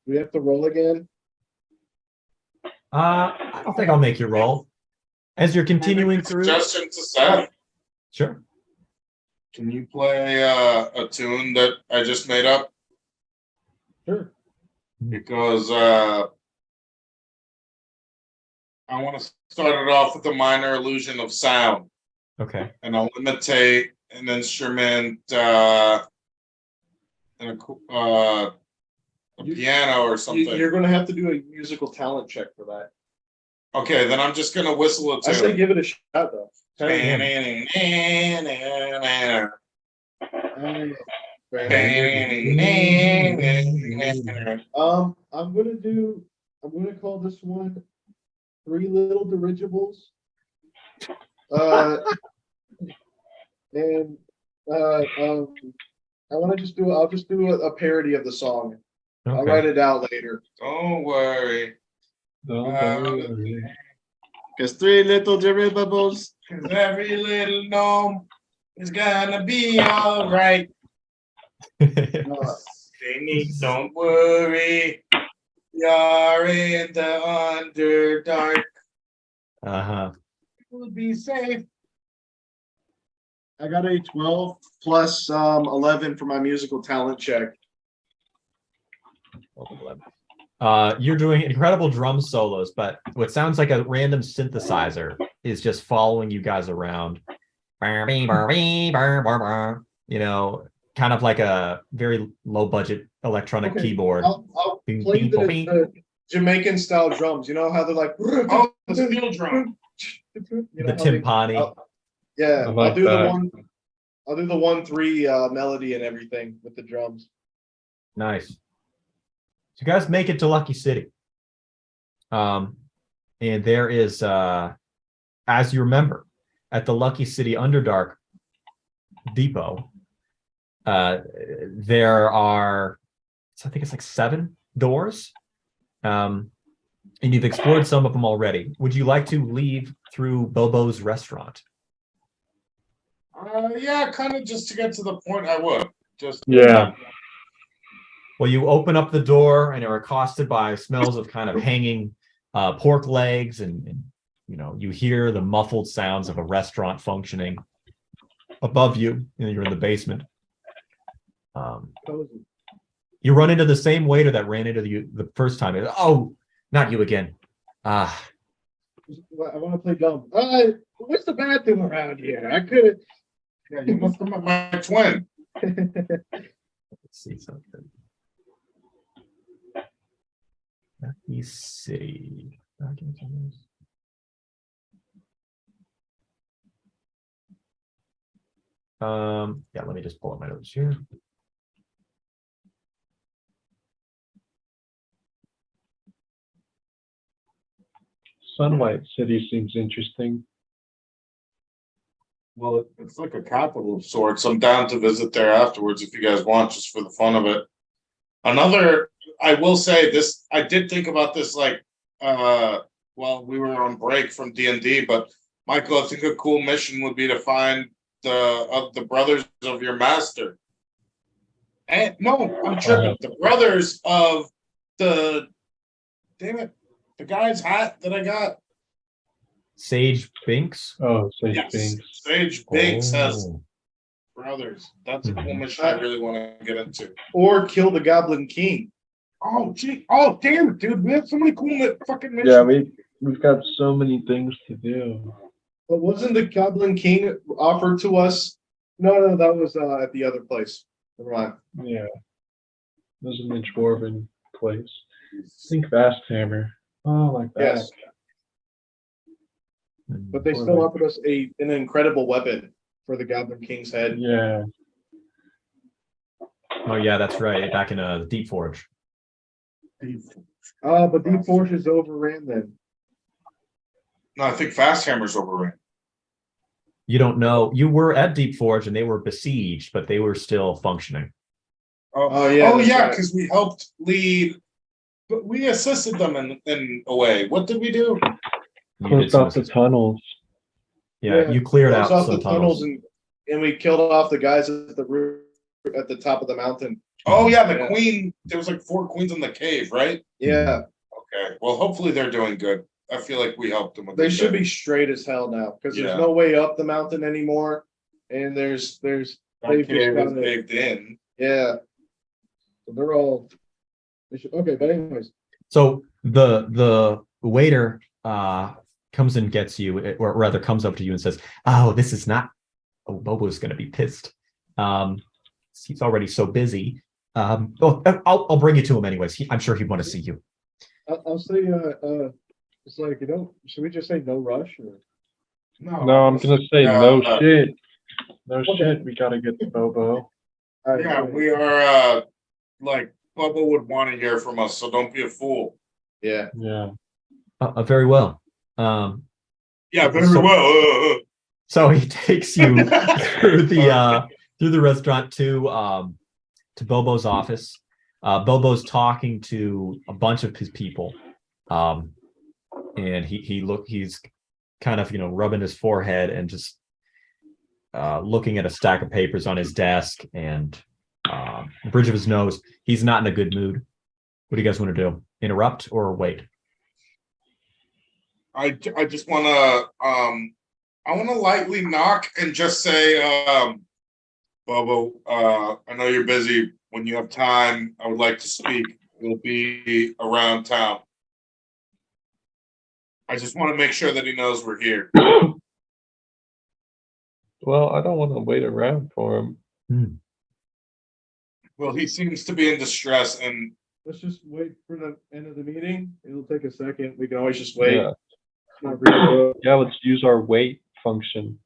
We have to roll again. I don't think I'll make you roll. As you're continuing through. Suggestion to Seth. Sure. Can you play a tune that I just made up? Sure. Because I want to start it off with a minor illusion of sound, Okay. and I'll imitate an instrument, and a piano or something. You're going to have to do a musical talent check for that. Okay, then I'm just gonna whistle a I say tune. give it a shot though. I'm gonna call this one Three Little Dirigibles. And I'll just do a parody of the song. I'll Okay. write it out later. Don't worry. Because three little dirigibles. Cause every little gnome is gonna be alright. Don't worry. You're in the Underdark. Uh-huh. You'll be safe. I got a 12 plus 11 for my musical talent check. You're doing incredible drum solos, but what sounds like a random synthesizer is just following you guys around. You know, kind of like a very low budget electronic Okay, keyboard. I'll play the Jamaican style drums. You know how they're like, Oh, the steel drum. You know The how they- timpani. Yeah, I like I'll do the that. one. I'll do the 1-3 melody and everything with the drums. Nice. So you guys make it to Lucky City. And there is, as you remember, at the Lucky City Underdark Depot, there are, I think it's like 7 doors. And you've explored some of them already. Would you like to leave through Bobo's restaurant? Yeah, kind of just to get to the point. I would just. Yeah. Well, you open up the door and are accosted by smells of kind of hanging pork legs, and you know, you hear the muffled sounds of a restaurant functioning above you, and you're in the basement. You run into the same waiter that ran into you the first time. Oh, not you again. I want to play dumb. What's the bathroom around here? I could. Yeah, you must have met my twin. Let's see something. Lucky City. Yeah, let me just pull up my notes here. Sunlight City seems interesting. Well, it's like a capital of sorts. I'm down to visit there afterwards if you guys want, just for the fun of it. Another, I will say this, I did think about this like while we were on break from D&D, but Michael, I think a cool mission would be to find the brothers of your master. And no, I'm tripping. The brothers of the damn it, the guy's hat that I got. Sage Binks. Oh, Sage Yes, Binks. Sage Binks has Oh. brothers. That's a cool mission I really want to get into. Or kill the Goblin King. Oh gee, oh damn it, dude. We have so many cool fucking missions. Yeah, we've got so many things to do. But wasn't the Goblin King offered to us? No, that was at the other place. Never mind. Yeah. There's a Dwarven place. Think Vast Hammer. Oh, like that. Yes, but they still offered us an incredible weapon for the Goblin King's head. Yeah. Oh yeah, that's right. Back in Deep Forge. But Deep Forge is overran then. No, I think Fast Hammer's overran. You don't know. You were at Deep Forge and they were besieged, but they were still functioning. Oh, yeah, Oh that's yeah, right. because we helped lead, but we assisted them in a way. What did we do? You did Closed some off the assist- tunnels. Yeah, you cleared Closed out off some the tunnels. and we killed off the guys at the roof at the top of the mountain. Oh yeah, the Yeah. queen. There was like 4 queens in the cave, right? Yeah, Okay. Well, hopefully they're doing good. I feel like we helped them with they this should bit. be straight as hell now because Yeah. there's no way up the mountain anymore, and there's That they've just cave is got it. caved in. Yeah, so they're all okay. But anyways, So the waiter comes and gets you, or rather comes up to you and says, "Oh, this is not. Oh, Bobo's going to be pissed. He's already so busy. I'll bring you to him anyways. I'm sure he'd want to see you." I'll say it's like should we just say no rush or? No, I'm gonna say Yeah, no shit. No Okay. shit. We gotta get to Bobo. Yeah, we are like Bubba would want to hear from us, so don't be a fool. Yeah. Yeah. Very well. Yeah, very So- well. So he takes you through the restaurant to Bobo's office. Bobo's talking to a bunch of his people, and he's kind of rubbing his forehead and just looking at a stack of papers on his desk and the bridge of his nose. He's not in a good mood. What do you guys want to do? Interrupt or wait? I just want to I want to lightly knock and just say, Bobo, I know you're busy. When you have time, I would like to speak. We'll be around town. I just want to make sure that he knows we're here. Well, I don't want to wait around for him. Well, he seems to be in distress, and Let's just wait for the end of the meeting. It'll take a second. We can always just wait. Yeah. Not really- Yeah, let's use our wait function.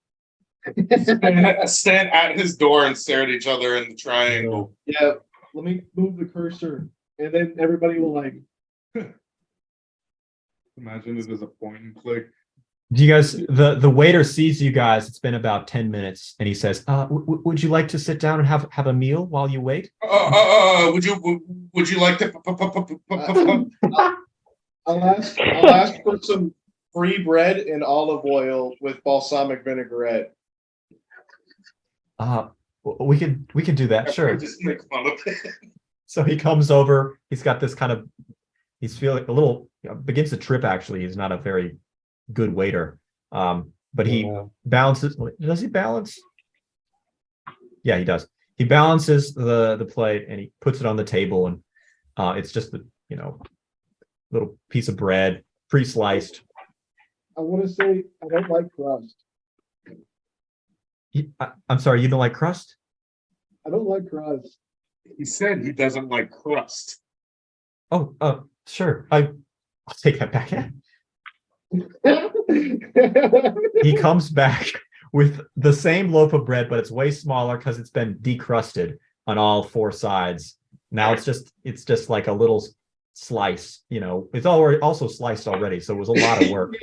stand at his door and stare at each other in the triangle. Yeah, let me move the cursor, and then everybody will like. Imagine it as a point and click. Do you guys? The waiter sees you guys. It's been about 10 minutes, and he says, "Would you like to sit down and have a meal while you wait?" Would you like to? I'll ask for some free bread and olive oil with balsamic vinaigrette. We can do that. Sure. Just make fun of it. So he comes over. He's got this kind of. He's feeling a little. Begins to trip. Actually, he's not a very good waiter. But he Yeah. balances. Does he balance? Yeah, he does. He balances the plate and he puts it on the table, and it's just the little piece of bread, pre-sliced. I want to say I don't like crust. I'm sorry, you don't like crust? I don't like crust. He said he doesn't like crust. Oh, sure. I'll take that back. He comes back with the same loaf of bread, but it's way smaller because it's been decrusted on all 4 sides. Now it's just like a little slice. It's already also sliced already, so it was a lot of work.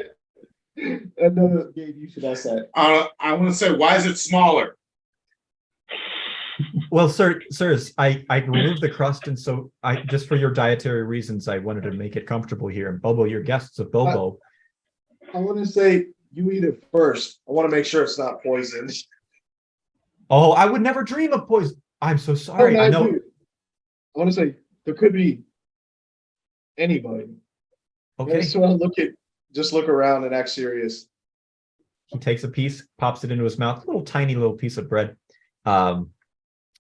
Another Gabe, you should ask that. I want to say, why is it smaller? Well, sirs, I removed the crust, and so I just for your dietary reasons, I wanted to make it comfortable here. And Bobo, your guests of Bobo. I want to say you eat it first. I want to make sure it's not poisoned. Oh, I would never dream of poison. I'm so sorry. I know. I want to say there could be anybody. Okay. So I just look around and act serious. He takes a piece, pops it into his mouth, a little tiny little piece of bread.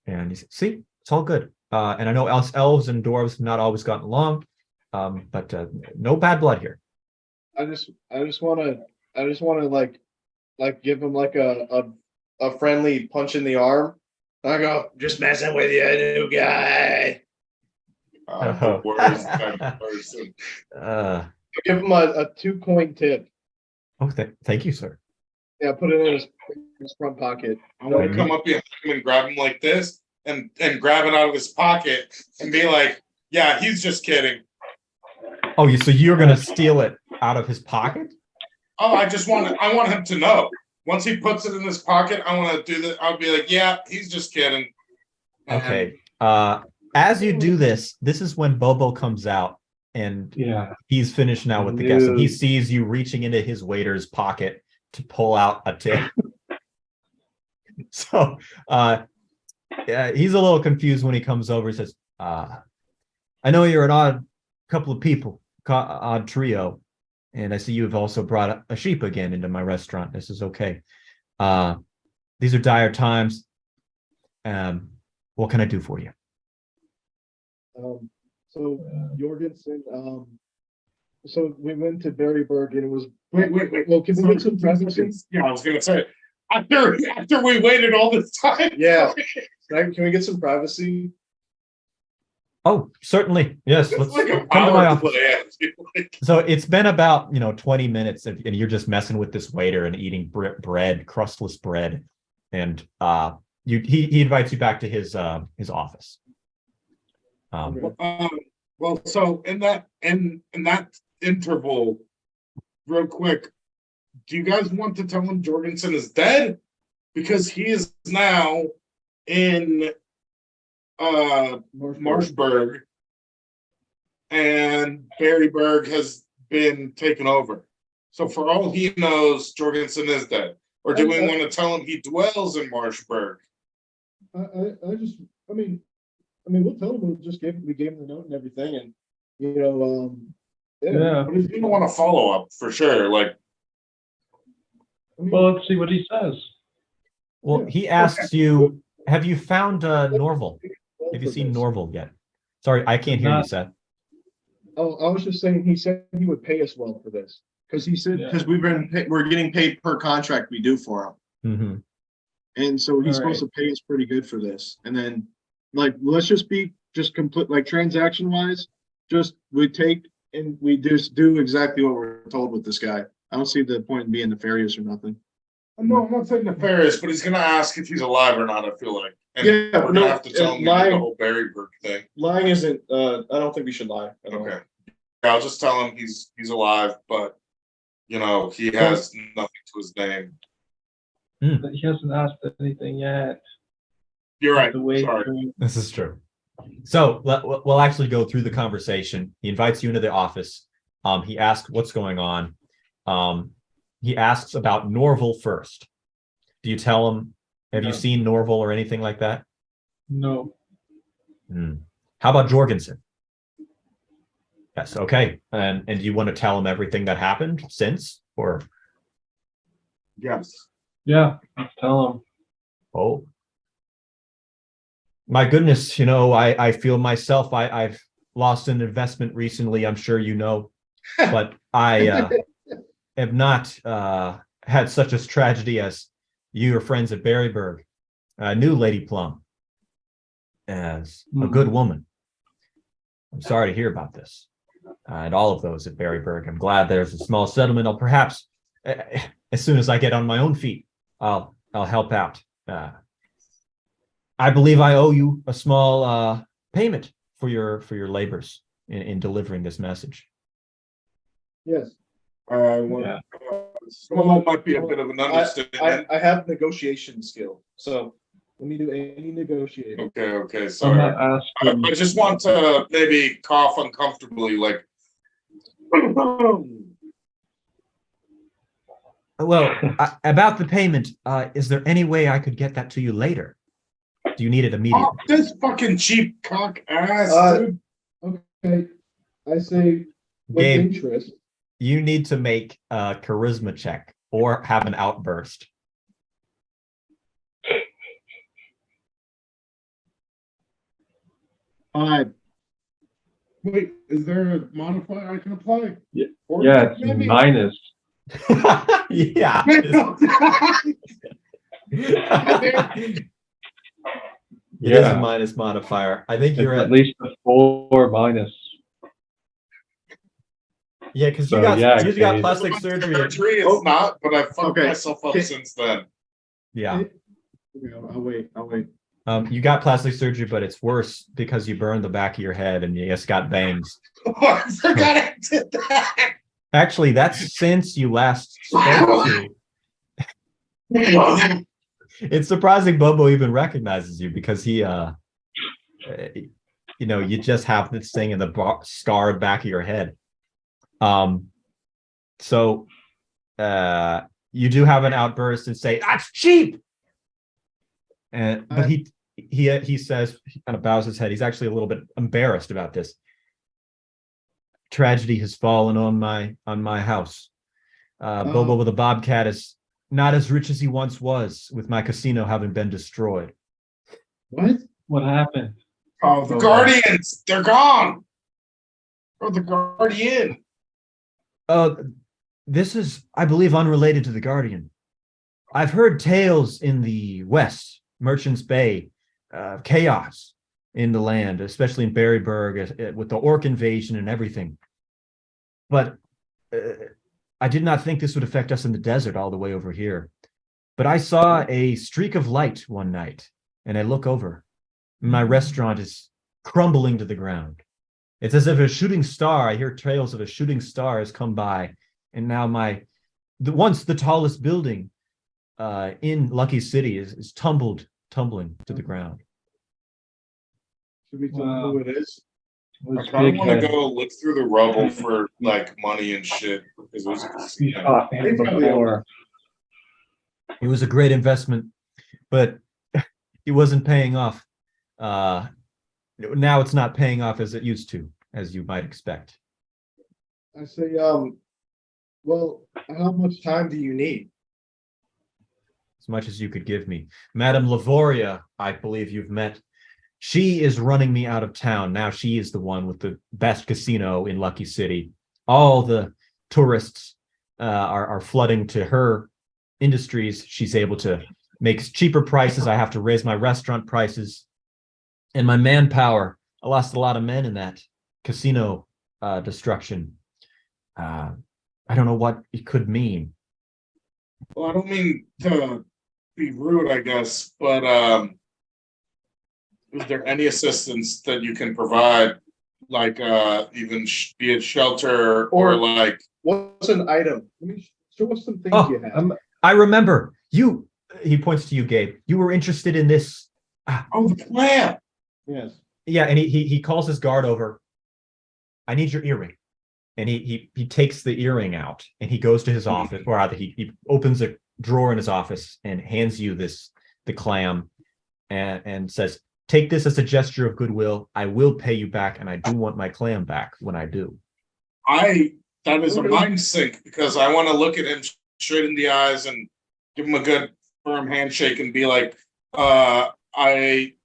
And he says, see, it's all good. And I know elves and dwarves have not always gotten along, but no bad blood here. I just want to like give him like a friendly punch in the arm. I go, just messing with you, new guy. The worst kind of person. I give him a 2-coin tip. Oh, thank you, sir. Yeah, put it in his front pocket. I want to come up behind him and grab him like this and grab it out of his pocket and be like, yeah, he's just kidding. Oh, so you're going to steal it out of his pocket? Oh, I want him to know. Once he puts it in his pocket, I want to do that. I'll be like, yeah, he's just kidding. Okay. As you do this is when Bobo comes out, and he's finished now with the guests, and he sees you reaching into his waiter's pocket to pull out a tip. So he's a little confused when he comes over. He says, I know you're an odd couple of people, odd trio, and I see you've also brought a sheep again into my restaurant. This is okay. These are dire times. What can I do for you? So Jorgensen, so we went to Berryburg and it was Wait. Well, can we get some presents? Yeah, I was gonna say after we waited all this time. Yeah. Can we get some privacy? Oh, certainly. Yes. It's Let's like a come to my power office. play. I feel like. So it's been about 20 minutes, and you're just messing with this waiter and eating bread, crustless bread, and he invites you back to his office. Well, so in that interval, real quick, do you guys want to tell him Jorgensen is dead? Because he is now in Marshburg, and Berryburg has been taken over. So for all he knows, Jorgensen is dead. Or do we want to tell him he dwells in Marshburg? I mean, we'll tell him we gave him the note and everything, and But he's gonna want to follow up for sure. Like, Well, let's see what he says. Well, he asks you, have you found Norval? Have you seen Norval yet? Sorry, I can't hear you, Seth. Oh, I was just saying, he said he would pay us well for this. Because he said, because we're getting paid per contract we do for him. Mm-hmm. And so he's supposed to pay us pretty good for this. And then, like, let's just be complete, like, transaction wise, we take and we just do exactly what we're told with this guy. I don't see the point in being nefarious or nothing. no, I'm not saying nefarious, but he's gonna ask if he's alive or not. I feel like, and Yeah, we're gonna have to tell him the lying- whole Berryburg thing. Lying isn't. I don't think we should lie. At all. Okay, yeah, I'll just tell him he's alive, but he has nothing to his name. But he hasn't asked anything yet. You're right. The way Sorry. This is true. So we'll actually go through the conversation. He invites you into the office. He asks what's going on. He asks about Norval first. Do you tell him, have you seen Norval or anything like that? No. How about Jorgensen? Yes, okay. And do you want to tell him everything that happened since, or? Yes. Yeah, let's tell him. Oh. My goodness, I feel myself, I've lost an investment recently, I'm sure you know, but I have not had such a tragedy as your friends at Berryburg. I knew Lady Plum as a good woman. I'm sorry to hear about this. And all of those at Berryburg. I'm glad there's a small settlement. I'll perhaps, as soon as I get on my own feet, I'll help out. I believe I owe you a small payment for your labors. in delivering this message. Yes. Yeah. Some of that might be a bit of an understatement. I have negotiation skill, so let me do any negotiating. Okay, I'm sorry. not asking. I just want to maybe cough uncomfortably, like. Well, about the payment, is there any way I could get that to you later? Do you need it immediately? Oh, this fucking cheap cock ass, dude. Okay. I say with Gabe, interest. you need to make a charisma check or have an outburst. Five. Wait, is there a modifier I can apply? Yeah. Or Yeah, it's maybe? minus. Yeah. It is a minus modifier. I think It's you're at least a 4 minus. Yeah, because So, you got yeah, got Gabe. plastic surgery. It's not, but I fucked Okay. myself up Okay. since then. Yeah. Okay, I'll wait. You got plastic surgery, but it's worse because you burned the back of your head and you just got bangs. Oh, I forgot I did that. Actually, that's since you last spoke to. It's surprising Bobo even recognizes you because he, you just have this thing in the scarred back of your head. So you do have an outburst and say, "That's cheap." But he says, he kind of bows his head. He's actually a little bit embarrassed about this. Tragedy has fallen on my house. Bobo with a bobcat is not as rich as he once was, with my casino having been destroyed. What? What happened? Oh, the Guardians, they're gone. Or the Guardian. This is, I believe, unrelated to the Guardian. I've heard tales in the West, Merchants Bay, chaos in the land, especially in Berryburg, with the orc invasion and everything. But I did not think this would affect us in the desert all the way over here. But I saw a streak of light one night, and I look over. My restaurant is crumbling to the ground. It's as if a shooting star, I hear trails of a shooting star has come by, and now once the tallest building in Lucky City is tumbling to the ground. Should we tell them who it is? Was I kind of big want to head. go look through the rubble for like money and shit because it was a We casino. fought him before. It was a great investment, but it wasn't paying off. Now it's not paying off as it used to, as you might expect. I say, well, how much time do you need? As much as you could give me. Madame Lavoria, I believe you've met. She is running me out of town. Now she is the one with the best casino in Lucky City. All the tourists are flooding to her industries. She's able to make cheaper prices. I have to raise my restaurant prices. And my manpower, I lost a lot of men in that casino destruction. I don't know what it could mean. Well, I don't mean to be rude, I guess, but is there any assistance that you can provide, like even be it shelter or like What's an item? Let me show us some things Oh, you have. I remember you. He points to you, Gabe. You were interested in this. oh the clam? Yes. Yeah, and he calls his guard over. I need your earring. And he takes the earring out and he goes to his office, or rather he opens a drawer in his office and hands you the clam and says, take this as a gesture of goodwill. I will pay you back, and I do want my clam back when I do. That is a mind sink because I want to look at him straight in the eyes and give him a good firm handshake and be like,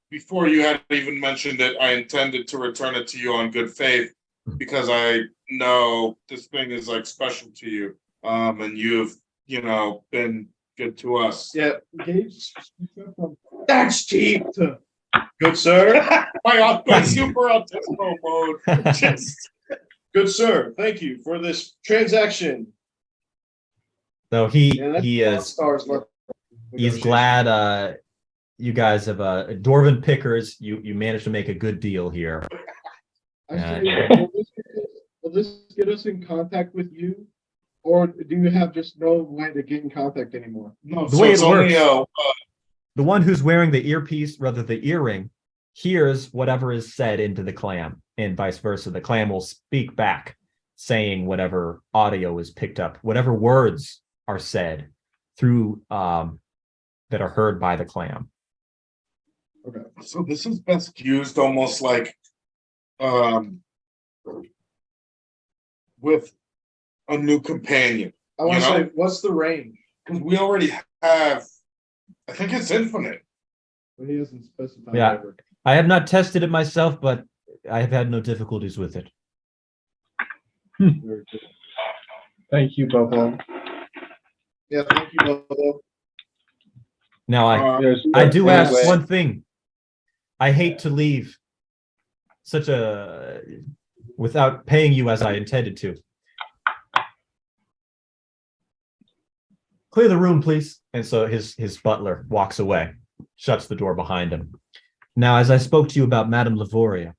before you had even mentioned it, I intended to return it to you on good faith because I know this thing is like special to you. And you've, been good to us. Yeah, Gage, That's cheap. good sir. My super autismo mode. Just Good sir. Thank you for this transaction. So Yeah, that's he is stars left. he's glad you guys have Dwarven pickers. You managed to make a good deal here. I Yeah. say, will this get us in contact with you? Or do you have just no way to get in contact anymore? No, The so way it's it only works- The one who's wearing the earpiece, rather the earring, hears whatever is said into the clam, and vice versa. The clam will speak back, saying whatever audio is picked up, whatever words are said through that are heard by the clam. Okay. so this is best used almost like with a new companion. I want You to know? say, what's the range? Because we already have, I think it's infinite. But he hasn't specified. Yeah. ever. I have not tested it myself, but I have had no difficulties with it. Very good. Thank you, Bobo. Yeah, thank you, Bobo. Now, There's I do one ask way- one thing. I hate to leave such a without paying you as I intended to. Clear the room, please. And so his butler walks away, shuts the door behind him. Now, as I spoke to you about Madame Lavoria,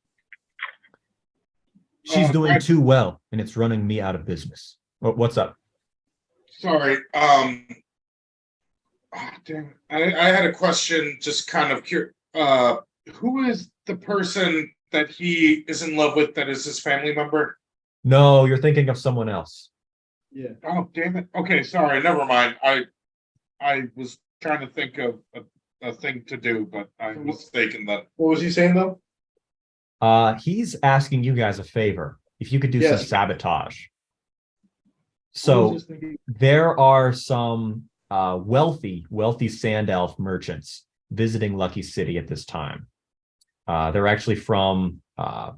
she's doing too well, and it's running me out of business. What's up? Sorry. Damn. I had a question, just kind of curious. Who is the person that he is in love with that is his family member? No, you're thinking of someone else. Yeah. Oh, damn it. Okay, sorry, never mind. I was trying to think of a thing to do, but I'm mistaken that. What was he saying though? He's asking you guys a favor. If you could do some Yes. sabotage. I was So just thinking, there are some wealthy sand elf merchants visiting Lucky City at this time. They're actually from I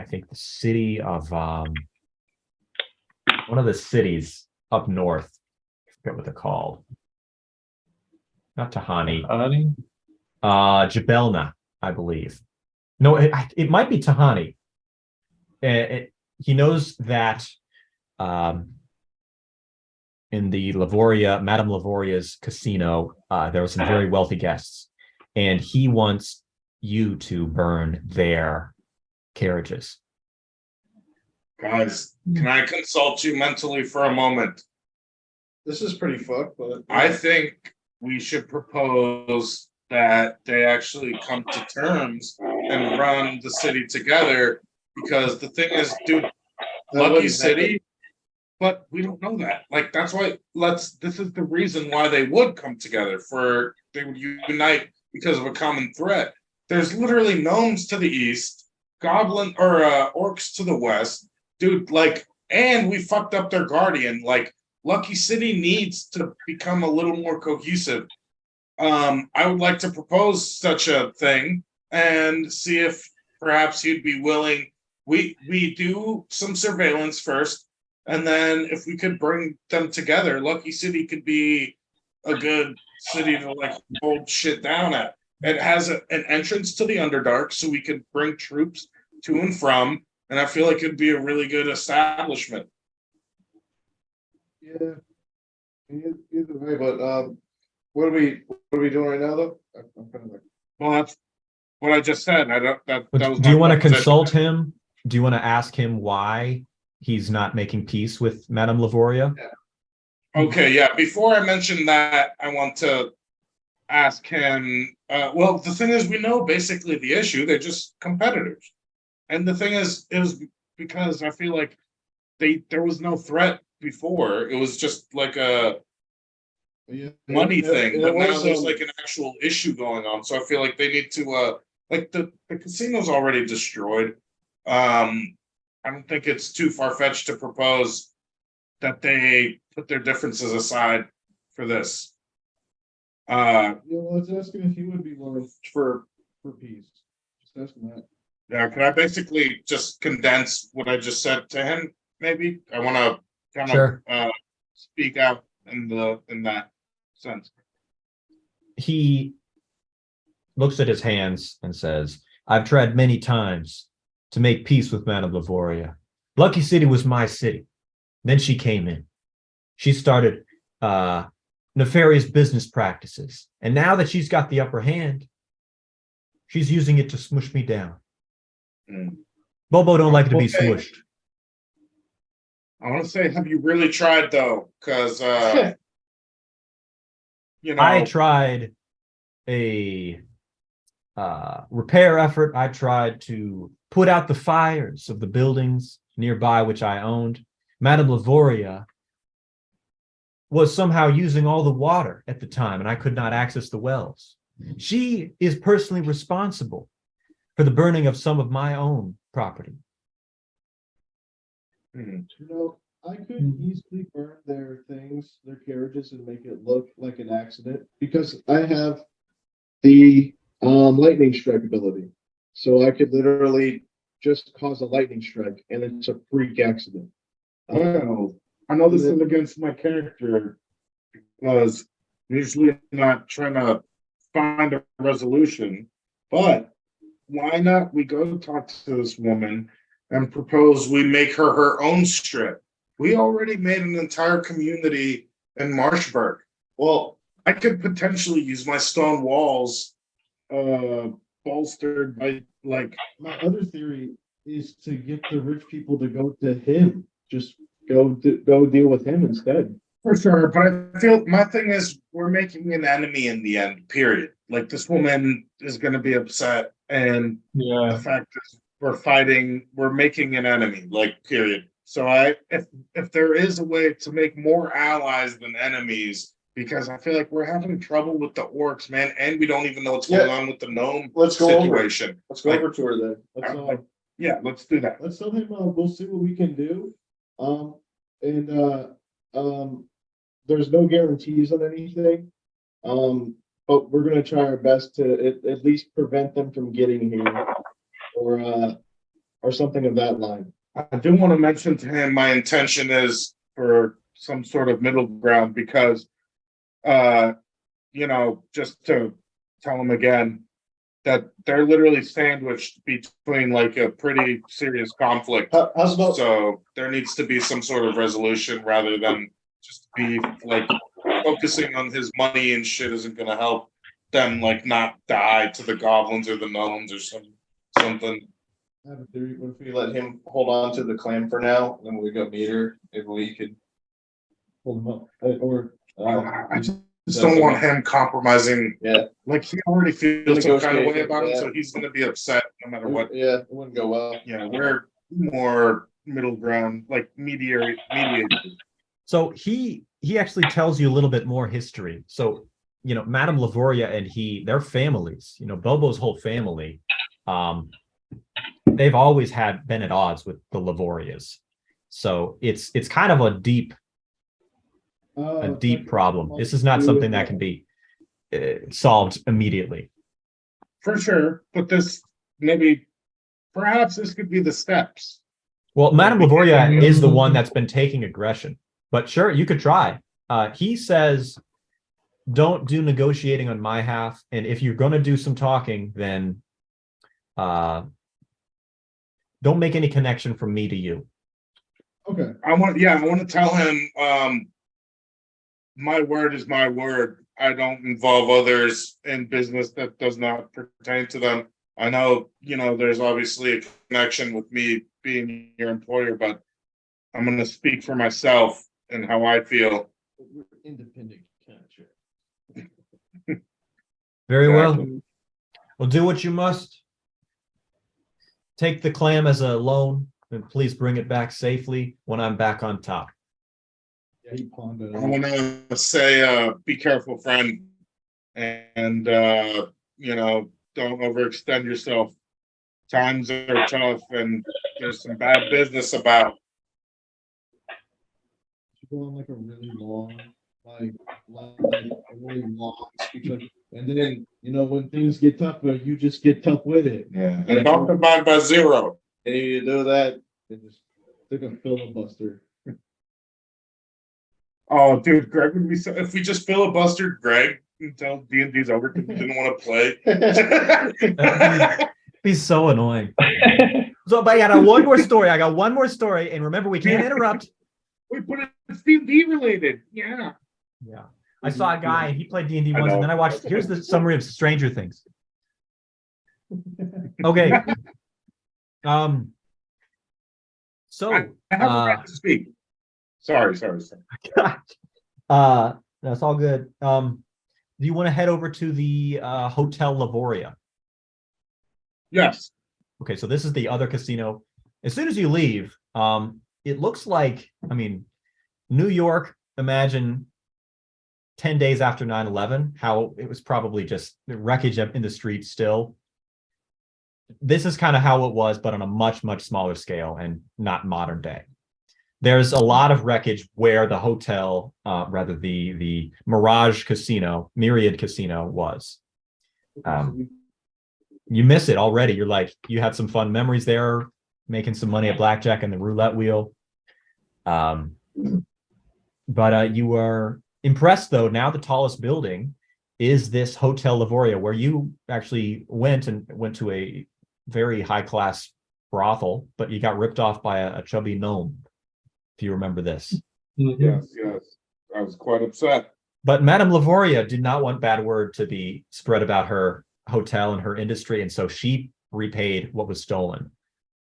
think the city of one of the cities up north. I forget what they're called. Not Tahani. Honey? Jabelna, I believe. No, it might be Tahani. He knows that in the Madame Lavoria's casino, there were some very wealthy guests, and he wants you to burn their carriages. Guys, can I consult you mentally for a moment? This is pretty fucked, but I think we should propose that they actually come to terms and run the city together, because the thing is, dude, that Lucky wouldn't City, but we don't know that. Like, that's why this is the reason why they would come together, they would unite because of a common threat. There's literally gnomes to the east, orcs to the west, dude, like, and we fucked up their guardian. Like, Lucky City needs to become a little more cohesive. I would like to propose such a thing and see if perhaps you'd be willing. We do some surveillance first, and then if we could bring them together, Lucky City could be a good city to like hold shit down at. It has an entrance to the Underdark, so we could bring troops to and from, and I feel like it'd be a really good establishment. Yeah. Either way, but what are we doing right now though? I'm kind of like, Well, that's what I just said. I don't. That was. Do you my want to proposition. consult him? Do you want to ask him why he's not making peace with Madame Lavoria? Okay, yeah. Before I mention that, I want to ask him. Well, the thing is, we know basically the issue. They're just competitors, and the thing is because I feel like there was no threat before. It was just like a yeah, money it- thing, it but now was, there's like an actual issue going on. So I feel like they need to like the casino's already destroyed. I don't think it's too far-fetched to propose that they put their differences aside for this. yeah, well, let's ask him if he would be willing for peace. Just ask him that. Yeah, can I basically just condense what I just said to him? Maybe I want to kind Sure. of speak out in that sense. He looks at his hands and says, I've tried many times to make peace with Madame Lavoria. Lucky City was my city. Then she came in. She started nefarious business practices. And now that she's got the upper hand, she's using it to smush me down. Bobo don't like to be Okay. smushed. I want to say, have you really tried though? Because I tried a repair effort. I tried to put out the fires of the buildings nearby which I owned. Madame Lavoria was somehow using all the water at the time, and I could not access the wells. She is personally responsible for the burning of some of my own property. You know, I could easily burn their things, their carriages, and make it look like an accident because I have the lightning strike ability. So I could literally just cause a lightning strike and it's a freak accident. I know this is against my character because I'm usually not trying to find a resolution, but why not we go talk to this woman and propose we make her own strip? We already made an entire community in Marshburg. Well, I could potentially use my stone walls bolstered by like My other theory is to get the rich people to go to him. Just go deal with him instead. for sure, but I feel my thing is we're making an enemy in the end, period. Like this woman is gonna be upset, and the fact is we're making an enemy, like period. So if there is a way to make more allies than enemies, because I feel like we're having trouble with the orcs, man, and we don't even know what's going on with the gnome Let's go over. situation. Let's go over to her then. Yeah, let's do that. Let's tell him we'll see what we can do. There's no guarantees on anything. But we're gonna try our best to at least prevent them from getting here, or something of that line. I do want to mention to him my intention is for some sort of middle ground because, just to tell him again that they're literally sandwiched between like a pretty serious conflict. How's about So there needs to be some sort of resolution rather than just be like focusing on his money and shit isn't going to help them like not die to the goblins or the gnomes or something. I have a theory. What if we let him hold on to the clam for now, and then when we go meet her, if we could Hold him up. I just don't want him compromising. Yeah. Like he already feels some kind of way Negotiate, about it, yeah. so he's gonna be upset no matter what. Yeah, it wouldn't go well. Yeah, we're more middle ground, like mediators. So he actually tells you a little bit more history. So, Madame Lavoria and their families, Bobo's whole family, they've always been at odds with the Lavorias. So it's kind of a deep problem. This is not something that can be solved immediately. For sure, but perhaps this could be the steps. Well, Madame Lavoria is the one that's been taking aggression, but sure, you could try. He says, don't do negotiating on my half. And if you're going to do some talking, then don't make any connection from me to you. Okay. I want to tell him, my word is my word. I don't involve others in business that does not pertain to them. I know, there's obviously a connection with me being your employer, but I'm going to speak for myself and how I feel. We're independent contract. Very well. Well, do what you must. Take the clam as a loan, and please bring it back safely when I'm back on top. Yeah, he pawned it. I want to say, be careful, friend, and don't overextend yourself. Times are tough, and there's some bad business about. Go on like a really long, speech, and then when things get tougher, you just get tough with it. Yeah, and don't divide by zero. And you do that. And just take a filibuster. Oh, dude, Greg would be so. If we just filibustered Greg until D&D's over because he didn't want to play. That'd be so annoying. So, but I got one more story. And remember, we can't interrupt. But it's D&D related. Yeah. Yeah. I saw a guy, and he played D&D once, and then I watched, here's the summary of Stranger Things. Okay. So I have a right to speak. Sorry. that's all good. Do you want to head over to the Hotel Lavoria? Yes. Okay, so this is the other casino. As soon as you leave, it looks like, New York, imagine 10 days after 9/11, how it was probably just wreckage in the streets still. This is kind of how it was, but on a much, much smaller scale and not modern day. There's a lot of wreckage where the hotel, the Mirage Casino, Myriad Casino was. You miss it already. You're like, you had some fun memories there, making some money at blackjack and the roulette wheel. But you were impressed, though. Now the tallest building is this Hotel Lavoria, where you actually went to a very high-class brothel, but you got ripped off by a chubby gnome, if you remember this. Yes. I was quite upset. But Madame Lavoria did not want bad word to be spread about her hotel and her industry, and so she repaid what was stolen.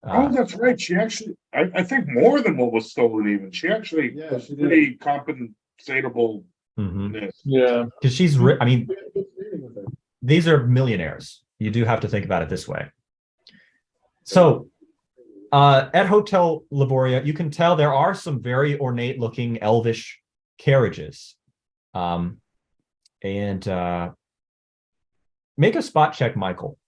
Oh, that's right. She actually, I think more than what was stolen even. She actually Yeah, she did. pretty compensatable. Yeah. Because she's, these are millionaires. You do have to think about it this way. So at Hotel Lavoria, you can tell there are some very ornate looking elvish carriages. And make a spot check, Michael.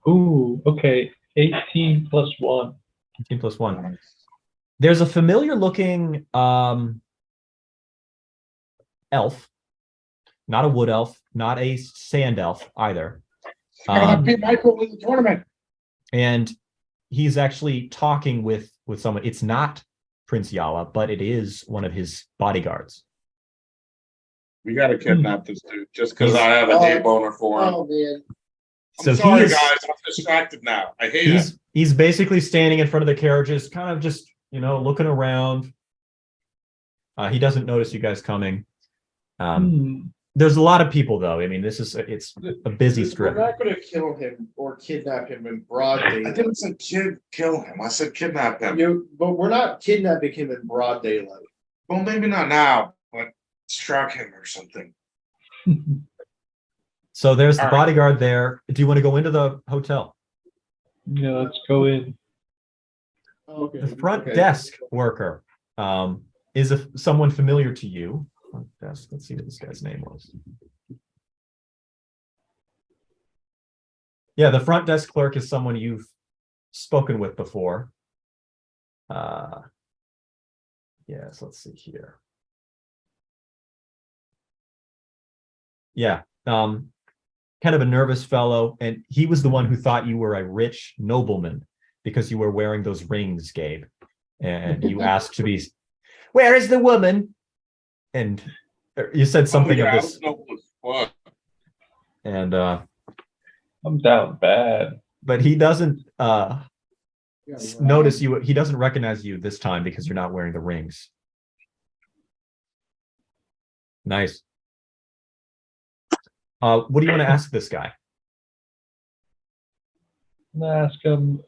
Ooh, okay. 18 plus 1. 18 plus 1. There's a familiar looking elf, not a wood elf, not a sand elf either. Beat Michael in the tournament. And he's actually talking with someone. It's not Prince Yala, but it is one of his bodyguards. We got to kidnap this dude just because I have a day boner for him. Oh man. So I'm sorry, he is, guys. I'm distracted now. I hate it. He's basically standing in front of the carriages, kind of just, looking around. He doesn't notice you guys coming. There's a lot of people, though. It's a busy strip. We're not going to kill him or kidnap him in broad I daylight. didn't say kill him. I said kidnap him. But we're not kidnapping him in broad daylight. Well, maybe not now, but distract him or something. So there's the All right. bodyguard there. Do you want to go into the hotel? Yeah, let's go in. Okay. The front desk worker is someone familiar to you. Front desk. Let's see what this guy's name was. Yeah, the front desk clerk is someone you've spoken with before. Yes, let's see here. Yeah, kind of a nervous fellow, and he was the one who thought you were a rich nobleman because you were wearing those rings, Gabe. And you asked to be, where is the woman? And you said something of this. And I'm down bad. but he doesn't notice you. He doesn't recognize you this time because you're not wearing the rings. Nice. What do you want to ask this guy? I'm gonna ask him.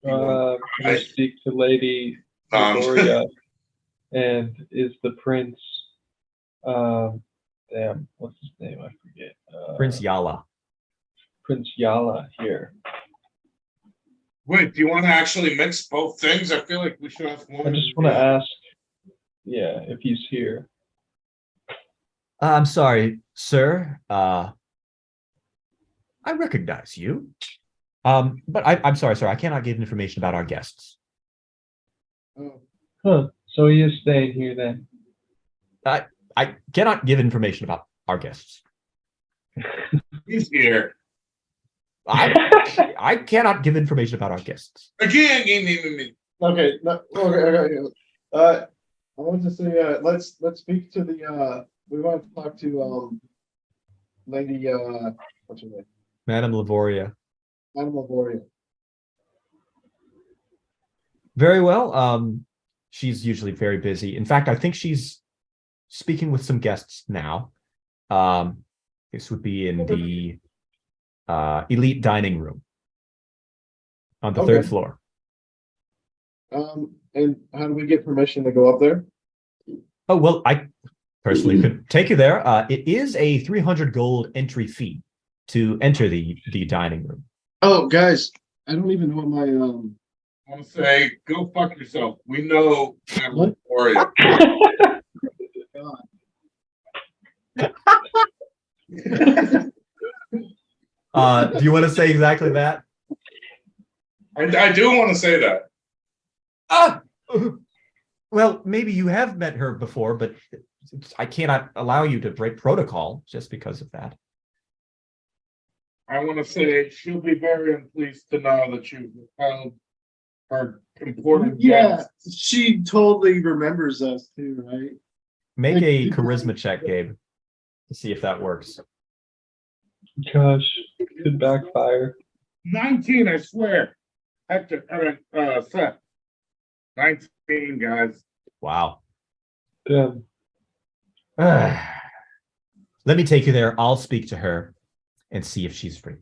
Can I speak to Lady Victoria? And is the prince? Damn, what's his name? I forget. Prince Yala. Prince Yala here. Wait, do you want to actually mix both things? I feel like we should have one. I just want to ask, yeah, if he's here. I'm sorry, sir. I recognize you. But I'm sorry, sir. I cannot give information about our guests. Huh. So he is staying here then. I cannot give information about our guests. He's here. I cannot give information about our guests. Again. Okay. Okay. I want to say, let's speak to the. We want to talk to Lady. What's her name? Madame Lavoria. Madame Lavoria. Very well. She's usually very busy. In fact, I think she's speaking with some guests now. This would be in the elite dining room on the Okay. third floor. And how do we get permission to go up there? Oh, well, I personally could take you there. It is a 300 gold entry fee to enter the dining room. Oh, guys, I don't even know what my I want to say, go fuck yourself. We know that What? warrior. Do you want to say exactly that? I do want to say that. Ah, well, maybe you have met her before, but I cannot allow you to break protocol just because of that. I want to say she'll be very pleased to know that you've held her important Yeah, guests. she totally remembers us too, right? Make a charisma check, Gabe, to see if that works. Gosh, could backfire. 19, I swear. Hector, Seth. 19, guys. Wow. Damn. Let me take you there. I'll speak to her and see if she's free.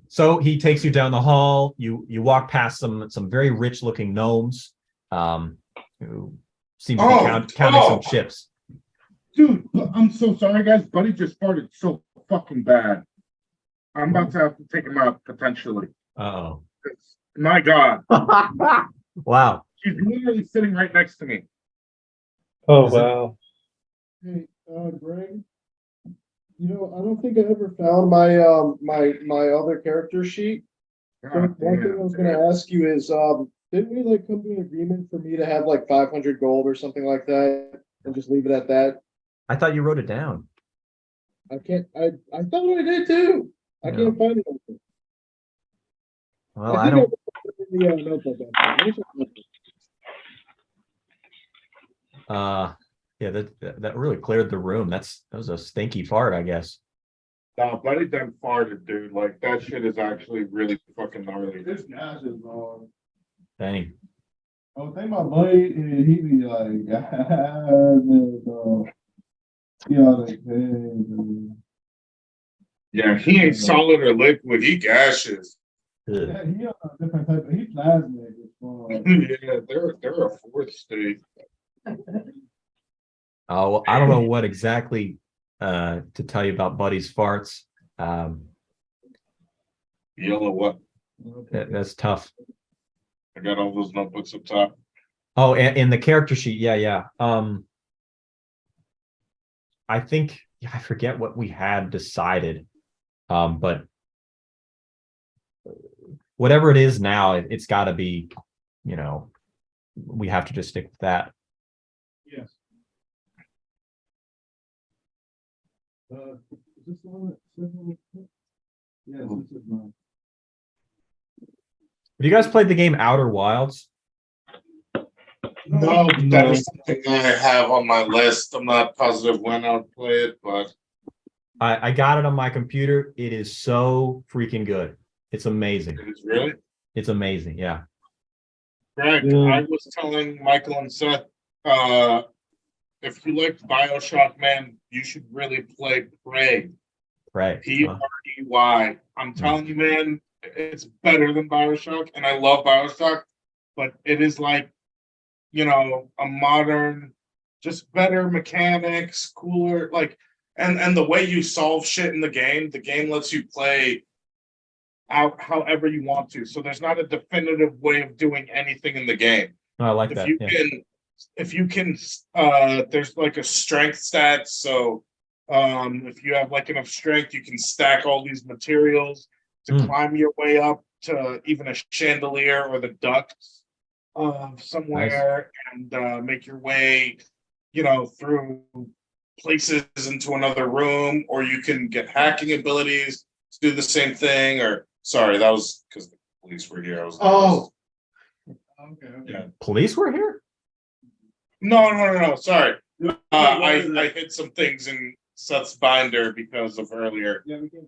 So he takes you down the hall. You walk past some very rich looking gnomes who seem to be counting some chips. Dude, I'm so sorry, guys. Buddy just farted so fucking bad. I'm about to have to take him out potentially. Uh-oh. My God. Wow. She's literally sitting right next to me. Oh, Is it- wow. Hey, Greg, you know, I don't think I ever found my my other character sheet. So God one thing I was gonna ask you is, didn't we like come to an agreement for me to have like 500 gold or something like that and just leave it at that? I thought you wrote it down. I thought I did too. I No. can't find it. Well, I don't. put it in the notebook. Yeah, that really cleared the room. That was a stinky fart, I guess. No, Buddy done farted, dude. Like, that shit is actually really fucking gnarly. This guy's is wrong. Dang. I think my buddy, he be like, Yeah, he ain't solid or liquid. He gaseous. Ugh. he on a different type. He plasmic. Yeah, they're a fourth state. Oh, well, I don't know what exactly to tell you about Buddy's farts. Yellow what? That's tough. I got all those notebooks up top. Oh, and in the character sheet, yeah. I think I forget what we had decided, but whatever it is now, it's got to be, we have to just stick with that. Yes. Is this the one that? Yes, this is mine. Have you guys played the game Outer Wilds? No, but that is something I have on my list. I'm not positive when I'll play it, but I got it on my computer. It is so freaking good. It's amazing. it is really. It's amazing. Yeah. Greg, Yeah. I was telling Michael and Seth, if you liked Bioshock, man, you should really play Prey. Right. Prey. I'm telling you, man, it's better than Bioshock, and I love Bioshock, but it is like, a modern, just better mechanics, cooler, like, and the way you solve shit in the game lets you play out however you want to. So there's not a definitive way of doing anything in the game. I like If that. you Yeah. can, there's like a strength stat. So if you have like enough strength, you can stack all these materials to climb your way up to even a chandelier or the ducts of somewhere, and make your way, through places into another room, or you can get hacking abilities to do the same thing. Or sorry, that was because the police were here. I was Okay. yeah. Police were here? No. Sorry. I hid some things in Seth's binder because of earlier. Yeah, we can.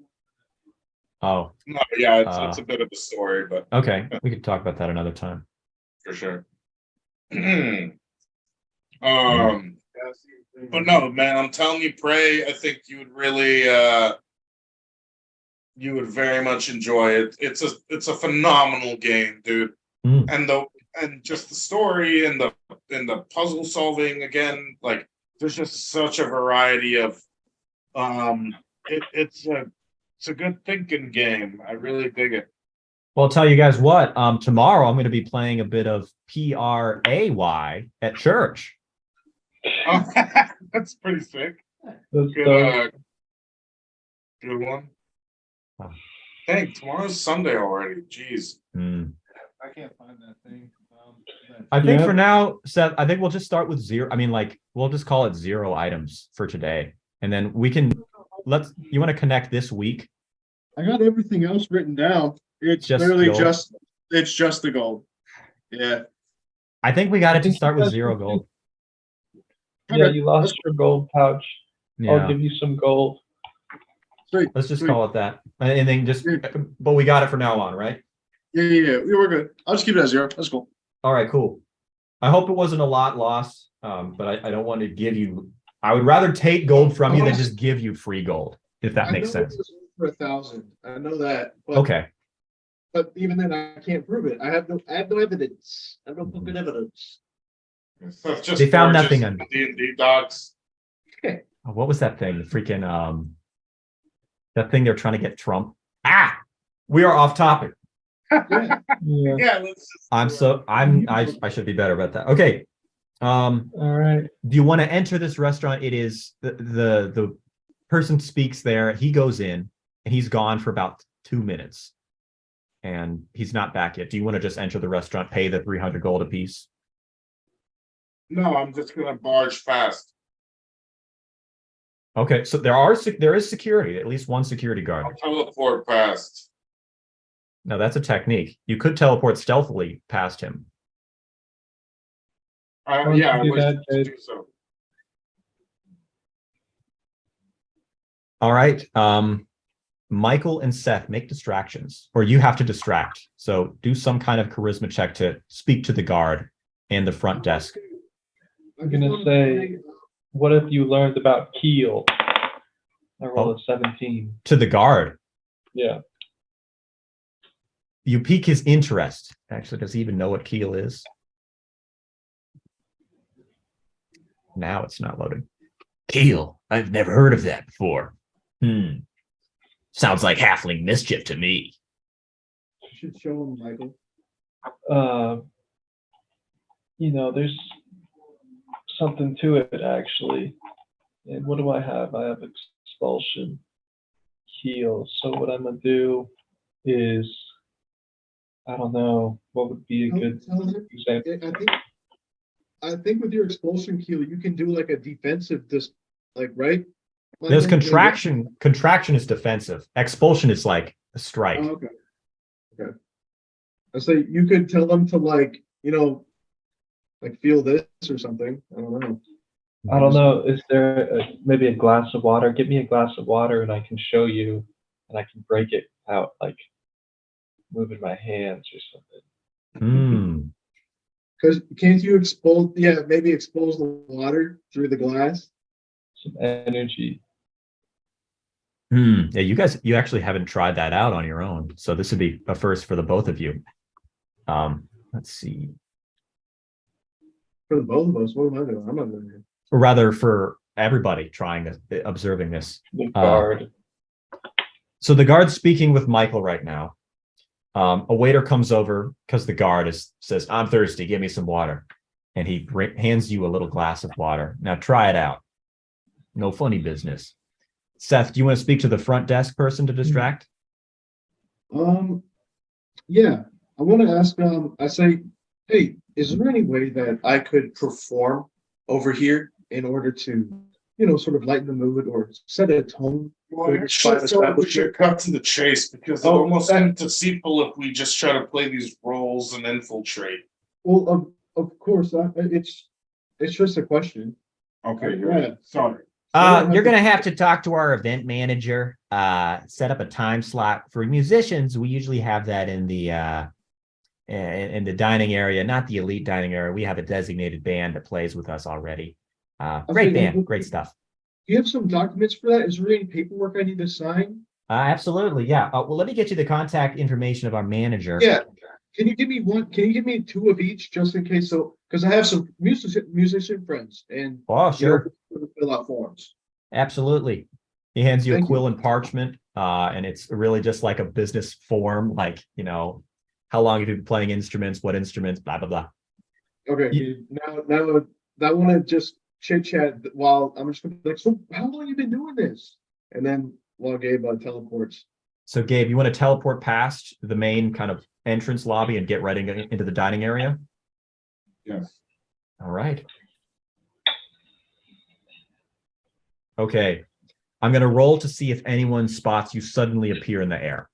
Oh, No, yeah, it's a bit of a story, but okay. We could talk about that another time. for sure. But no, man, I'm telling you, Prey, I think you would really you would very much enjoy it. It's a phenomenal game, dude. Mm. And just the story and the puzzle solving again, like there's just such a variety of it's a good thinking game. I really dig it. Well, I'll tell you guys what. Tomorrow I'm going to be playing a bit of PRAY at church. Oh, that's pretty sick. That's Good, good one. Oh. Dang, tomorrow's Sunday already. Jeez. Mm. I can't find that thing. I think Yeah. for now, Seth, I think we'll just start with zero. I mean, like, we'll just call it 0 items for today. And then we can you want to connect this week? I got everything else written down. It's Just literally gold? it's just the gold. Yeah. I think we got to I think start with that's 0 gold. Yeah, Okay. you lost your gold pouch. Yeah. I'll give you some gold. Sweet. Let's just Sweet. call it that. And then just, Yeah. but we got it from now on, right? Yeah. We're good. I'll just keep it at 0. That's cool. All right, cool. I hope it wasn't a lot lost, but I don't want to give you. I would rather take gold from you than just give you free gold, if that makes sense. It was over 1,000. I know that. But, Okay. But even then, I can't prove it. I have no evidence. I have no fucking evidence. So it's just They found gorgeous nothing on- D&D docs. Oh, what was that thing? The freaking that thing they're trying to get Trump. Ah, we are off topic. Yeah. Yeah. Yeah, let's just I should be better about that. Okay. All right. Do you want to enter this restaurant? It is the person speaks there. He goes in and he's gone for about 2 minutes, and he's not back yet. Do you want to just enter the restaurant, pay the 300 gold apiece? No, I'm just gonna barge past. Okay, so there is security, at least one security guard. I'll teleport past. Now that's a technique. You could teleport stealthily past him. Why don't Yeah, you I do wish that, to Jade? do so. All right. Michael and Seth, make distractions, or you have to distract. So do some kind of charisma check to speak to the guard and the front desk. I'm gonna say, what if you learned about Keel? I rolled a 17. To the guard. Yeah. You pique his interest. Actually, does he even know what Keel is? Now it's not loading. Keel, I've never heard of that before. Sounds like halfling mischief to me. You should show him, Michael. There's something to it actually. And what do I have? I have expulsion, heal. So what I'm gonna do is, I don't know, what would be a good example? I think with your expulsion keel, you can do like a defensive, right? There's contraction. Contraction is defensive. Expulsion is like a strike. Oh, okay. I say you could tell them to feel this or something. I don't know. I don't know. Is there maybe a glass of water? Give me a glass of water and I can show you, and I can break it out like moving my hands or something. Because can't you expose? Yeah, maybe expose the water through the glass. Some energy. Yeah, you actually haven't tried that out on your own, so this would be a first for the both of you. Let's see. For the both of us, what am I doing? I'm not doing it. Or rather, for everybody observing this. The guard. So the guard's speaking with Michael right now. A waiter comes over because the guard says, "I'm thirsty. Give me some water," and he hands you a little glass of water. Now try it out. No funny business. Seth, do you want to speak to the front desk person to distract? Yeah, I want to ask. I say, hey, is there any way that I could perform over here in order to, sort of lighten the mood or set a tone? Well, I actually feel like we should cut to the chase because it almost seems deceitful if we just try to play these roles and infiltrate. Well, of course, it's just a question. Okay, you're right. Sorry. You're going to have to talk to our event manager, set up a time slot. For musicians, we usually have that in the dining area, not the elite dining area. We have a designated band that plays with us already. Great Okay, band, great stuff. Do you have some documents for that? Is there any paperwork I need to sign? Absolutely, yeah. Well, let me get you the contact information of our manager. Yeah. Can you give me one? Can you give me two of each just in case? So, because I have some musician friends and Oh, sure. fill out forms. Absolutely. He hands you a Thank quill and parchment, and it's really just like a business form, like, how long have you been playing instruments, what instruments, blah, blah, blah. Okay. Now I want to just chit chat while I'm just gonna be like, so how long you been doing this? And then while Gabe teleports. So, Gabe, you want to teleport past the main kind of entrance lobby and get right into the dining area? Yes. All right. Okay. I'm going to roll to see if anyone spots you suddenly appear in the air.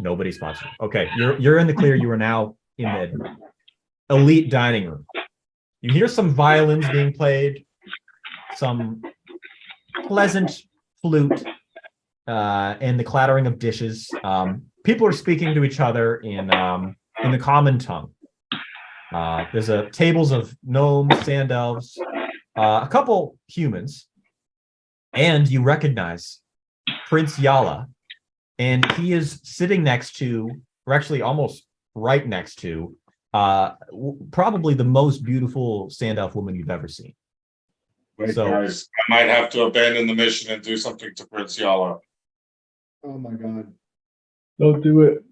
Nobody spots you. Okay. You're in the clear. You are now in the elite dining room. You hear some violins being played, some pleasant flute, and the clattering of dishes. People are speaking to each other in the common tongue. There's tables of gnomes, sand elves, a couple humans, and you recognize Prince Yala, and he is sitting next to, or actually almost right next to, probably the most beautiful sand elf woman you've ever seen. Wait, So- guys, I might have to abandon the mission and do something to Prince Yala. Oh my God. Don't do it.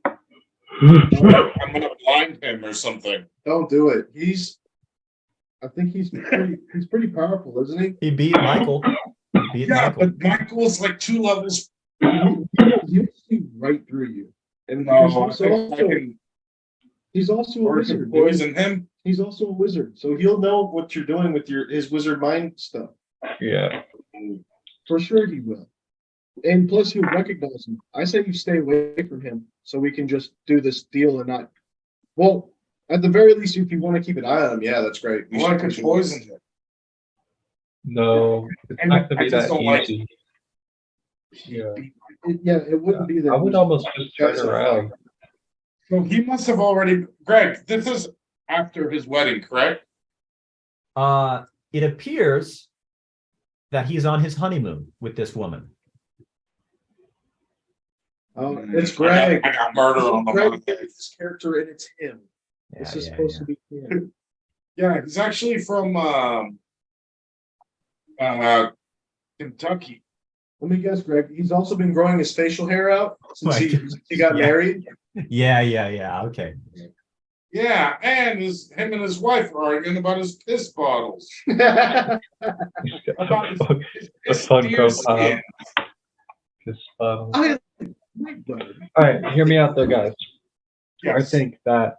I'm gonna blind him or something. Don't do it. I think he's pretty powerful, isn't he? He beat Michael. Yeah, but Michael's like 2 levels. He'll see right through you. And because he's also a wizard. dude. Poison him. He's also a wizard, so he'll know what you're doing with his wizard mind stuff. Yeah. For sure he will. And plus he'll recognize him. I say you stay away from him so we can just do this deal and not. Well, at the very least, if you want to keep an eye on him, yeah, that's great. You want to poison him. No, it's And not gonna I be just that don't like- easy. Yeah. It wouldn't be that. I would easy. almost just turn around. So he must have already. Greg, this is after his wedding, correct? It appears that he's on his honeymoon with this woman. Oh, it's Greg. I got murder on Greg the is his character, and it's him. This is supposed to be him. Yeah, he's actually from Kentucky. Let me guess, Greg. He's also been growing his facial hair out since My he got Yeah. married. Yeah. Okay. Yeah, and him and his wife are arguing about his piss bottles. He's got About his, a his fun deer profile. skin. Just, I all right, hear me out though, guys. I Yes. think that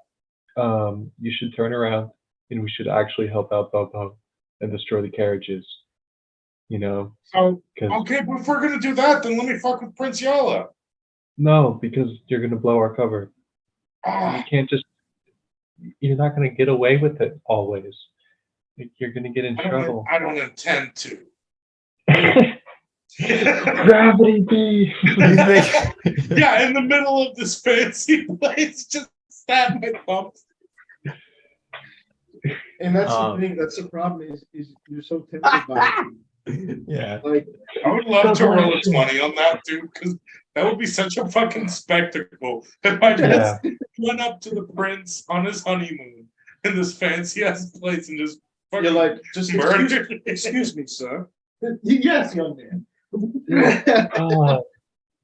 you should turn around and we should actually help out Bobo and destroy the carriages. So, 'Cause okay, but if we're gonna do that, then let me fuck with Prince Yala. no, because you're gonna blow our cover. You Ah, can't just. You're not gonna get away with it always. You're gonna get in trouble. I don't intend to. Gravity bee. Yeah, in the middle of this fancy place, just stab my thumbs. And that's the thing. That's the problem. Is you're so tempted by Yeah. like I would love to roll 20 on that, dude, because that would be such a fucking spectacle. If I just went up to the prince on his honeymoon in this fancy ass place and just fucking you're like just murdered. excuse me, sir. Yes, young man.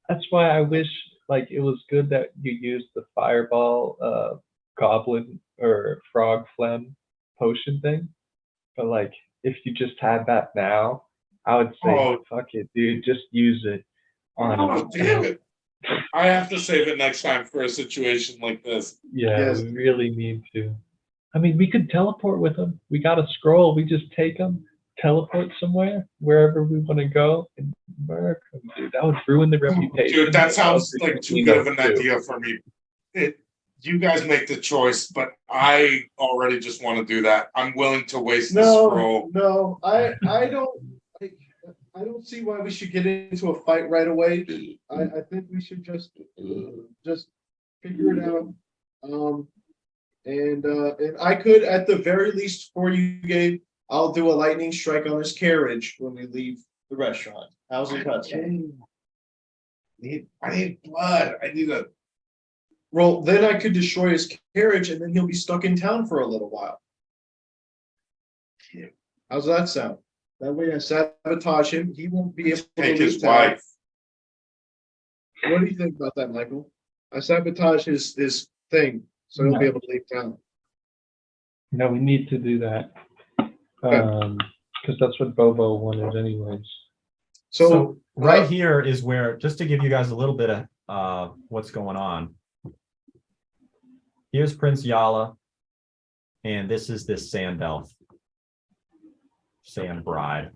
That's why I wish it was good that you used the fireball goblin or frog phlegm potion thing. But if you just had that now, I would say fuck it, dude, just use it Oh, damn it. I have to save it next time for a situation like this. Yeah, Yes. we really need to. I mean, we could teleport with them. We got a scroll. We just take them, teleport somewhere, wherever we want to go, and murder them, dude. That would ruin the reputation. Dude, that sounds would like too ruin good of them, an too. idea for me. You guys make the choice, but I already just want to do that. I'm willing to waste the scroll. No, I don't see why we should get into a fight right away. I think we should just figure it out. And I could, at the very least, for you, Gabe, I'll do a lightning strike on his carriage when we leave the restaurant. How's it cut? I need blood. I need a. Well, then I could destroy his carriage and then he'll be stuck in town for a little while. How's that sound? That way I sabotage him. He won't be able to Take leave his town. wife. What do you think about that, Michael? I sabotage his thing so he'll be able to leave town. No, we need to do that. Because that's what Bobo wanted anyways. So, right here is where, just to give you guys a little bit of what's going on. Here's Prince Yala, and this is this sand elf, sand bride.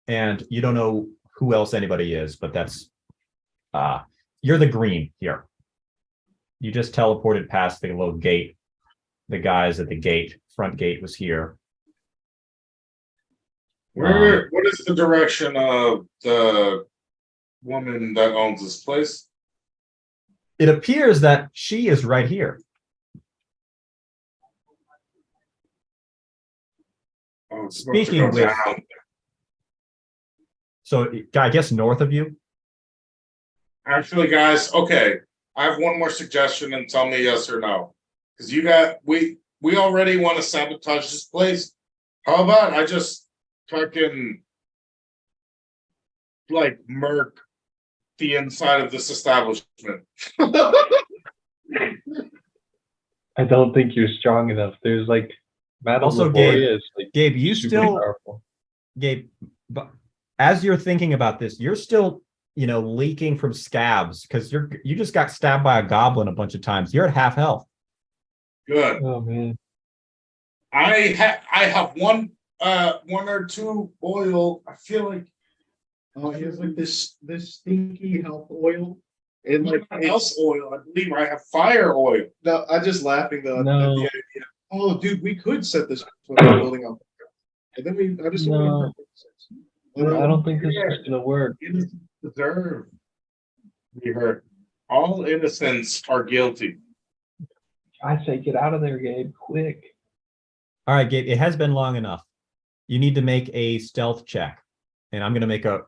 And you don't know who else anybody is, but that's you're the green here. You just teleported past the little gate. The guys at the gate, front gate was here. Where? What is the direction of the woman that owns this place? It appears that she is right here. Oh, it's supposed to Speaking go with, down. so I guess north of you. Actually, guys, okay. I have one more suggestion and tell me yes or no. Because we already want to sabotage this place. How about I just fucking like murk the inside of this establishment? I don't think you're strong enough. There's like Madame Also, Laboria is like Gabe, you super still, powerful. Gabe, but as you're thinking about this, you're still, leaking from scabs because you just got stabbed by a goblin a bunch of times. You're at half health. Good. Oh man. I have one or two oil. I feel like he has like this stinky health oil. And like else oil. I believe I have fire oil. no, I'm just laughing though at No. the idea. Oh, dude, we could set this building up. And then I just don't want to I don't think this is gonna work. Innocents deserve to be hurt. All innocents are guilty. I say get out of there, Gabe, quick. All right, Gabe, it has been long enough. You need to make a stealth check, and I'm going to make a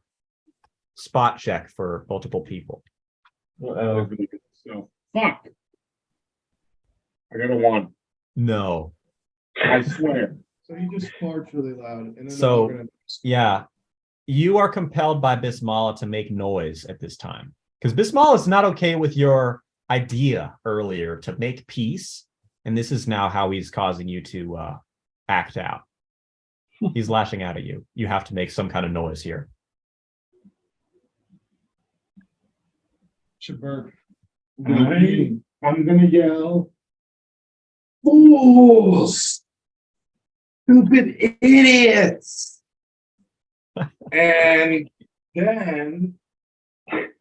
spot check for multiple people. So fuck. I got a 1. No. I swear. So he just farts really loud. And then So- we're gonna- Yeah. You are compelled by Bismillah to make noise at this time. Because Bismillah is not okay with your idea earlier to make peace. And this is now how he's causing you to act out. He's lashing out at you. You have to make some kind of noise here. Shabert. I'm gonna yell, fools, stupid idiots. And then I'm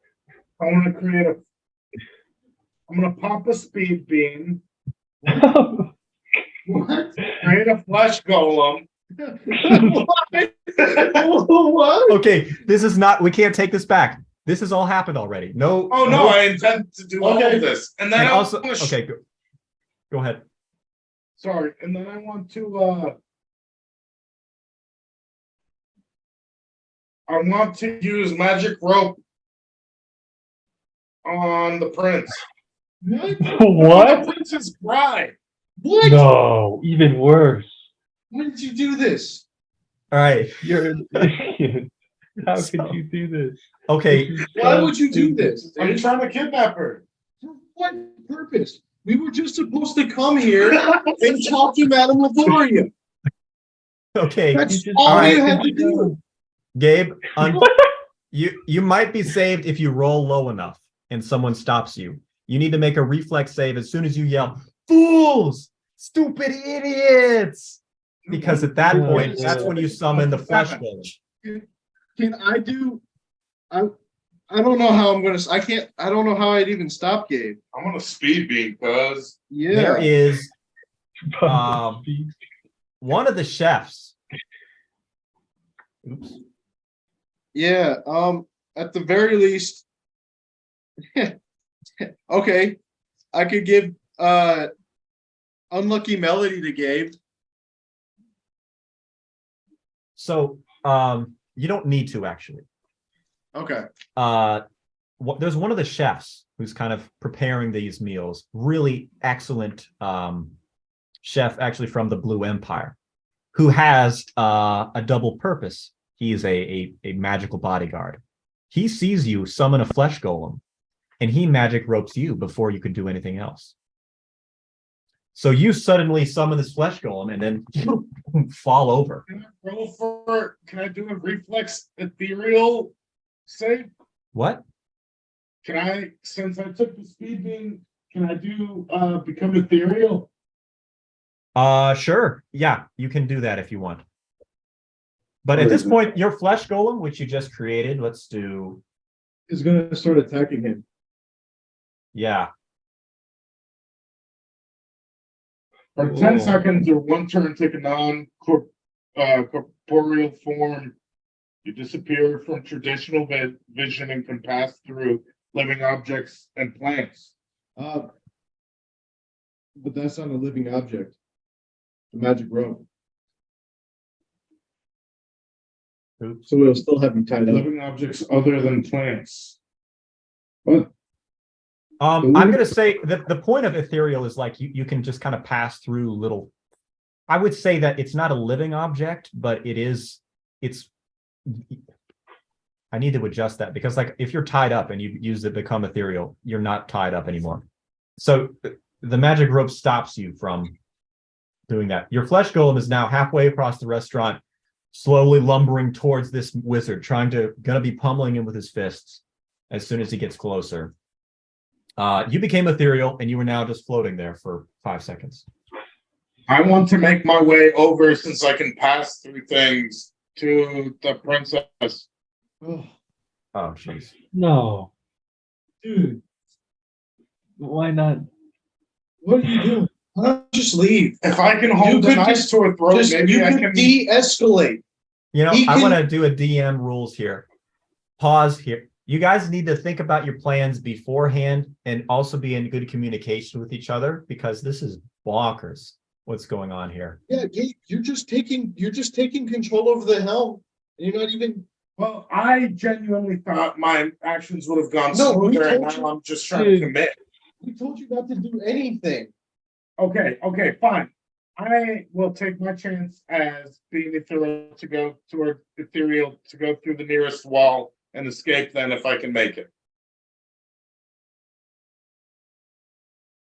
gonna pop a speed beam, create a flesh golem. What? Okay, this is not, we can't take this back. This has all happened already. No. Oh no, I intend to do all Okay. of this. And then And I also, wanna okay, go ahead. sorry, and then I want to use magic rope on the prince. What? The prince's bride. What? No, even worse. When did you do this? All right. You're an idiot. How could you do this? Okay. This is Why so would you do stupid. this? I'm trying to kidnap her. For what purpose? We were just supposed to come here and talk to Madame Laboria. Okay. That's just- all Alright. you had to do. Gabe, you might be saved if you roll low enough and someone stops you. You need to make a reflex save as soon as you yell, "Fools! Stupid idiots!" Because at that point, that's when you summon the flesh golem. Can I do? I don't know how I'm gonna. I don't know how I'd even stop Gabe. I'm on a speed beam, cuz. There Yeah. is one of the chefs. Oops. Yeah. At the very least, okay. I could give unlucky melody to Gabe. So you don't need to actually. Okay. There's one of the chefs who's kind of preparing these meals. Really excellent chef, actually from the Blue Empire, who has a double purpose. He is a magical bodyguard. He sees you summon a flesh golem, and he magic ropes you before you can do anything else. So you suddenly summon this flesh golem, and then you fall over. Can I do a reflex ethereal save? What? Can I, since I took the speed beam, can I do become ethereal? Sure. Yeah, you can do that if you want. But at this point, your flesh golem, which you just created, let's do. Is gonna start attacking him. Yeah. For 10 seconds or 1 turn, take a non-corporeal form. You disappear from traditional vision and can pass through living objects and plants. But that's not a living object. The magic rope. Oops. So it'll still have you tied up. Living objects other than plants. What? I'm gonna say that the point of ethereal is like you can just kind of pass through little. I would say that it's not a living object, but it's. I need to adjust that because like if you're tied up and you use it become ethereal, you're not tied up anymore. So the magic rope stops you from doing that. Your flesh golem is now halfway across the restaurant, slowly lumbering towards this wizard, gonna be pummeling him with his fists as soon as he gets closer. You became ethereal and you were now just floating there for 5 seconds. I want to make my way over since I can pass through things to the princess. Oh, jeez. No, dude, why not? what are you doing? Why not just leave? If I can hold the could knife just- to her throat, Just, maybe you I could can. de-escalate. You know, He I can- want to do a DM rules here. Pause here. You guys need to think about your plans beforehand and also be in good communication with each other because this is bonkers what's going on here. Yeah, Gabe, you're just taking control over the helm. And you're not even. Well, I genuinely thought my actions would have gone No, we smoother, and told now you- I'm just trying Dude. to commit. We told you not to do anything. Okay, fine. I will take my chance as being ethereal to go toward ethereal to go through the nearest wall and escape then if I can make it.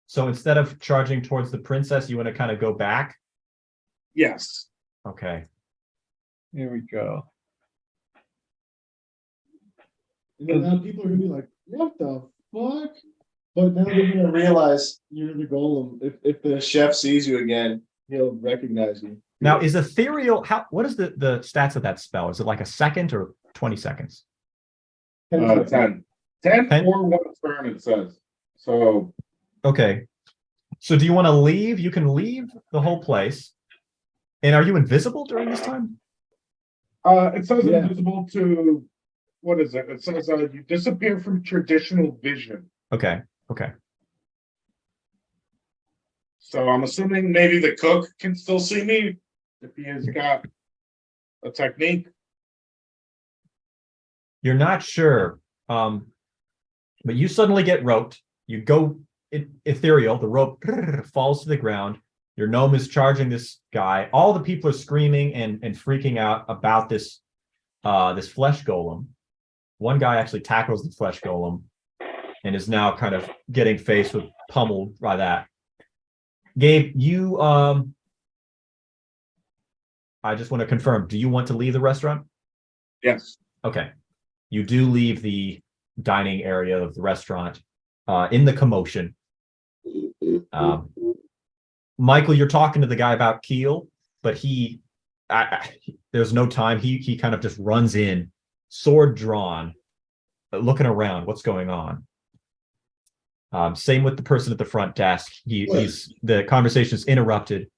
So instead of charging towards the princess, you want to kind of go back? Yes. Okay. Here we go. And then now people are gonna be like, "What the fuck?" But now they're gonna realize you're the golem. If the chef sees you again, he'll recognize you. Now, is ethereal, what is the stats of that spell? Is it like a second or 20 seconds? 10. 10 10? or 1 turn, it says. So, Okay. So do you want to leave? You can leave the whole place. And are you invisible during this time? it says Yeah. invisible to, what is it? It says you disappear from traditional vision. Okay. So I'm assuming maybe the cook can still see me if he has got a technique. You're not sure. But you suddenly get roped. You go ethereal. The rope falls to the ground. Your gnome is charging this guy. All the people are screaming and freaking out about this this flesh golem. One guy actually tackles the flesh golem and is now kind of getting faced with pummeled by that. Gabe, you I just want to confirm, do you want to leave the restaurant? Yes. Okay. You do leave the dining area of the restaurant in the commotion. Michael, you're talking to the guy about Keel, but there's no time. He kind of just runs in, sword drawn, looking around. What's going on? Same with the person at the front desk. The conversation is interrupted,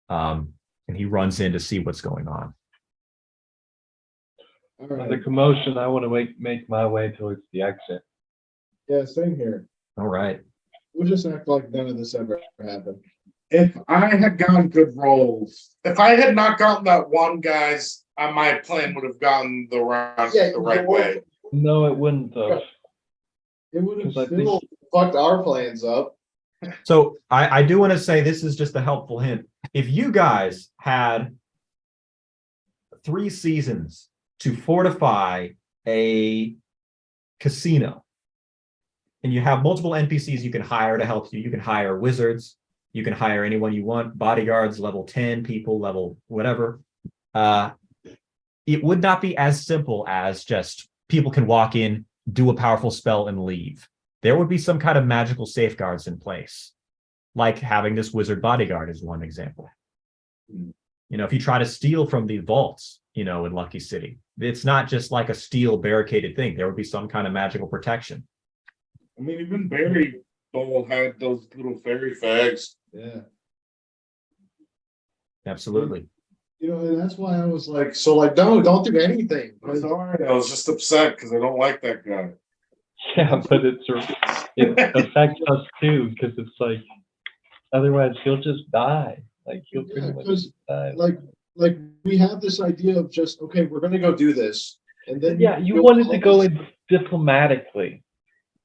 and he runs in to see what's going on. All On right. the commotion, I want to make my way towards the exit. Yeah, same here. All right. We'll just act like none of this ever happened. If I had gotten good rolls, if I had not gotten that one, guys, my plan would have gotten the right way. No, it wouldn't have. It would have 'Cause I think- still fucked our plans up. So I do want to say this is just a helpful hint. If you guys had 3 seasons to fortify a casino, and you have multiple NPCs you can hire to help you, you can hire wizards, you can hire anyone you want, bodyguards, level 10 people, level whatever. It would not be as simple as just people can walk in, do a powerful spell, and leave. There would be some kind of magical safeguards in place, like having this wizard bodyguard is one example. You know, if you try to steal from the vaults, you know, in Lucky City, it's not just like a steel barricaded thing. There would be some kind of magical protection. I mean, even Barry Bowl had those little fairy fags. Yeah. Absolutely. You know, and that's why I was like, so like, no, don't do anything. It's all right. I was just upset because I don't like that guy. Yeah, but it affects us too, because it's like, otherwise he'll just die. Like he'll pretty Yeah, much 'cause, die. like we have this idea of just, okay, we're gonna go do this. And then Yeah, you go wanted to go all in diplomatically,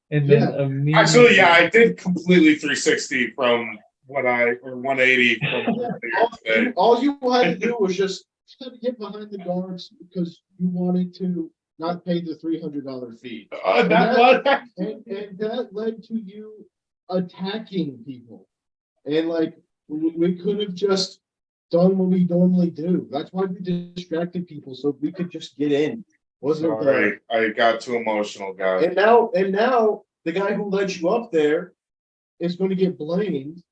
and then Yeah. immediately. Actually, yeah, I did completely 360 from or 180 from this- all you had to do was just kind of get behind the guards because you wanted to not pay the $300 fee. that And that led to you attacking people. And like, we could have just done what we normally do. That's why we distracted people, so we could just get in. Wasn't it? Sorry, I got too emotional, guys. And now the guy who led you up there is going to get blamed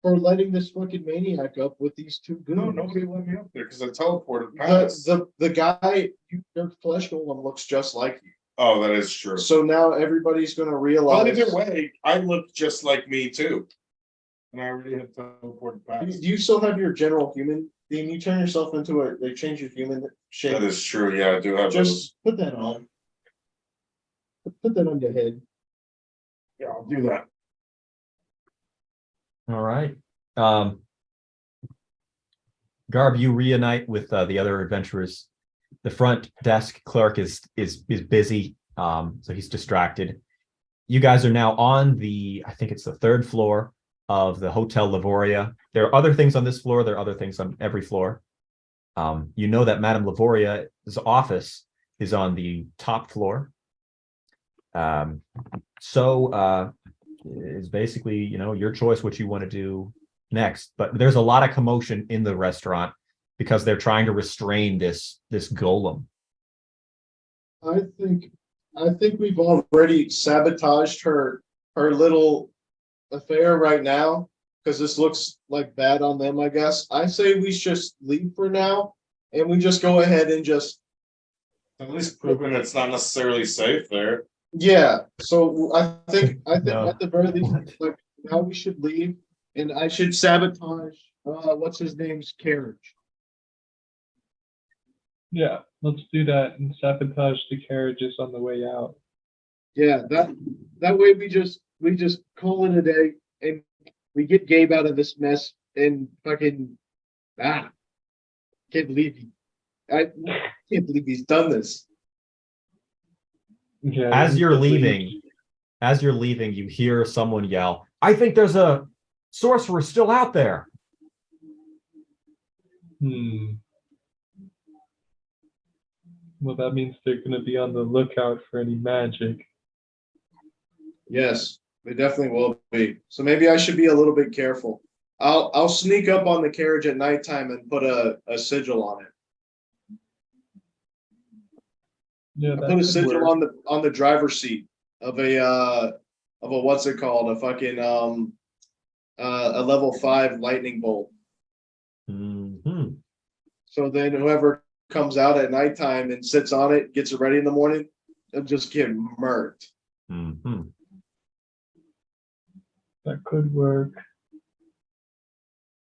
for letting this fucking maniac up with these 2 goons. No, nobody let me up there because I teleported past. The guy, your flesh golem looks just like you. Oh, that is true. So now everybody's going to Well, realize. either way, I look just like me too. And I already have teleported past. Do you still have your general human theme? You turn yourself into they change your human shape. That is true. Yeah, I do have those. Just put that on. Put that on your head. Yeah, I'll do that. All right. Garb, you reunite with the other adventurers. The front desk clerk is busy, so he's distracted. You guys are now on I think it's the 3rd floor of the Hotel Lavoria. There are other things on this floor. There are other things on every floor. You know that Madame Lavoria's office is on the top floor. So it's basically, you know, your choice what you want to do next. But there's a lot of commotion in the restaurant because they're trying to restrain this golem. I think we've already sabotaged her little affair right now because this looks like bad on them, I guess. I say we just leave for now and we just go ahead and just At least proving it's not necessarily safe there. So I think No. at the very least, like now we should leave and I should sabotage what's his name's carriage. Yeah, let's do that and sabotage the carriages on the way out. Yeah, that way we just call it a day and we get Gabe out of this mess and fucking can't believe I can't believe he's done this. Yeah. As you're leaving, you hear someone yell, "I think there's a sorcerer still out there." Well, that means they're going to be on the lookout for any magic. Yes, they definitely will be. So maybe I should be a little bit careful. I'll sneak up on the carriage at nighttime and put a sigil on it. Yeah, I that put a could sigil work. on the driver's seat of a what's it called? A fucking a level 5 lightning bolt. Mhm. So then whoever comes out at nighttime and sits on it, gets it ready in the morning, they'll just get murked. Mhm. That could work.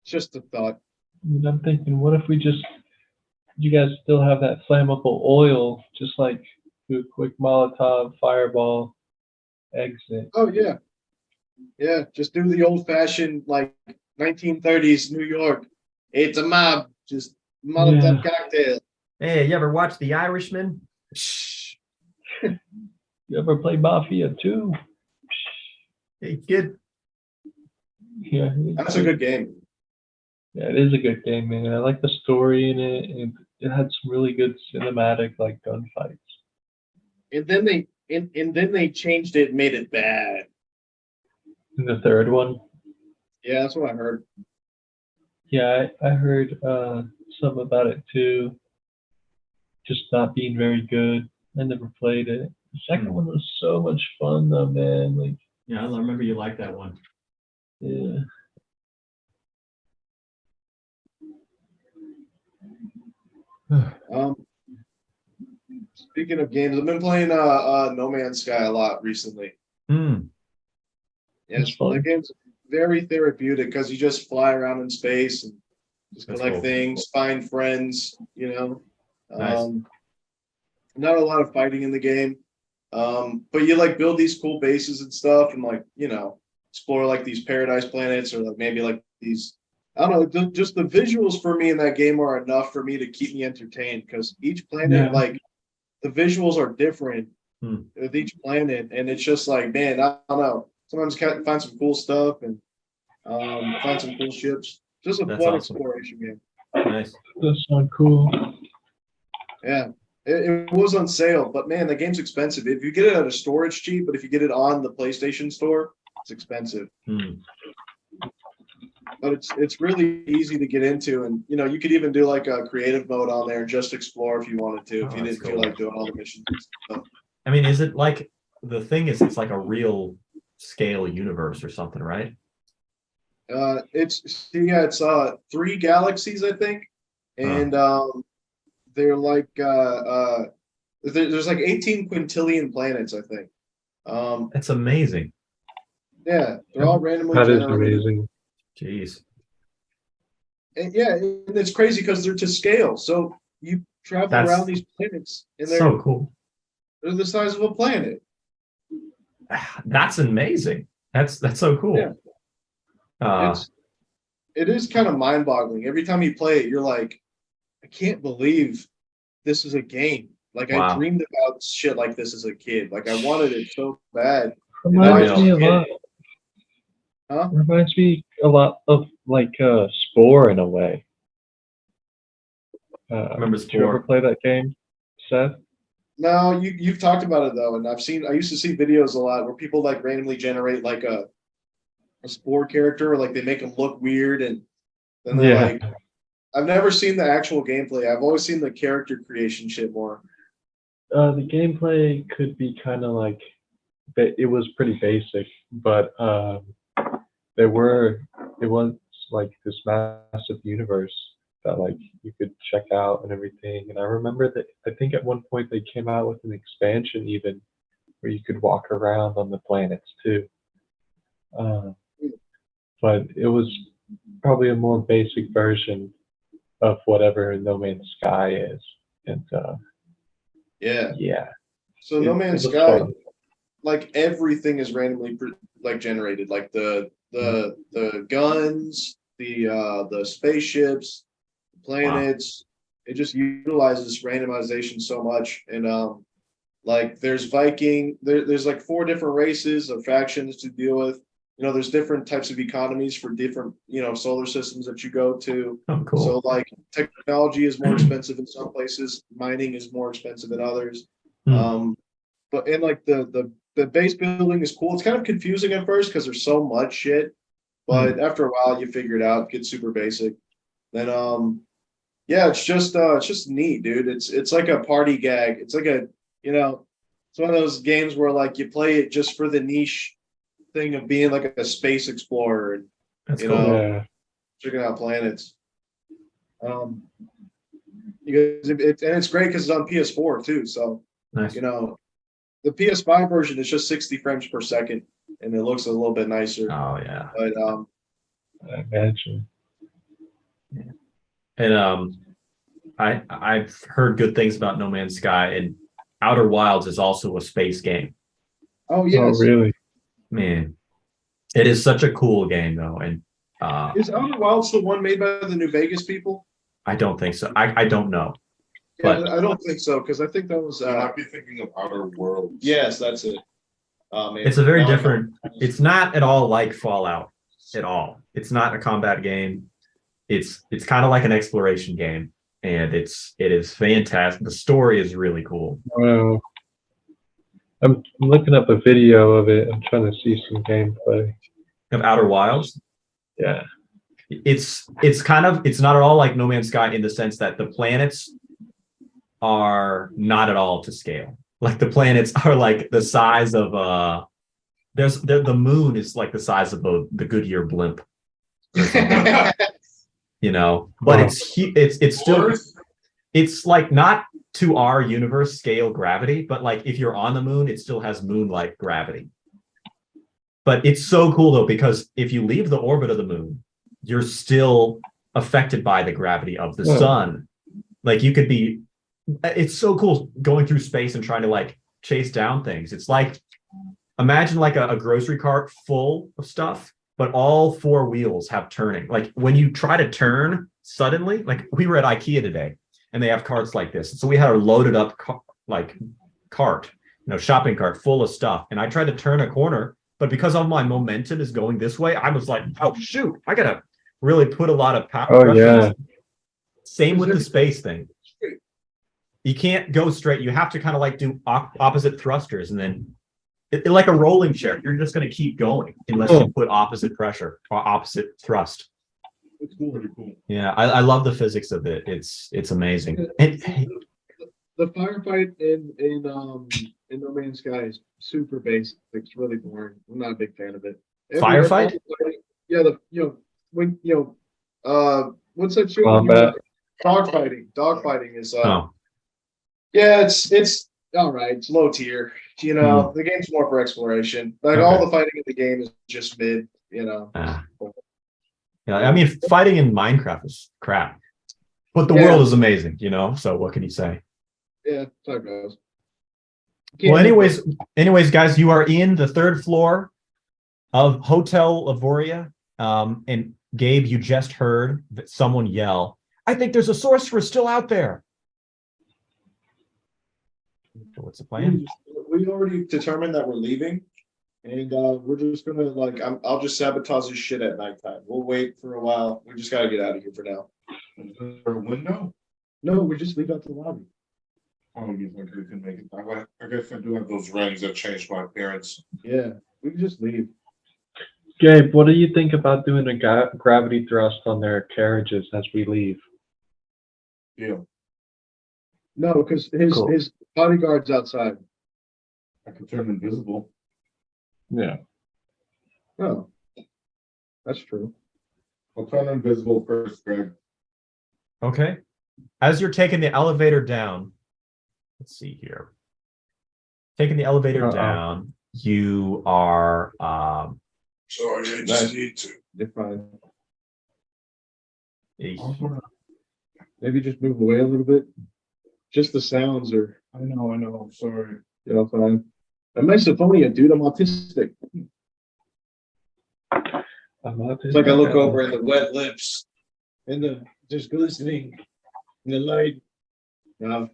Just a thought. I mean, I'm thinking, what if you guys still have that flammable oil, just like do a quick Molotov, fireball, exit. Oh yeah. Yeah, just do the old fashioned like 1930s New York. It's a mob, just Molotov cocktail. Hey, you ever watch The Irishman? Shh. You ever play Mafia 2? Hey, kid. Yeah, That's a good game. yeah, it is a good game, man. I like the story in it, and it had some really good cinematic like gunfights. And then they changed it, and made it bad. In the third one, Yeah, that's what I heard. yeah, I heard some about it too. Just not being very good. I never played it. The second one was so much fun though, man. Like, Yeah, I remember you liked that one. yeah. Speaking of games, I've been playing No Man's Sky a lot recently. Hmm. Yes, It's fun. that game's very therapeutic because you just fly around in space and just That's collect cool. things, find friends, you know. Nice. Not a lot of fighting in the game. But you like build these cool bases and stuff and like, you know, explore like these paradise planets or like maybe like these, I don't know, just the visuals for me in that game are enough for me to keep me entertained because each planet, Yeah. like the visuals are different Hmm. with each planet. And it's just like, man, I don't know. Sometimes you can find some cool stuff and find some cool ships. Just a That's fun awesome. exploration game. Nice. That sounds cool. Yeah. It was on sale, but man, the game's expensive. If you get it at a store, it's cheap, but if you get it on the PlayStation Store, it's expensive. Hmm. But it's really easy to get into, and you know you could even do like a creative mode on there and just explore if you wanted to, if Oh, you that's didn't feel cool. like doing all the missions and stuff. I mean, is it like the thing is it's like a real scale universe or something, right? It's 3 galaxies, I think, and they're like there's like 18 quintillion planets, I think. That's amazing. Yeah, they're all randomly That is generated. amazing. Jeez. And yeah, and it's crazy because they're to scale. So you travel That's around these planets, and so cool. they're the size of a planet. That's amazing. That's so cool. Yeah. It is kind of mind-boggling. Every time you play it, you're like, I can't believe this is a game. Like I Wow. dreamed about shit like this as a kid. Like I wanted it so bad. Reminds me a lot. Huh? Reminds me a lot of like Spore in a way. Remember Did you ever Spore? play that game, Seth? No, you've talked about it though, and I used to see videos a lot where people like randomly generate like a spore character, or like they make them look weird, and then they're Yeah. like, I've never seen the actual gameplay. I've always seen the character creation shit more. The gameplay could be kind of like, it was pretty basic, but it was like this massive universe that like you could check out and everything. And I remember that I think at one point they came out with an expansion even where you could walk around on the planets too. But it was probably a more basic version of whatever No Man's Sky is. And Yeah. yeah. So No it Man's was Sky, fun. like everything is randomly like generated, like the guns, the spaceships, planets. It just utilizes randomization so much, and like there's there's like 4 different races or factions to deal with. You know, there's different types of economies for different, you know, solar systems that you go to. Oh, cool. So like technology is more expensive in some places, mining is more expensive in others. Hmm. But and like the base building is cool. It's kind of confusing at first because there's so much shit, but after a while you figure it out. It gets super basic. Then yeah, it's just neat, dude. It's like a party gag. It's like a, you know, it's one of those games where like you play it just for the niche thing of being like a space explorer and That's you cool. know Yeah. checking out planets. Because and it's great because it's on PS4 too. So Nice. you know, the PS5 version is just 60 frames per second, and it looks a little bit nicer. Oh yeah. But I imagine. And I've heard good things about No Man's Sky, and Outer Wilds is also a space game. oh Oh, yes, really? Man, It is such a cool game though, and Is Outer Wilds the one made by the New Vegas people? I don't think so. I don't know. Yeah, But I don't think so because I think that was. You might be thinking of Outer Worlds. Yes, that's it. Oh man, it's a very Now I know. different. It's not at all like Fallout at all. It's not a combat game. It's kind of like an exploration game, and it is fantastic. The story is really cool. Wow. I'm looking up a video of it. I'm trying to see some gameplay. Of Outer Wilds, Yeah. it's not at all like No Man's Sky in the sense that the planets are not at all to scale. Like the planets are like the size of the moon is like the size of the Goodyear blimp. You know, but Wow. it's still it's like not to our universe scale gravity, but like if you're on the moon, it still has moon-like gravity. But it's so cool though, because if you leave the orbit of the moon, you're still affected by the gravity of the sun. Like you could be, it's so cool going through space and trying to like chase down things. It's like, imagine like a grocery cart full of stuff, but all four wheels have turning. Like when you try to turn suddenly, like we were at IKEA today and they have carts like this. So we had a loaded up cart, shopping cart full of stuff. And I tried to turn a corner, but because all my momentum is going this way, I was like, oh shoot, I gotta really put a lot of power. Oh yeah. Same with the space thing. You can't go straight. You have to kind of like do opposite thrusters, and then like a rolling chair, you're just going to keep going unless you put opposite pressure or opposite thrust. It's pretty cool. Yeah, I love the physics of it. It's amazing. And The firefight in No Man's Sky is super basic. It's really boring. I'm not a big fan of it. Firefight? Yeah, when what's that show? Combat. Dogfighting is oh, Yeah, it's all right. It's low tier. The game's more for exploration. Like all Okay. the fighting in the game is just mid. yeah. I mean, fighting in Minecraft is crap, but the Yeah. world is amazing. So what can you say? Yeah, that's how it goes. Well, anyways, guys, you are in the third floor of Hotel Avoria. And Gabe, you just heard that someone yell, "I think there's a sorcerer still out there." What's the plan? We already determined that we're leaving, and we're just gonna I'll just sabotage this shit at nighttime. We'll wait for a while. We just gotta get out of here for now. Is there a window? No, we just leave out the lobby. Oh, you think we can make it that way? I guess I do have those rings that changed my appearance. Yeah, we can just leave. Gabe, what do you think about doing a gravity thrust on their carriages as we leave? Deal. No, because his bodyguard's outside. I can turn invisible. Yeah. Oh, that's true. I'll turn invisible first, Greg. Okay. As you're taking the elevator down, let's see here. Taking the elevator down, you are Sorry, I just need to. You're fine. a- Maybe just move away a little bit. Just the sounds are, I know, I'm sorry. fine. I'm misophonia, dude. I'm autistic. It's like I look over and the wet lips and the just glistening in the light. No,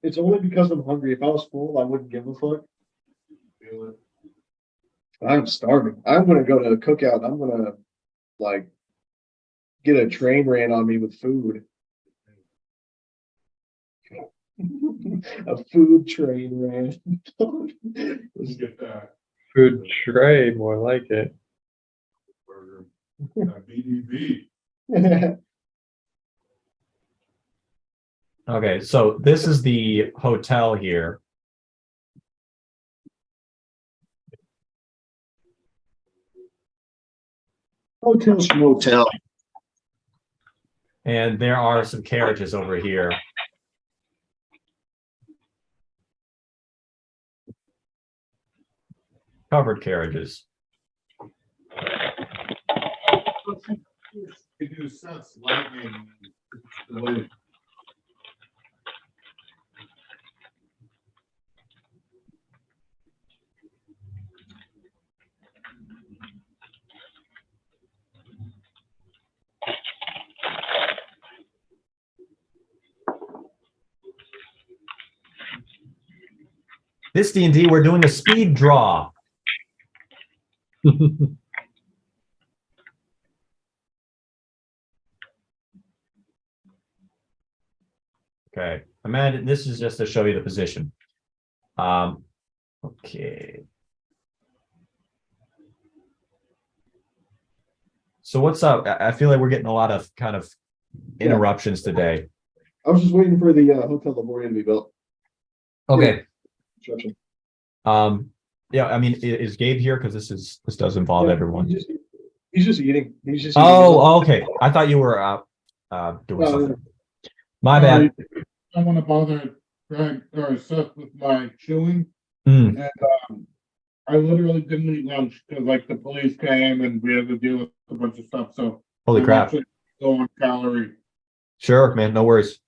it's only because I'm hungry. If I was full, I wouldn't give a fuck. Feel it. I'm starving. I'm gonna go to a cookout. I'm gonna get a train ran on me with food. A food train ran. Let's get that Food tray, more like it. burger. That BDB. okay. So this is the hotel here. Hotel's motel. And there are some carriages over here. Covered carriages. It do sense lightning. The way This D&D, we're doing a speed draw. Okay, Amanda, this is just to show you the position. Okay. So what's up? I feel like we're getting a lot of kind of interruptions today. I was just waiting for the Hotel Laboria to be built. Okay. Construction. Yeah, I mean, is Gabe here? Because this does involve everyone. He's just eating. He's just Oh, okay. I thought you were doing something. My bad. I don't want to bother Greg or Seth with my chewing. Mm. And I literally didn't eat lunch because like the police came and we had to deal with a bunch of stuff. So Holy I'm crap. actually low on calorie. Sure, man. No worries.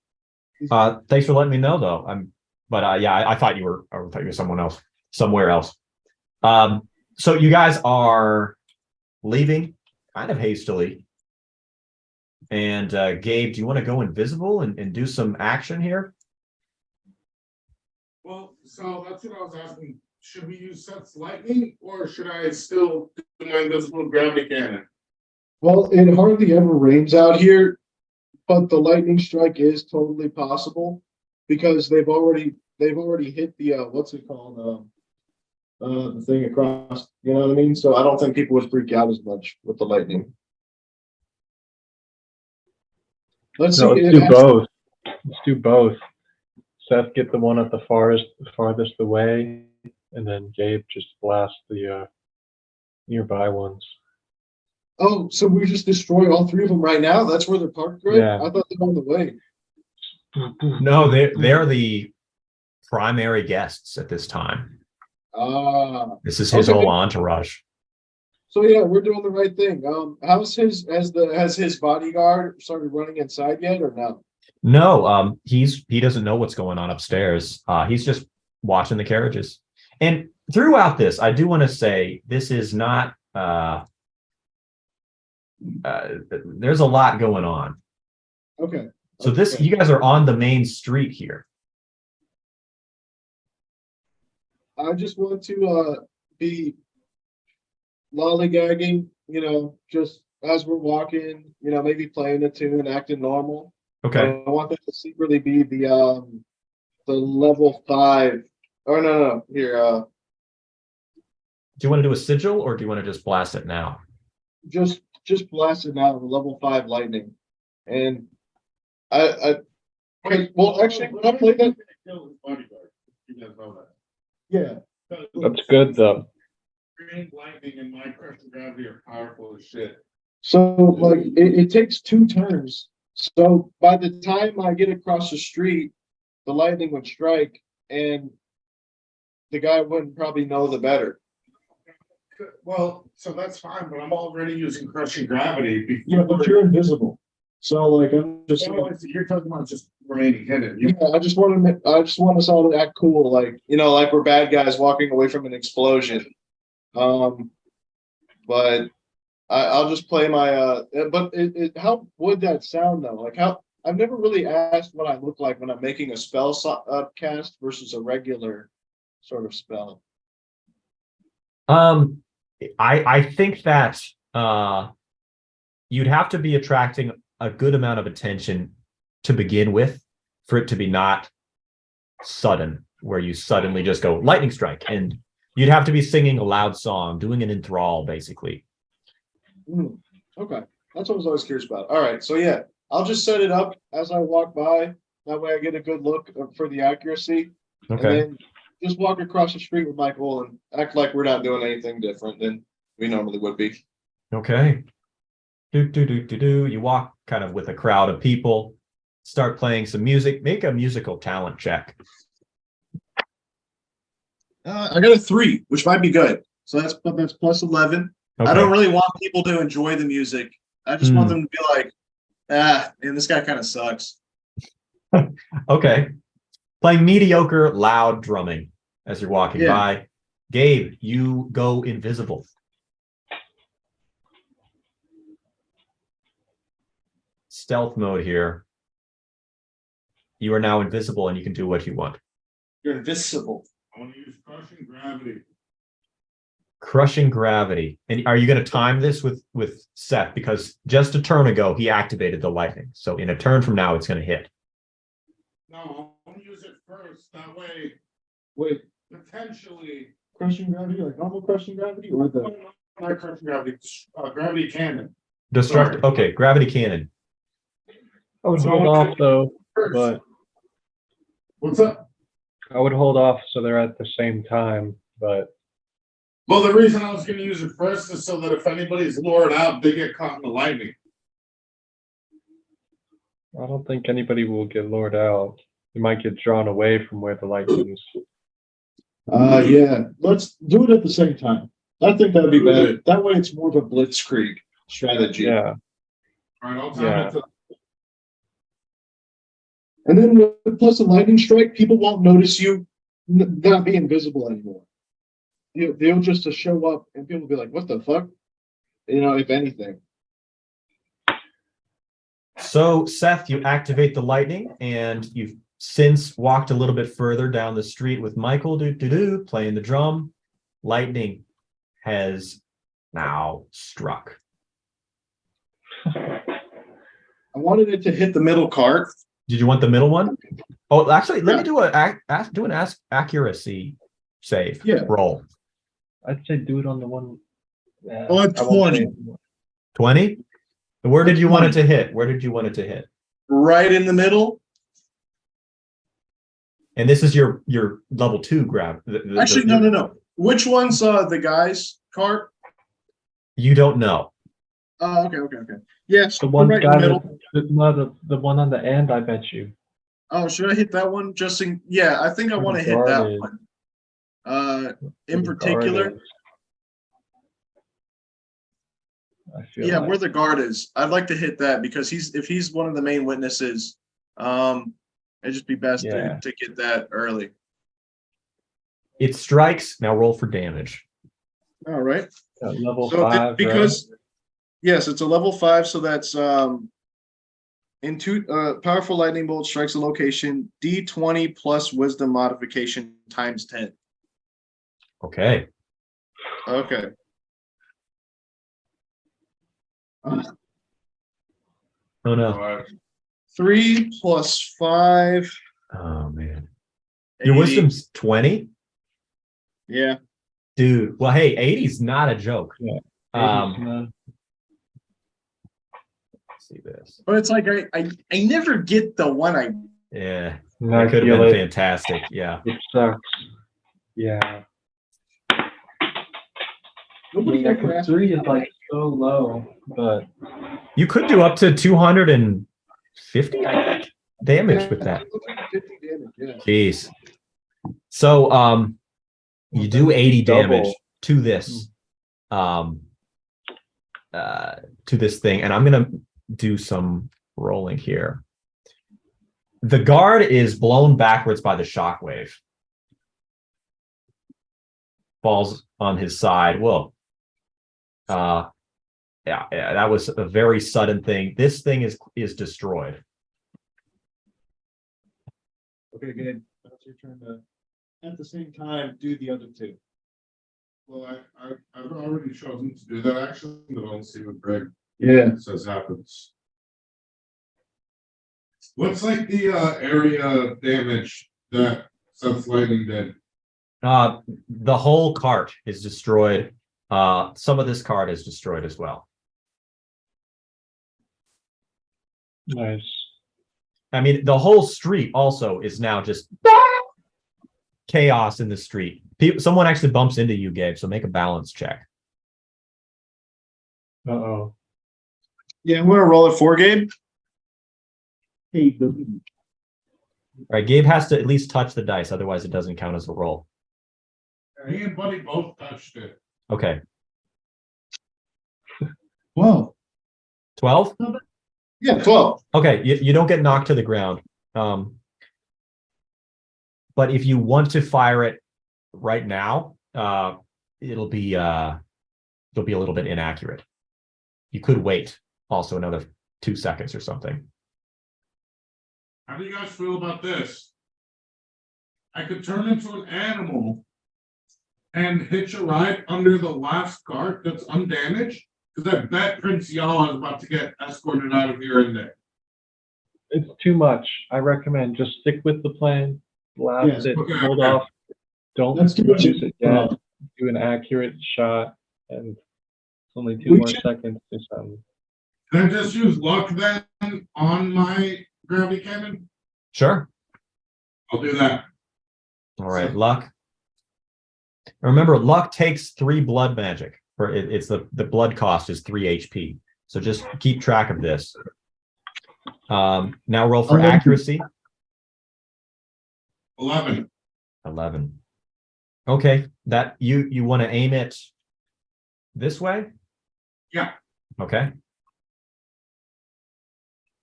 Thanks for letting me know, though. Yeah, I thought you were someone else, somewhere else. So you guys are leaving kind of hastily. And Gabe, do you want to go invisible and do some action here? Well, so that's what I was asking. Should we use Seth's lightning or should I still do my invisible gravity cannon? Well, it hardly ever rains out here, but the lightning strike is totally possible because they've already hit the what's it called? The thing across, you know what I mean? So I don't think people would freak out as much with the lightning. Let's No, see. let's do both. Let's do both. Seth get the one at the farthest away, and then Gabe just blast the nearby ones. Oh, so we just destroy all three of them right now? That's where they're parked, right? Yeah. I thought they were on the way. No, they're the primary guests at this time. This is his Okay. whole entourage. So yeah, we're doing the right thing. Has his bodyguard started running inside yet or no? No, he doesn't know what's going on upstairs. He's just watching the carriages. And throughout this, I do want to say this is not there's a lot going on. Okay. So you guys are on the main street here. I just want to be lollygagging, just as we're walking, maybe playing a tune, acting normal. Okay. I want that to secretly be the level 5. Or no, here, Do you want to do a sigil or do you want to just blast it now? just blast it now, the level 5 lightning. And well, actually, when I played that, You guys know that. yeah. That's good though. Green lightning and my pressure gravity are powerful as shit. So like it takes 2 turns. So by the time I get across the street, the lightning would strike and the guy wouldn't probably know the better. Well, so that's fine, but I'm already using crushing gravity. Yeah, but you're invisible. So like I'm just You're talking about just remaining hidden. yeah, I just want us all to act cool, like like we're bad guys walking away from an explosion. But I'll just play my but how would that sound though? Like how I've never really asked what I look like when I'm making a spell cast versus a regular sort of spell. I think that you'd have to be attracting a good amount of attention to begin with for it to be not sudden, where you suddenly just go lightning strike, and you'd have to be singing a loud song, doing an enthrall, basically. Okay, that's what I was always curious about. All right, so yeah, I'll just set it up as I walk by. That way I get a good look for the accuracy. Okay. And then just walk across the street with Michael and act like we're not doing anything different than we normally would be. Okay. You walk kind of with a crowd of people, start playing some music, make a musical talent check. I got a 3, which might be good. So that's plus 11. Okay. I don't really want people to enjoy the music. I just want them to be like, man, this guy kind of sucks. Okay. Playing mediocre, loud drumming as you're walking by. Gabe, you go invisible. Stealth mode here. You are now invisible and you can do what you want. You're invisible. I want to use crushing gravity. Crushing gravity. And are you going to time this with Seth? Because just a turn ago, he activated the lightning. So in a turn from now, it's going to hit. No, I want to use it first. That way, Wait, potentially, crushing gravity, like normal crushing gravity or the? not crushing gravity, gravity cannon. Destruct. Sorry. Okay, gravity cannon. I would So hold I off want though, First. but What's up? I would hold off so they're at the same time. But Well, the reason I was going to use it first is so that if anybody's lured out, they get caught in the lightning. I don't think anybody will get lured out. They might get drawn away from where the lightning is. Yeah, let's do it at the same time. I think that'd be better. That way it's more of a blitzkrieg strategy. Yeah, All right, I'll time Yeah. it to And then plus a lightning strike, people won't notice you not being visible anymore. They'll just show up and people will be like, what the fuck? You know, if anything. So Seth, you activate the lightning, and you've since walked a little bit further down the street with Michael, playing the drum. Lightning has now struck. I wanted it to hit the middle cart. Did you want the middle one? Oh, actually, let me do an accuracy save. Yeah. Roll. I'd say do it on the one. Yeah, On I won't 20. say- 20? Where did you want it to hit? Where did you want it to hit? Right in the middle. And this is your level 2 grab. Actually, no. Which one's the guy's cart? You don't know. Oh, okay. Yes, The one right in guy, the middle. the one on the end. I bet you. Oh, should I hit that one? Yeah, I think I Where want to the hit that guard is. one. Where In the guard particular, is. I feel yeah, like. where the guard is. I'd like to hit that because if he's one of the main witnesses, it'd just be best Yeah. to get that early. It strikes. Now roll for damage. All right. Level So 5, because yes, it's a level 5, so that's in two powerful lightning bolt strikes a location, D20 plus wisdom modification times 10. Okay. Okay. Oh no. 3 plus 5. Oh man. Your 80. wisdom's 20? Yeah. Dude. Well, hey, 80's not a joke. Yeah. Let's see this. But it's like I never get the one I Yeah. No, I That could have feel been it. fantastic. Yeah. It sucks. Yeah. Nobody Yeah, ever asked 3 me is like so low, but You could do up to 250, I think, damage with that. 50 damage, yeah. Jeez. So you do 80 damage Double. to this to this thing, and I'm gonna do some rolling here. The guard is blown backwards by the shockwave. Falls on his side. Whoa. Yeah, that was a very sudden thing. This thing is destroyed. Okay, good. That's your turn to, at the same time, do the other two. Well, I've already chosen to do that action, but I'll see what Greg Yeah. says happens. What's like the area damage that Seth's lightning did? The whole cart is destroyed. Some of this cart is destroyed as well. nice. I mean, the whole street also is now just chaos in the street. Someone actually bumps into you, Gabe, so make a balance check. Uh-oh. Yeah, I'm gonna roll it for Gabe. Hey, All right, Gabe has to at least touch the dice, otherwise it doesn't count as a roll. Me and Buddy both touched it. Okay. 12. 12? Yeah, 12. Okay, you don't get knocked to the ground. But if you want to fire it right now, it'll be a little bit inaccurate. You could wait also another 2 seconds or something. How do you guys feel about this? I could turn into an animal and hitch a ride under the last cart that's undamaged? Because I bet Prince Yala is about to get escorted out of here in there. It's too much. I recommend just stick with the plan. Blast Yes, it. okay, Hold okay. off. Don't Let's do use it. it yet. Do an accurate shot, and it's only 2 We more should- seconds or something. Can I just use luck then on my gravity cannon? Sure. I'll do that. All right, luck. Remember, luck takes 3 blood magic. It's the blood cost is 3 HP. So just keep track of this. Now roll for accuracy. 11. 11. Okay, that you want to aim it this way? Yeah. Okay.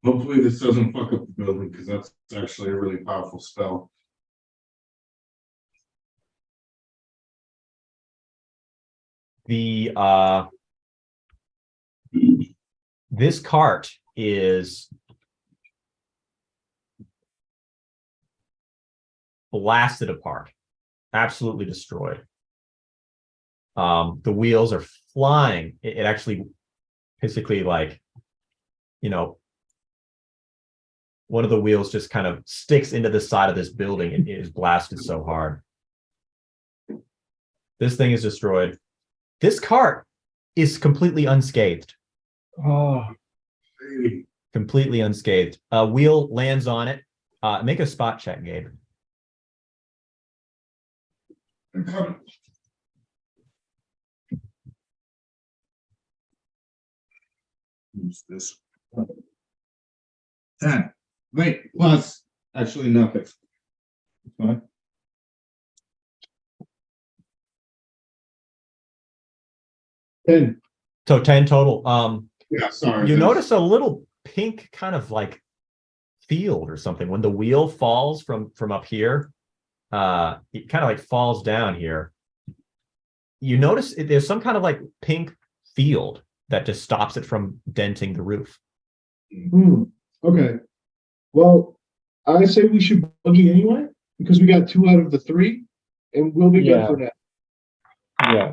Hopefully this doesn't fuck up the building because that's actually a really powerful spell. The this cart is blasted apart, absolutely destroyed. The wheels are flying. It actually basically, like, one of the wheels just kind of sticks into the side of this building and it is blasted so hard. This thing is destroyed. This cart is completely unscathed. Oh, Hey, Completely unscathed. A wheel lands on it. Make a spot check, Gabe. I'm coming. Who's this? 10. Wait, plus actually nothing. Fine. So 10 total. Yeah, sorry. You there's- notice a little pink kind of like field or something when the wheel falls from up here. It kind of like falls down here. You notice there's some kind of like pink field that just stops it from denting the roof. Okay. Well, I say we should buggy anyway, because we got 2 out of the 3, and we'll be good Yeah. for that. yeah.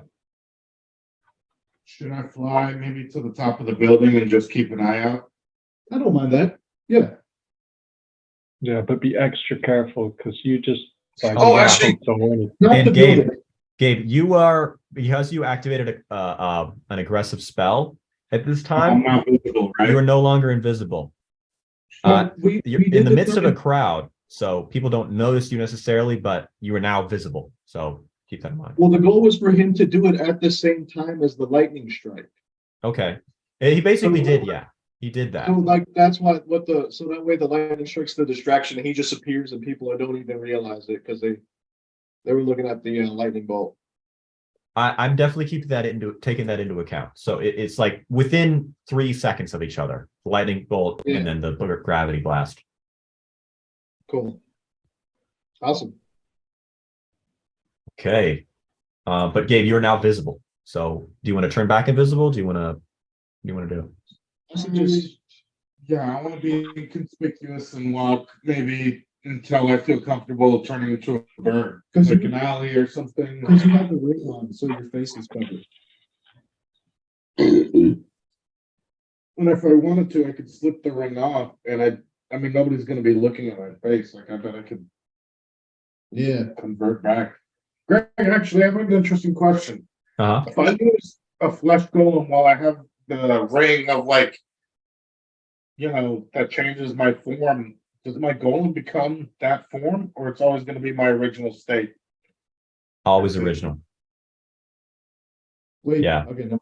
Should I fly maybe to the top of the building and just keep an eye out? I don't mind that. Yeah. Yeah, but be extra careful because you just like Oh, actually- the hornet. Not And the Gabe, building. Gabe, you are, because you activated an aggressive spell at this time, I'm not visible, right? you are no longer invisible. You're in the midst of a crowd, so people don't notice you necessarily, but you are now visible. So keep that in mind. Well, the goal was for him to do it at the same time as the lightning strike. Okay. He basically did, yeah. He did that. So like that's so that way the lightning strikes the distraction and he just appears and people don't even realize it because they were looking at the lightning bolt. I'm definitely taking that into account. So it's like within 3 seconds of each other, the lightning bolt Yeah. and then the gravity blast. Cool. Awesome. Okay. But Gabe, you're now visible. So do you want to turn back invisible? Do you want to do? Yeah, I want to be conspicuous and walk maybe until I feel comfortable turning into a bird, Because like an alley or something. Because you have the ring on, so your face is covered. And if I wanted to, I could slip the ring off, and I mean, nobody's gonna be looking at my face. Like, I bet I could Yeah. convert back. Greg, actually, I have an interesting question. Uh-huh. If I use a flesh golem while I have the ring of like, that changes my form, does my golem become that form, or it's always gonna be my original state? Always original. Wait. Yeah. Okay. No.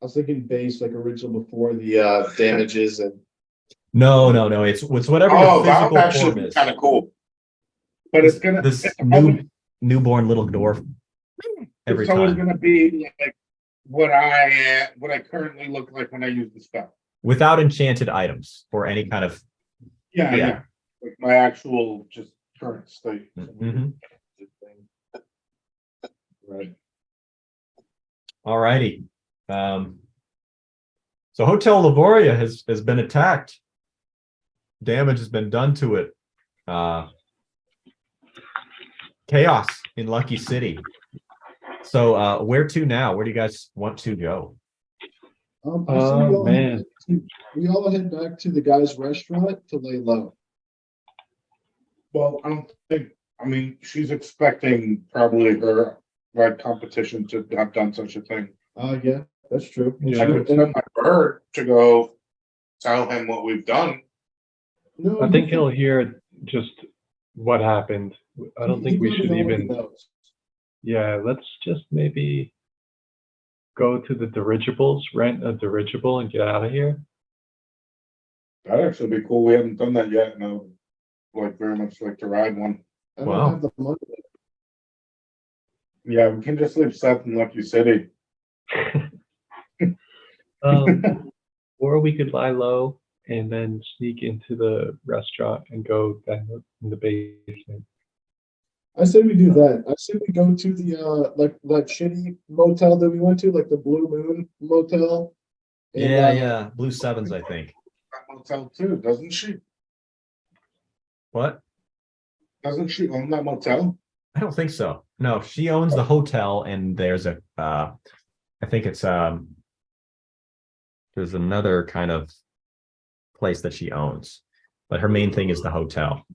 I was thinking base like original before the damages and. No. It's whatever Oh, your that would physical form actually be is. kind of cool. But it's gonna This it's always- newborn little dwarf every it's always time gonna be like what I currently look like when I use the spell. without enchanted items or any kind of. Yeah, Yeah. yeah. Like my actual just current state. Mhm. Right. All righty. So Hotel Livoria has been attacked. Damage has been done to it. chaos in Lucky City. So where to now? Where do you guys want to go? I say we all man. head we all head back to the guy's restaurant to lay low. Well, I don't think, I mean, she's expecting probably her right competition to have done such a thing. Yeah, that's true. And Yeah. I could send my bird to go tell him what we've done. no, I think he- he'll hear just what happened. I don't he think we probably should already even. knows. Yeah, let's just maybe go to the dirigibles, rent a dirigible, and get out of here. That'd actually be cool. We haven't done that yet, and I would like very much like to ride one. I Wow. don't have the money. Yeah, we can just leave Seth in Lucky City. Or we could lie low and then sneak into the restaurant and go down in the basement. I say we do that. I say we go to the like that shitty motel that we went to, like the Blue Moon Motel. And, Yeah. Blue Sevens, I think. That motel too, doesn't she? What? Doesn't she own that motel? I don't think so. No, she owns the hotel, and there's a I think it's there's another kind of place that she owns, but her main thing is the hotel.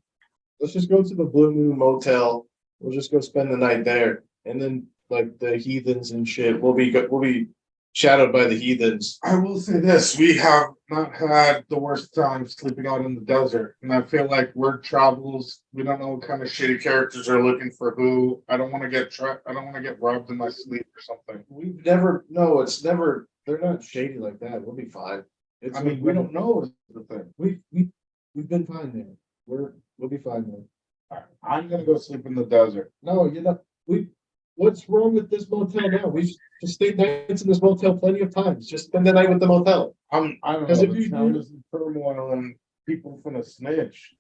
Let's just go to the Blue Moon Motel. We'll just go spend the night there, and then like the heathens and shit. We'll be shadowed by the heathens. I will say this, we have not had the worst time sleeping out in the desert. And I feel like word travels. We don't know what kind of shitty characters are looking for who. I don't want to get I don't want to get robbed in my sleep or something. We've never. No, it's never. They're not shady like that. We'll be fine. It's I mean, we don't know is the thing. We've been fine there. We'll be fine there. All right, I'm gonna go sleep in the desert. No, you know what's wrong with this motel now? We've just stayed nights in this motel plenty of times. Just spend the night with the motel. I don't know. Because if The you town do- is in turmoil and people finna snitch.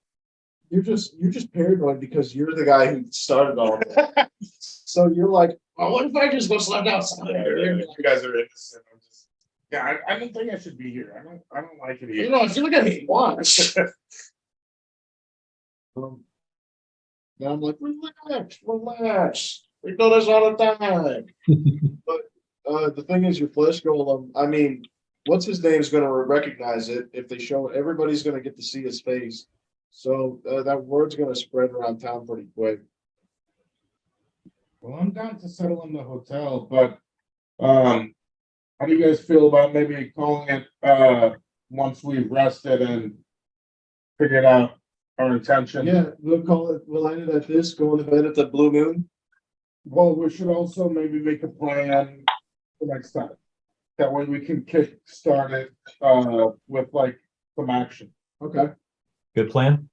You're just paranoid because you're the guy who started all of that. So you're like, oh, what if I just go sleep outside? You guys are innocent. I'm just, yeah, I don't think I should be here. I don't like it You here. know, if you look at me once. Now I'm like, relax. We do this all the time. But the thing is, your flesh golem. I mean, what's his name is going to recognize it if they show it. Everybody's going to get to see his face. So that word's going to spread around town pretty quick. Well, I'm down to settle in the hotel, but how do you guys feel about maybe calling it once we've rested and figured out our intention? Yeah, we'll call it. We'll end it at this. Go to bed at the Blue Moon. Well, we should also maybe make a plan for next time. That way we can kick start it with like some action. Okay. Good plan.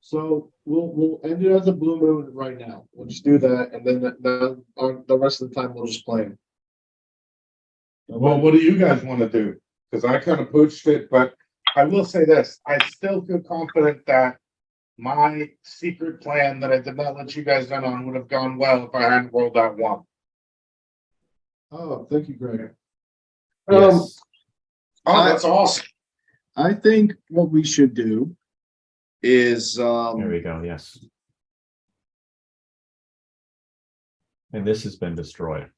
So we'll end it at the Blue Moon right now. We'll just do that, and then the rest of the time we'll just play. Well, what do you guys want to do? Because I kind of pushed it, but I will say this, I still feel confident that my secret plan that I did not let you guys in on would have gone well if I hadn't rolled that one. Oh, thank you, Greg. Yes. Oh, that's awesome. I think what we should do is, There we go. Yes. And this has been destroyed.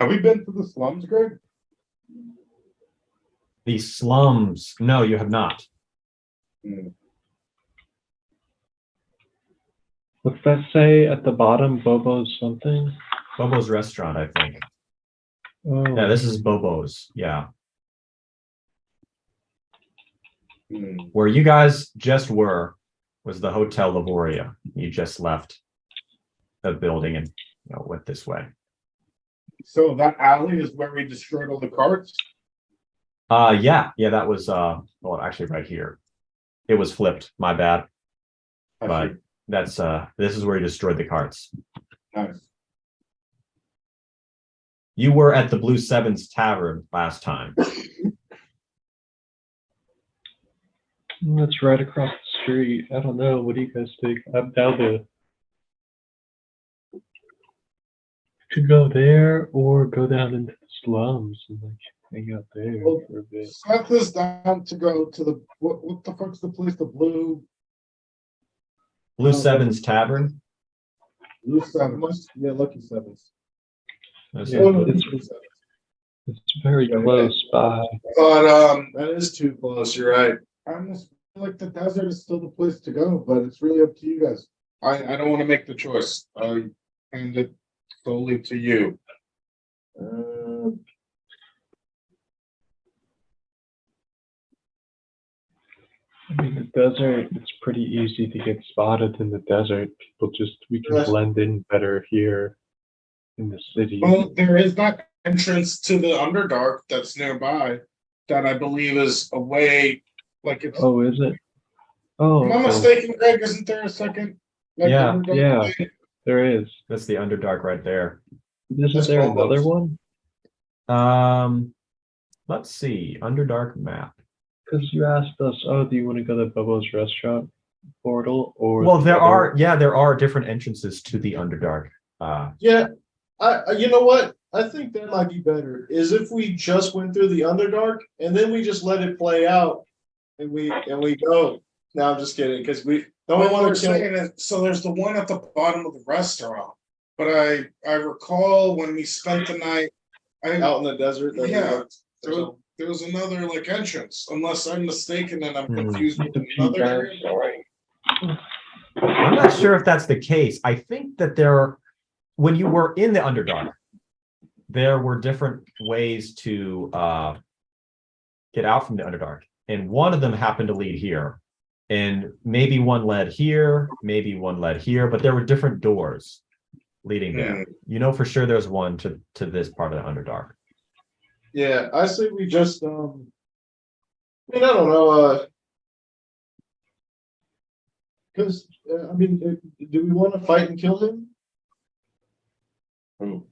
Have we been to the slums, Greg? The slums. No, you have not. What's that say at the bottom? Bobo's something? Bobo's restaurant, I think. Oh, Yeah, this is Bobo's. Yeah. Where you guys just were was the Hotel Lavoria. You just left the building and went this way. So that alley is where we destroyed all the carts? Yeah, that was well, actually right here. It was flipped, my bad. I But see. that's this is where you destroyed the carts. Nice. You were at the Blue Sevens Tavern last time. that's right across the street. I don't know. What do you guys think? I'm down to. Could go there or go down into the slums and like hang out there Well, for a bit. Seth is down to go to the what the fuck's the place? The Blue Seven's Tavern. Sevens. Yeah, Lucky Sevens. That's Yeah, it. it's very close by. But That is too close. You're right. I almost feel like the desert is still the place to go, but it's really up to you guys. I don't want to make the choice. I hand it solely to you. I mean, the desert, it's pretty easy to get spotted in the desert. We can Yes. blend in better here in the city. Well, there is that entrance to the Underdark that's nearby that I believe is a way, like it's. Oh, is it? Oh, Am I okay. mistaken, Greg? Isn't there a second? Yeah, Underdark yeah. way? There is. That's the Underdark right there. Isn't there another one? Let's see. Underdark map. Because you asked us, oh, do you want to go to Bobo's restaurant portal or? Well, the there other- are different entrances to the Underdark. Yeah, you know what? I think that might be better, is if we just went through the Underdark and then we just let it play out and we go. No, I'm just kidding, because we don't What want we're to kill. saying is, so there's the one at the bottom of the restaurant, but I recall when we spent the night. Out in the desert. that we Yeah. looked- There was another like entrance, unless I'm mistaken and I'm Hmm. confused Need with to pee, another guys. area. Sorry. I'm not sure if that's the case. I think that when you were in the Underdark, there were different ways to get out from the Underdark. And one of them happened to lead here. And maybe one led here, maybe one led here, but there were different doors leading there. You know for sure there's one to this part of the Underdark. Yeah, I say we just I mean, I don't know, because I mean, do we want to fight and kill him? Who?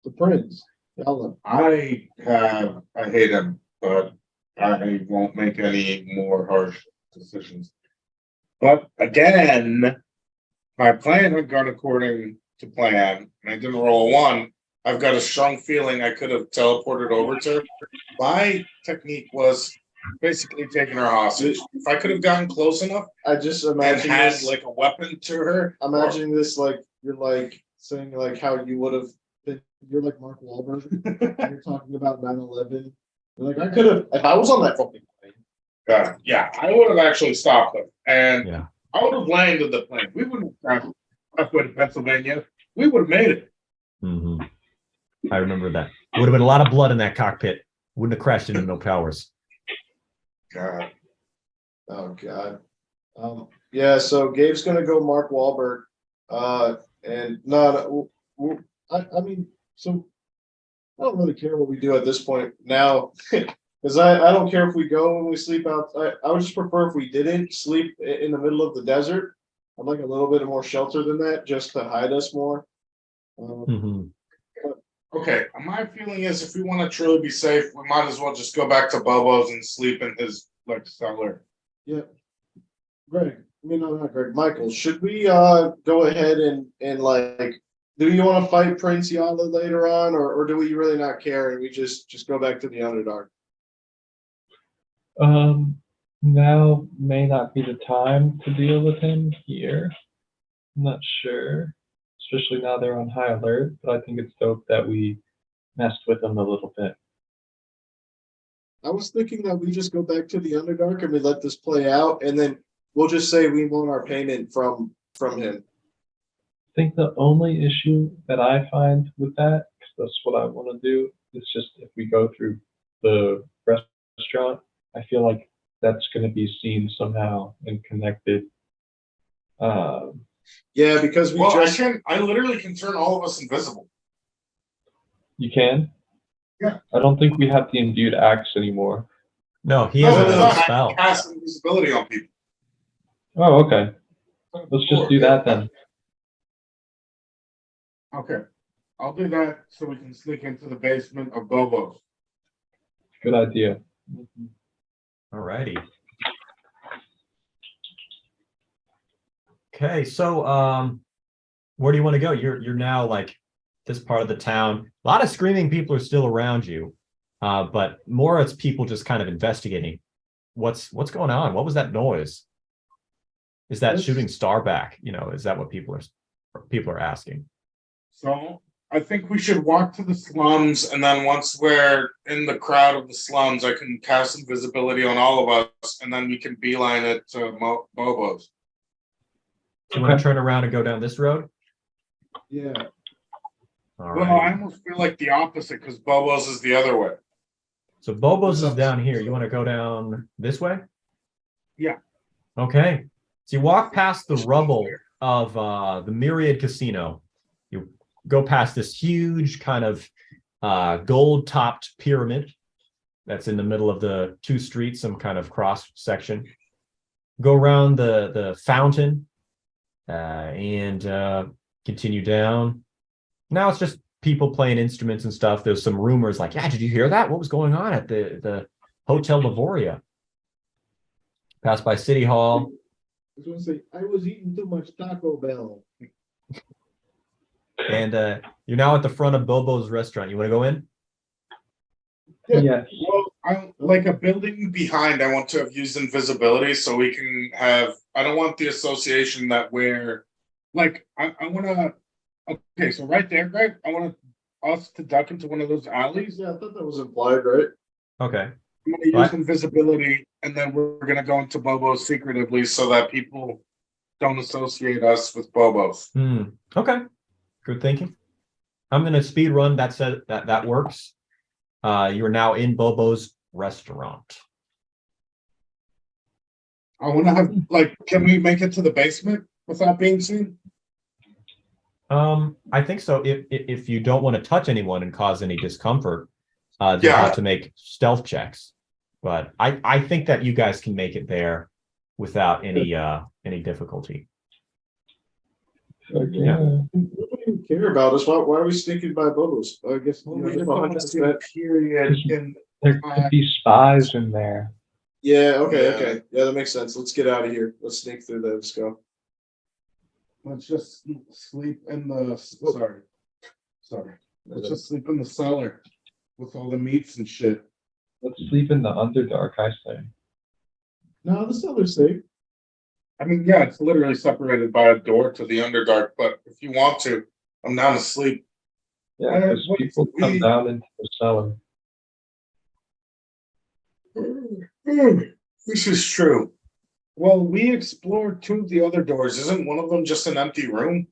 The prince. Yalla. I hate him, but I won't make any more harsh decisions. But again, my plan had gone according to plan, and I didn't roll a one. I've got a strong feeling I could have teleported over to her. My technique was basically taking her hostage. If I could have gotten close enough I just and imagine had this, like a weapon to her, imagining this like you're like saying like how you would have been. You're like Mark Wahlberg. and you're talking about 9/11. You're like, I could have, if I was on that fucking plane. yeah, I would have actually stopped them, and Yeah. I would have landed the plane. We wouldn't have crashed halfway to Pennsylvania. We would have made it. Mhm. I remember that. Would have been a lot of blood in that cockpit. Wouldn't have crashed into no towers. God. Oh god. Yeah, so Gabe's gonna go Mark Wahlberg. And no, I mean, so I don't really care what we do at this point now. Because I don't care if we go and we sleep out. I would just prefer if we didn't sleep in the middle of the desert. I'd like a little bit more shelter than that, just to hide us more. Mhm. Okay, my feeling is if we want to truly be safe, we might as well just go back to Bobo's and sleep in his like cellar. Yeah. Greg, I mean, no, not Greg, Michael, should we go ahead and like, do you want to fight Prince Yala later on, or do we really not care and we just go back to the Underdark? Now may not be the time to deal with him here. I'm not sure, especially now they're on high alert, but I think it's dope that we messed with them a little bit. I was thinking that we just go back to the Underdark and we let this play out, and then we'll just say we want our payment from him. I think the only issue that I find with that, because that's what I want to do, is just if we go through the restaurant, I feel like that's going to be seen somehow and connected. Yeah, because we Well, just I literally can turn all of us invisible. You can? Yeah. I don't think we have the imbued axe anymore. No, he has No, another I spell. cast invisibility on people. Oh, okay. Let's just do that then. Okay, I'll do that so we can sneak into the basement of Bobo's. Good idea. Alrighty. Okay, so where do you want to go? You're now like this part of the town. A lot of screaming people are still around you, but more it's people just kind of investigating. What's going on? What was that noise? Is that shooting star back? You know, is that what people are asking? So I think we should walk to the slums, and then once we're in the crowd of the slums, I can cast invisibility on all of us, and then we can beeline it to Bobo's. So you want to turn around and go down this road? Yeah. All Well, right. I almost feel like the opposite because Bobo's is the other way. So Bobo's is down here. You want to go down this way? Yeah. Okay. So you walk past the rubble of the Myriad Casino. You go past this huge kind of gold-topped pyramid that's in the middle of the two streets, some kind of cross section. Go around the fountain and continue down. Now it's just people playing instruments and stuff. There's some rumors like, yeah, did you hear that? What was going on at the Hotel Livoria? Passed by City Hall. I was gonna say, I was eating too much Taco Bell. And you're now at the front of Bobo's restaurant. You want to go in? Yes. Well, I like a building behind. I want to have used invisibility so we can have. I don't want the association that we're like. I want to. Okay, so right there, Greg. I want us to duck into one of those alleys. Yeah, I thought that was implied, right? Okay. I'm going to use invisibility, and then we're going to go into Bobo's secretively so that people don't associate us with Bobo's. Okay. Good thinking. I'm going to speed run. That said, that works. You are now in Bobo's restaurant. I want to have like. Can we make it to the basement without being seen? I think so. If you don't want to touch anyone and cause any discomfort, you Yeah. have to make stealth checks. But I think that you guys can make it there without any difficulty. Okay. Yeah. Nobody care about us. Why are we sticking by Bobo's? I guess Well, we just want to see a 100%. period in. There could be spies in there. Yeah, okay, Yeah. okay. Yeah, that makes sense. Let's get out of here. Let's sneak through there. Let's go. Let's just sleep in the. Sorry. Let's just sleep in the cellar with all the meats and shit. Let's sleep in the Underdark, I say. No, the cellar's safe. I mean, yeah, it's literally separated by a door to the Underdark, but if you want to, I'm down to sleep. Yeah, because people come down into the cellar. This is true. Well, we explored two of the other doors. Isn't one of them just an empty room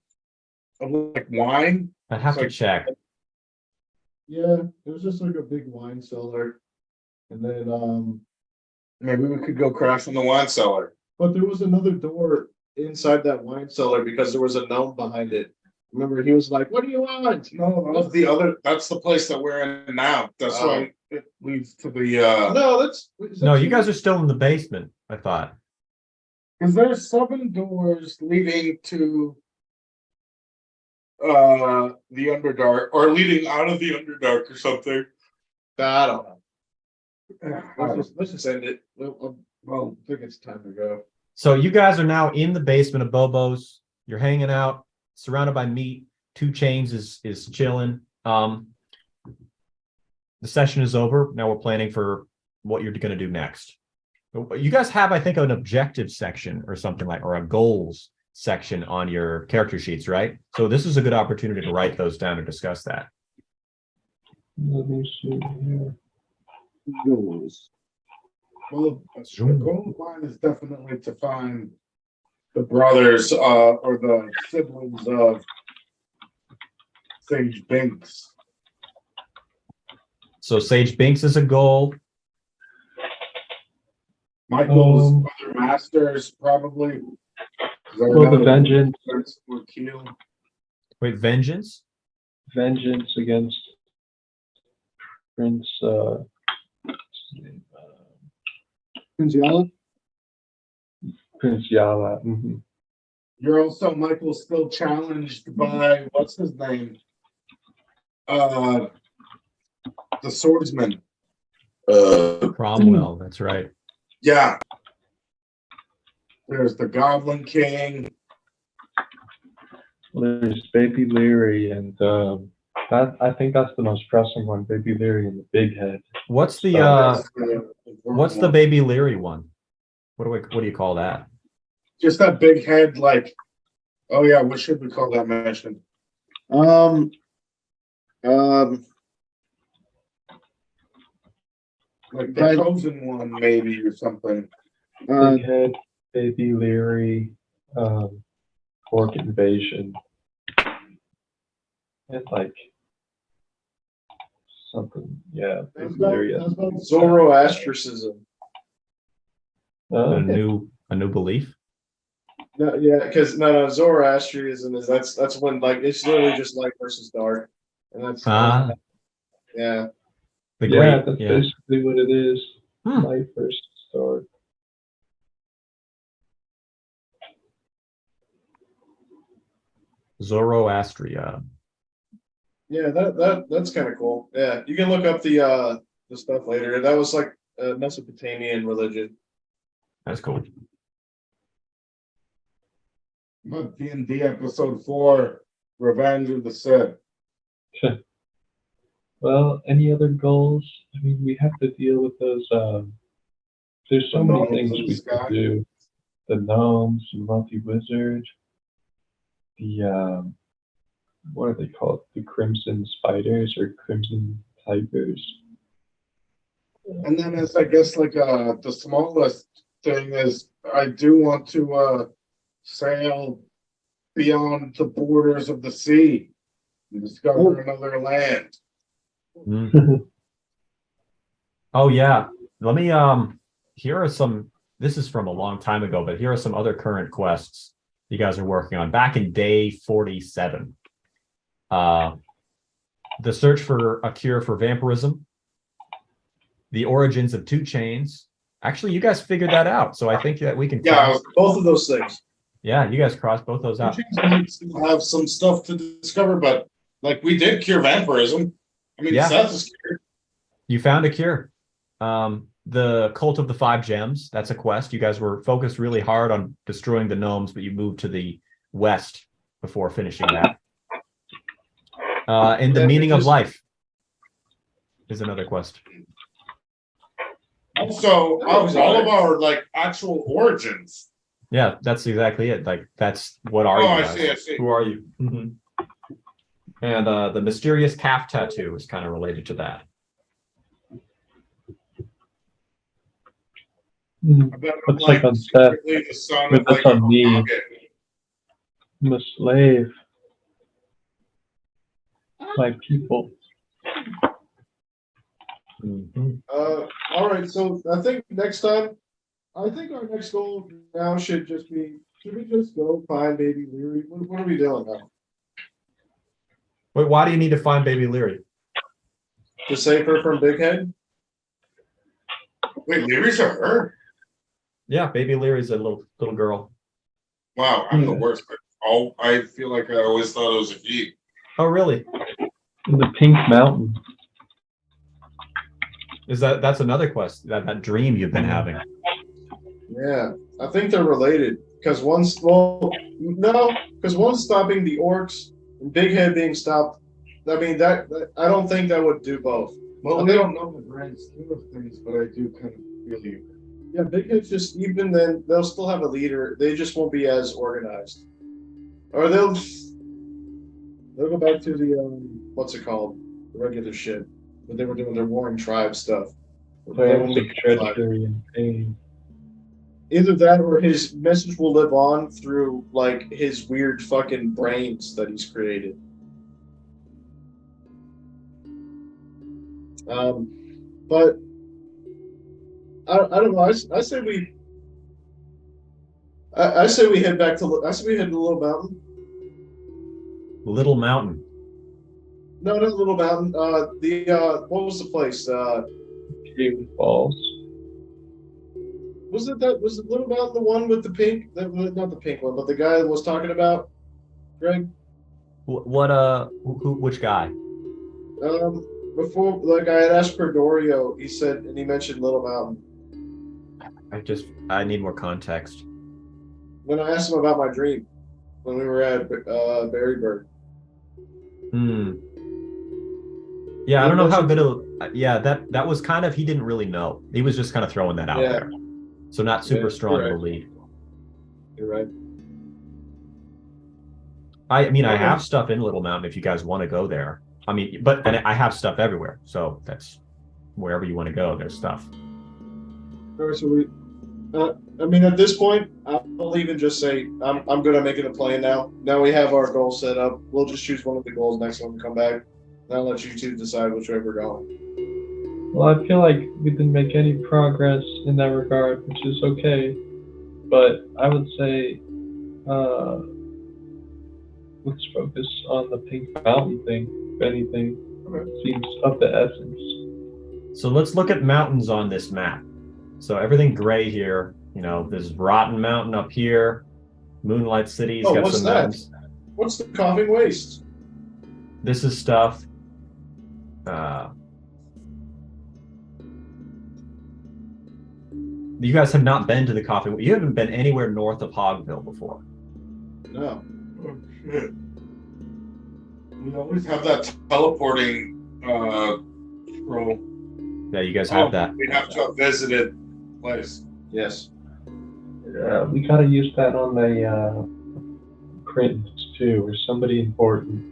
of like wine? I'd have to Like- check. Yeah, it was just like a big wine cellar. And then, Maybe we could go crash in the wine cellar. But there was another door inside that wine cellar because there was a gnome behind it. Remember, he was like, "What do you want?" No, that was the other. That's the place that we're in now. That's why it leads to the. No, that's No, you guys are still in the basement, I thought. Because there's 7 doors leading to the Underdark, or leading out of the Underdark or something. I don't know. Well, Let's just end it. Well, I think it's time to go. So you guys are now in the basement of Bobo's. You're hanging out, surrounded by meat. 2 Chains is chilling. The session is over. Now we're planning for what you're going to do next. You guys have, I think, an objective section or something like, or a goals section on your character sheets, right? So this is a good opportunity to write those down and discuss that. Let me see here. goals. Well, the goal of mine is definitely to find the brothers or the siblings of Sage Binks. So Sage Binks is a goal. Michael's other masters, probably. Well, the vengeance Were killed. Wait, vengeance? vengeance against Prince Prince Yala? Prince Yala. Mhm. You're also, Michael, still challenged by, what's his name? The swordsman. Cromwell, that's right. Yeah. There's the Goblin King. Well, there's Baby Leary and I think that's the most pressing one, Baby Leary and the Big Head. What's the what's the Baby Leary one? What do you call that? Just that big head, like, oh yeah, what should we call that mission? Um, Like the Right. chosen one, maybe, or something. Big Head, Baby Leary, Orc Invasion. It's like something, yeah. Baby Leary. Zoroastrianism. A new belief? No, yeah, because no, Zoroastrianism is that's when like it's literally just light versus dark, and that's yeah. The Yeah, great, that's yeah. basically what it is. Hmm. Light versus dark. Zoroastria. Yeah, that's kind of cool. Yeah, you can look up the stuff later. That was like a Mesopotamian religion. That's cool. But D&D episode 4, Revenge of the Sith. Well, any other goals? I mean, we have to deal with those. There's so The many gnomes things in the we sky? could do. The gnomes, the multi-wizard, the what are they called? The crimson spiders or crimson tigers. And then it's, I guess, like the smallest thing is I do want to sail beyond the borders of the sea and discover another land. Mm. Oh yeah. Let me here are some, this is from a long time ago, but here are some other current quests you guys are working on. Back in day 47. The search for a cure for vampirism, the origins of 2 chains. Actually, you guys figured that out, so I think that we can Yeah, cross, both of those things. yeah, you guys crossed both those out. Might still have some stuff to discover, but like we did cure vampirism. I mean, Yeah. Seth is cured. You found a cure. The Cult of the 5 Gems, that's a quest. You guys were focused really hard on destroying the gnomes, but you moved to the west before finishing that. And the meaning of life is another quest. Also, all of our like actual origins. Yeah, that's exactly it. Like, that's what are Oh, you I guys? see, I see. Who are you? Mhm. And the mysterious calf tattoo is kind of related to that. I bet I'm Looks like on Seth. secretly the son But of that's like a on me. rocket. I'm a slave. My people. Mhm. All right, so I think our next goal now should just be, should we just go find Baby Leary? What are we doing now? Wait, why do you need to find Baby Leary? To save her from Big Head? Wait, Leary's a her? Yeah, Baby Leary's a little girl. Wow, I'm the worst. But I feel like I always thought it was a he. Oh, really? In the Pink Mountain. That's another quest, that dream you've been having. Yeah, I think they're related because one's stopping the orcs and Big Head being stopped. I mean that I don't think that would do both. Well, we don't know the grand scheme of things, but I do kind of feel you. Yeah, Big Head's just, even then they'll still have a leader. They just won't be as organized, or they'll go back to the what's it called, the regular shit. But they were doing their warring tribe stuff. Classic treachery and pain. Either that or his message will live on through like his weird fucking brains that he's created. But I don't know. I say we head back to Little Mountain. Little Mountain. No, not Little Mountain. What was the place? Cave Falls. Was it Little Mountain the one with the pink? Not the pink one, but the guy that was talking about, Greg. Which guy? Before, like I had asked Cordorio, he said, and he mentioned Little Mountain. I need more context. When I asked him about my dream, when we were at Berryburg. Yeah, I don't know how good of. Yeah, that was kind of, he didn't really know. He was just kind of throwing that out Yeah. there. So not super Yeah, strong in the right. lead. You're right. I mean, I Okay. have stuff in Little Mountain if you guys want to go there. I mean, but and I have stuff everywhere. So that's wherever you want to go, there's stuff. All right, so I mean, at this point, I'll even just say I'm good at making a plan now. Now we have our goal set up. We'll just choose one of the goals next time we come back. And I'll let you two decide which way we're going. Well, I feel like we didn't make any progress in that regard, which is okay. But I would say, let's focus on the Pink Mountain thing, if anything. Okay. Seems of the essence. So let's look at mountains on this map. So everything gray here, you know, there's Rotten Mountain up here, Moonlight City's Oh, got what's some that? mountains. What's the coughing waste? This is stuff. You guys have not been to the coffee. You haven't been anywhere north of Hogville before. No. Oh, shit. We always have that teleporting scroll. Yeah, you guys have Oh, that. we have to have visited place. Yes. We gotta use that on the Crintons too, or somebody important,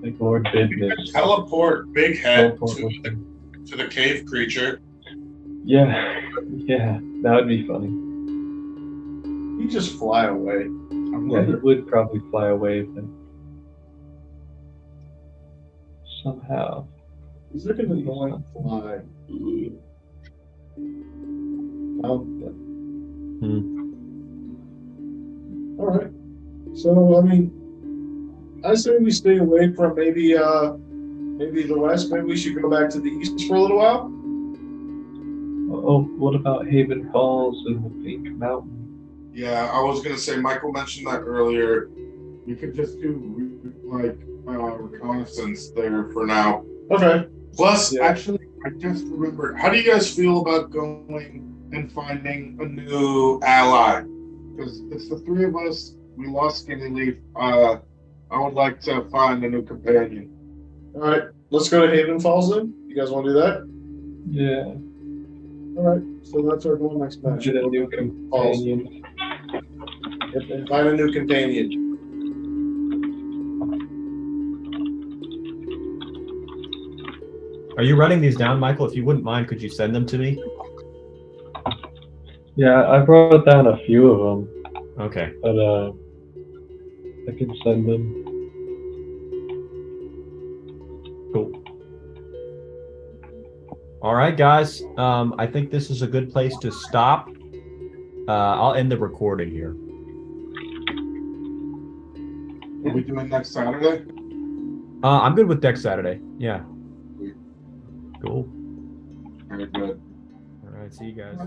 like Lord We can Business. teleport Big Head Teleport to with them. the cave creature. Yeah, that would be funny. You just fly away. Yeah, he would probably fly away, but somehow. He's looking to going fly. All right. So I mean, I say we stay away from maybe the west. Maybe we should go back to the east for a little while. Oh, what about Haven Falls and the Pink Mountain? Yeah, I was gonna say Michael mentioned that earlier. We could just do like reconnaissance there for now. Okay. Plus, Yeah. actually, I just remembered. How do you guys feel about going and finding a new ally? Because it's the three of us. We lost Skinny Leaf. I would like to find a new companion. All right. Let's go to Haven Falls then. You guys want to do that? Yeah, All right. So that's our goal next match. get a new companion. Yep, and find a new companion. Are you writing these down, Michael? If you wouldn't mind, could you send them to me? Yeah, I wrote down a few of them, Okay. but I can send them. Cool. All right, guys. I think this is a good place to stop. I'll end the recording here. Are we doing next Saturday? I'm good with next Saturday. Yeah. Cool. Very good. All right. See you guys.